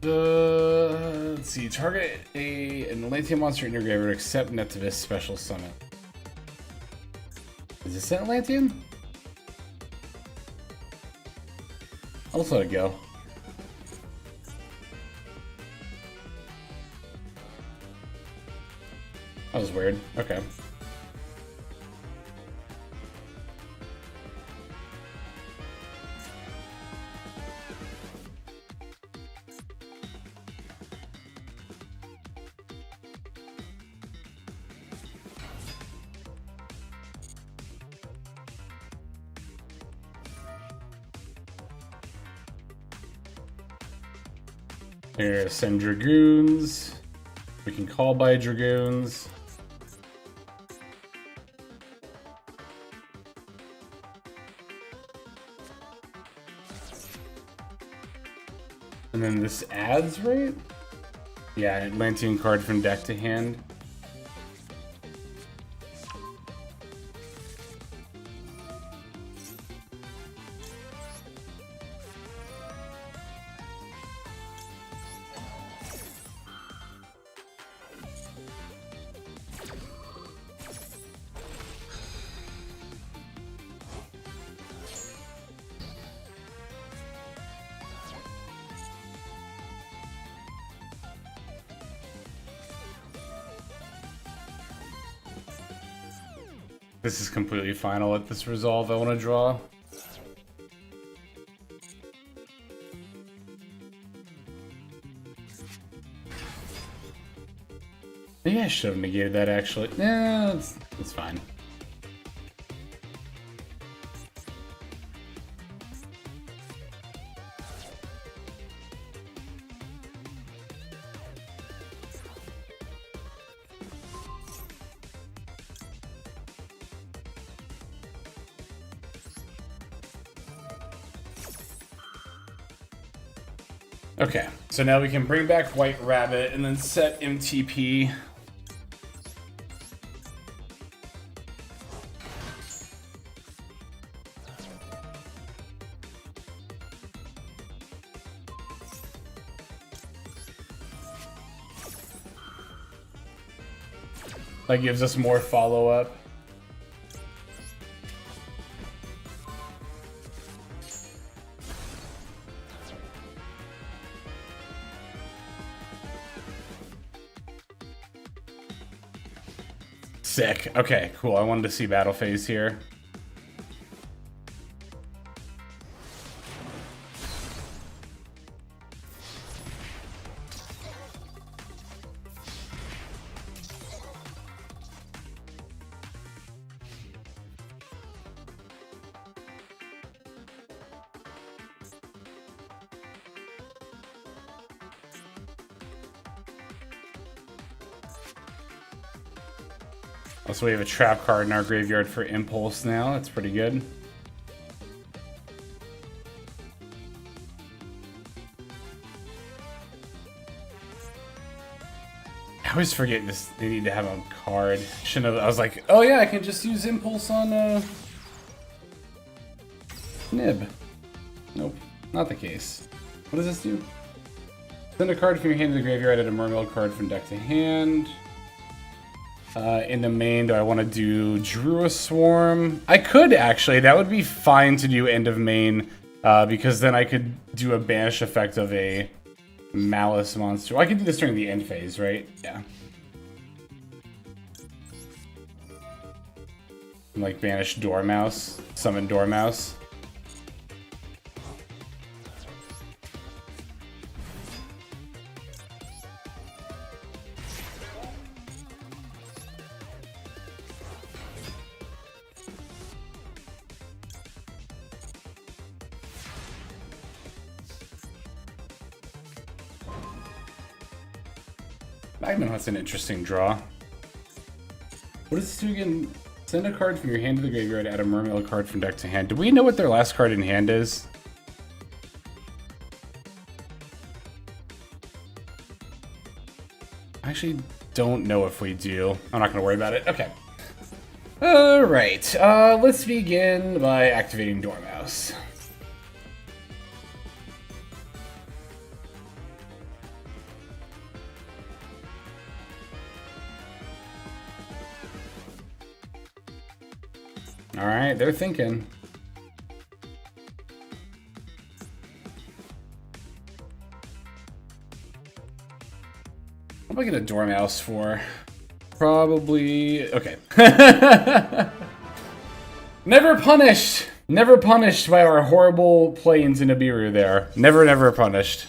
Let's see. Target an Atlantean monster in your graveyard except Netivis special summon. Is this an Atlantean? I'll just let it go. That was weird. Okay. Here, send Dragoons. We can call by Dragoons. And then this adds, right? Yeah, Atlantean card from deck to hand. This is completely fine. I'll let this resolve. I want to draw. Maybe I should have negated that, actually. Nah, it's fine. Okay, so now we can bring back White Rabbit and then set MTP. That gives us more follow-up. Sick. Okay, cool. I wanted to see battle phase here. So we have a trap card in our graveyard for Impulse now. That's pretty good. I always forget this. They need to have a card. Shouldn't have. I was like, oh yeah, I can just use Impulse on Nib. Nope, not the case. What does this do? Send a card from your hand to the graveyard. Add a Mermaid card from deck to hand. In the main, do I want to do Drew a Swarm? I could actually. That would be fine to do end of main, because then I could do a banish effect of a Malice monster. Well, I could do this during the end phase, right? Yeah. Like banish Dormouse, summon Dormouse. Magman Hunt's an interesting draw. What does this do again? Send a card from your hand to the graveyard, add a Mermaid card from deck to hand. Do we know what their last card in hand is? I actually don't know if we do. I'm not going to worry about it. Okay. Alright, let's begin by activating Dormouse. Alright, they're thinking. What am I gonna Dormouse for? Probably... okay. Never punished! Never punished by our horrible play into Nibiru there. Never, never punished.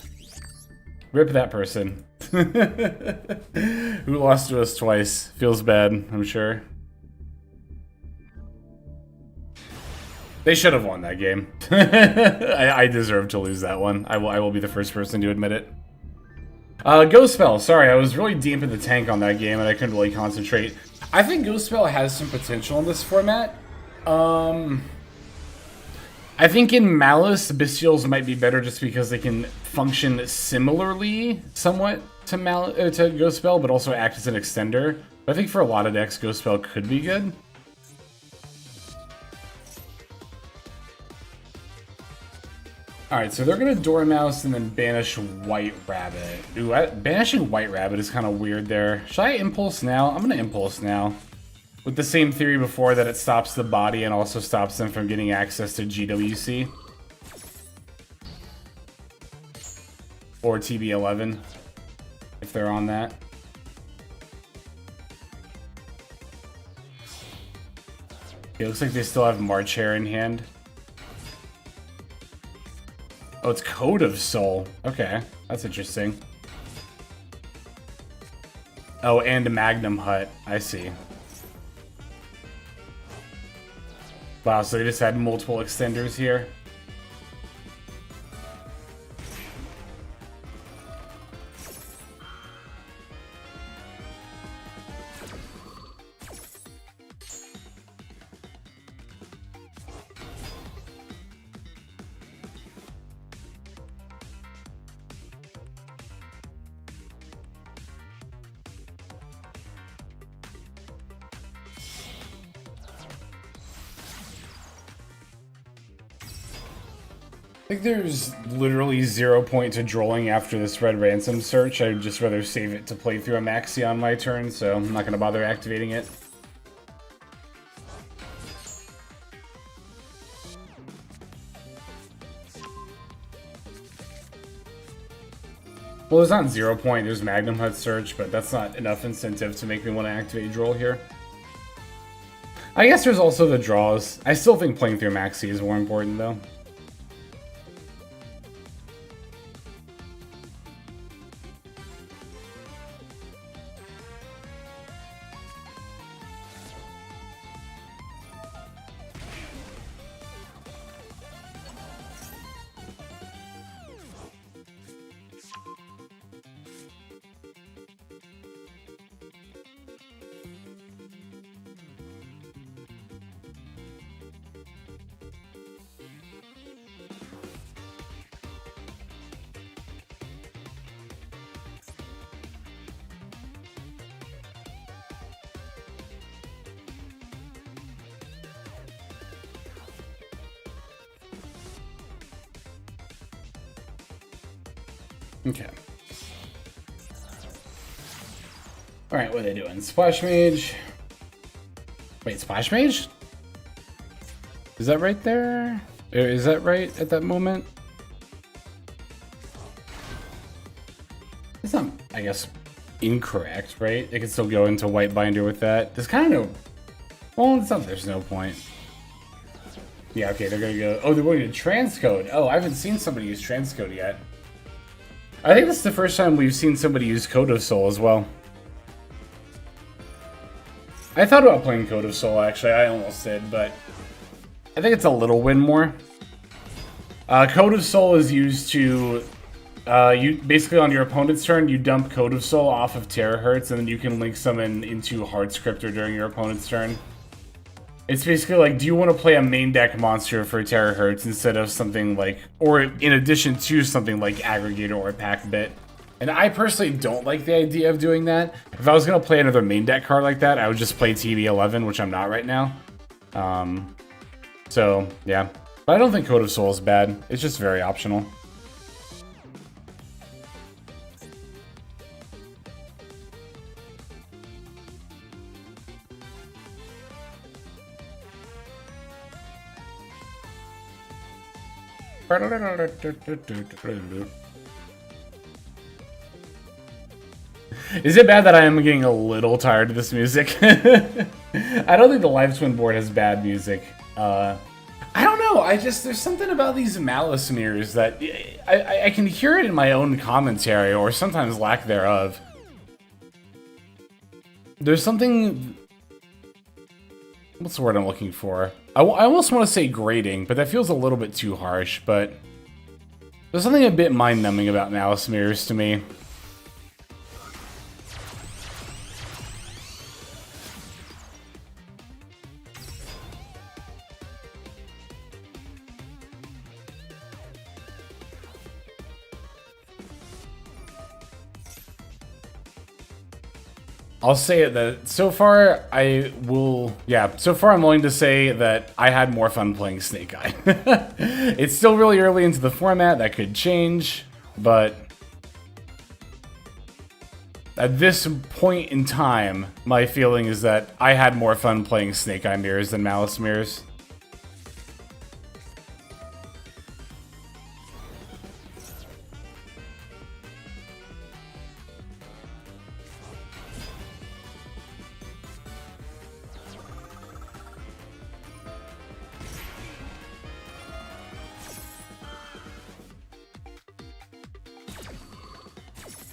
Rip that person. Who lost to us twice. Feels bad, I'm sure. They should have won that game. I deserve to lose that one. I will be the first person to admit it. Ghost Spell. Sorry, I was really deep in the tank on that game and I couldn't really concentrate. I think Ghost Spell has some potential in this format. I think in Malice, Bestials might be better just because they can function similarly, somewhat, to Ghost Spell, but also act as an extender. But I think for a lot of decks, Ghost Spell could be good. Alright, so they're gonna Dormouse and then banish White Rabbit. Ooh, banishing White Rabbit is kind of weird there. Should I Impulse now? I'm gonna Impulse now. With the same theory before that it stops the body and also stops them from getting access to GWC. Or TB11, if they're on that. It looks like they still have March Hare in hand. Oh, it's Code of Soul. Okay, that's interesting. Oh, and a Magnum Hut. I see. Wow, so they just had multiple extenders here. I think there's literally 0 point to drolling after this red ransom search. I'd just rather save it to play through a Maxx C on my turn, so I'm not going to bother activating it. Well, there's not 0 point, there's Magnum Hut search, but that's not enough incentive to make me want to activate droll here. I guess there's also the draws. I still think playing through Maxx C is more important, though. Okay. Alright, what are they doing? Splash Mage. Wait, Splash Mage? Is that right there? Is that right at that moment? It's not, I guess, incorrect, right? It can still go into White Binder with that. There's kind of no... Well, it's not, there's no point. Yeah, okay, they're gonna go... Oh, they're going to Transcode. Oh, I haven't seen somebody use Transcode yet. I think this is the first time we've seen somebody use Code of Soul as well. I thought about playing Code of Soul, actually. I almost did, but I think it's a little win more. Code of Soul is used to... you basically, on your opponent's turn, you dump Code of Soul off of Terahertz, and then you can link summon into Heart Scripter during your opponent's turn. It's basically like, do you want to play a main deck monster for Terahertz instead of something like, or in addition to something like Aggregator or Pack Bit? And I personally don't like the idea of doing that. If I was going to play another main deck card like that, I would just play TB11, which I'm not right now. So, yeah. But I don't think Code of Soul is bad. It's just very optional. Is it bad that I am getting a little tired of this music? I don't think the Live Twin board has bad music. I don't know, there's something about these Malice mirrors that I can hear it in my own commentary, or sometimes lack thereof. There's something... What's the word I'm looking for? I almost want to say grating, but that feels a little bit too harsh, but... There's something a bit mind-numbing about Malice mirrors to me. I'll say it that so far so far I'm willing to say that I had more fun playing Snake Eye. It's still really early into the format, that could change, but at this point in time, my feeling is that I had more fun playing Snake Eye mirrors than Malice mirrors.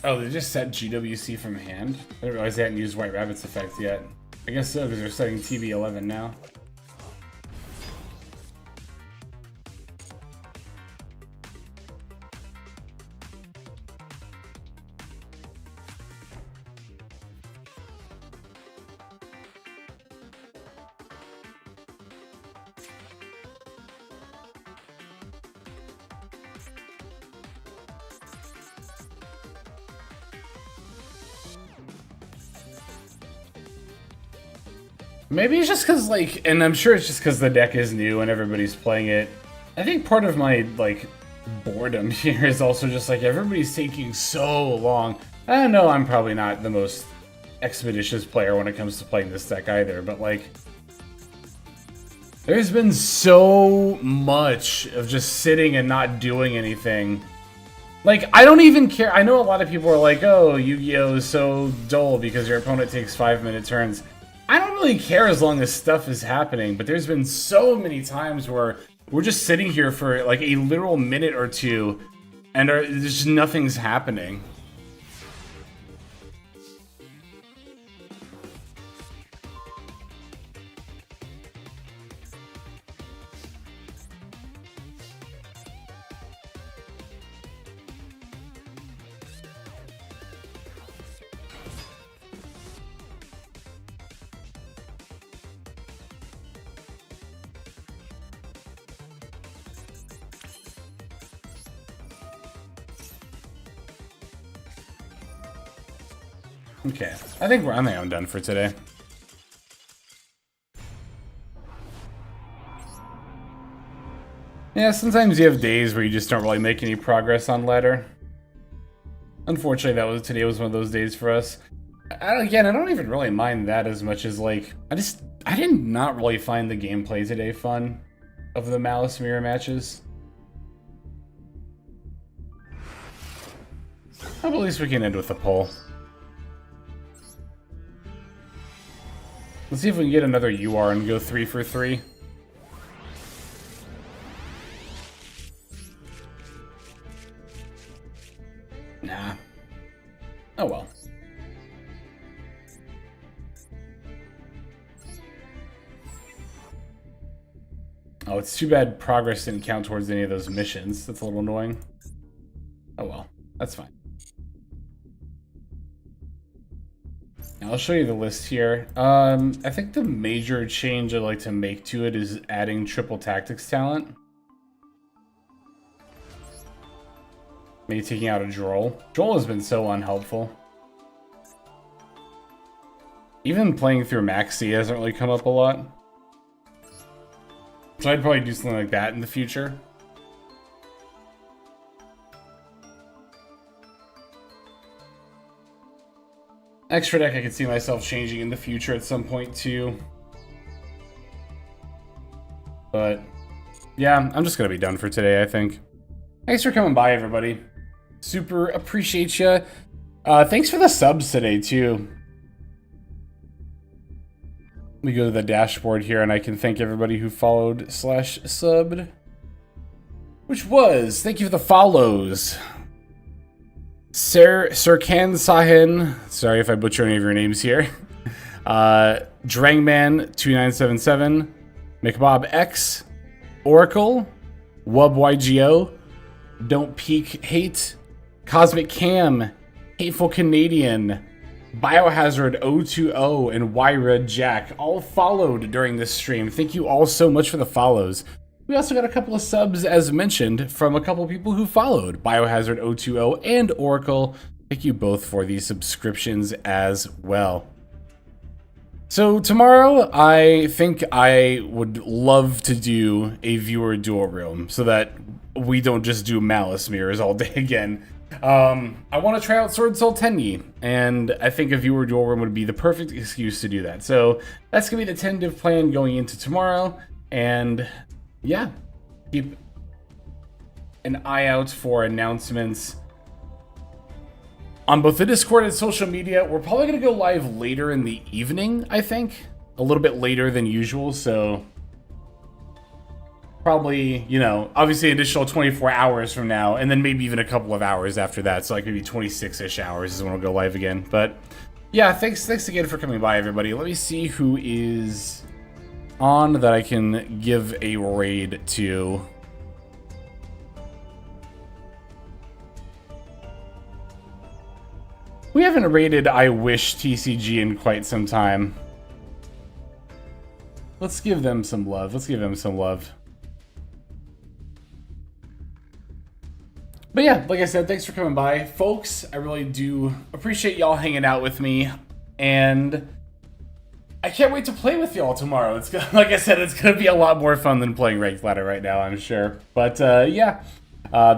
Oh, they just set GWC from hand? I didn't realize they hadn't used White Rabbit's effect yet. I guess so, because they're setting TB11 now. Maybe it's just because, like, and I'm sure it's just because the deck is new and everybody's playing it. I think part of my, like, boredom here is also just, like, everybody's taking so long. I know I'm probably not the most expeditious player when it comes to playing this deck either, but, like, there's been so much of just sitting and not doing anything. Like, I don't even care. I know a lot of people are like, oh, Yu-Gi-Oh! Is so dull because your opponent takes 5-minute turns. I don't really care as long as stuff is happening, but there's been so many times where we're just sitting here for like a literal minute or two and there's just nothing's happening. Okay, I think I'm done for today. Yeah, sometimes you have days where you just don't really make any progress on ladder. Unfortunately, today was one of those days for us. Again, I don't even really mind that as much as, like, I did not really find the gameplay today fun of the Malice mirror matches. But at least we can end with a poll. Let's see if we can get another UR and go 3 for 3. Nah. Oh well. Oh, it's too bad progress didn't count towards any of those missions. That's a little annoying. Oh well, that's fine. I'll show you the list here. I think the major change I'd like to make to it is adding triple tactics talent. Maybe taking out a Droll. Droll has been so unhelpful. Even playing through Maxx C hasn't really come up a lot. So I'd probably do something like that in the future. Extra deck I could see myself changing in the future at some point too. But yeah, I'm just gonna be done for today, I think. Thanks for coming by, everybody. Super appreciate you. Thanks for the subs today too. Let me go to the dashboard here and I can thank everybody who followed / subbed. Which was, thank you for the follows. Sirkan Sahin, sorry if I butcher any of your names here. Drangman2977, McBob X, Oracle, WubYGO, Don't Peek Hate, Cosmic Cam, Hateful Canadian, Biohazard 020, and Wyred Jack all followed during this stream. Thank you all so much for the follows. We also got a couple of subs, as mentioned, from a couple of people who followed Biohazard 020 and Oracle. Thank you both for the subscriptions as well. So tomorrow, I think I would love to do a viewer duel room so that we don't just do Malice mirrors all day again. I want to try out Sword Soul Tenyi, and I think a viewer duel room would be the perfect excuse to do that. So that's going to be the tentative plan going into tomorrow, and yeah, keep an eye out for announcements on both the Discord and social media. We're probably going to go live later in the evening, I think. A little bit later than usual, so probably, you know, obviously additional 24 hours from now, and then maybe even a couple of hours after that. So like maybe 26-ish hours is when we'll go live again. But yeah, thanks again for coming by, everybody. Let me see who is on that I can give a raid to. We haven't raided I Wish TCG in quite some time. Let's give them some love. Let's give them some love. But yeah, like I said, thanks for coming by. Folks, I really do appreciate y'all hanging out with me. And I can't wait to play with y'all tomorrow. It's gonna, like I said, it's going to be a lot more fun than playing Ranked Ladder right now, I'm sure. But yeah,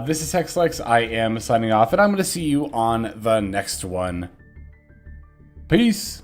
this is Hexlex. I am signing off, and I'm going to see you on the next one. Peace.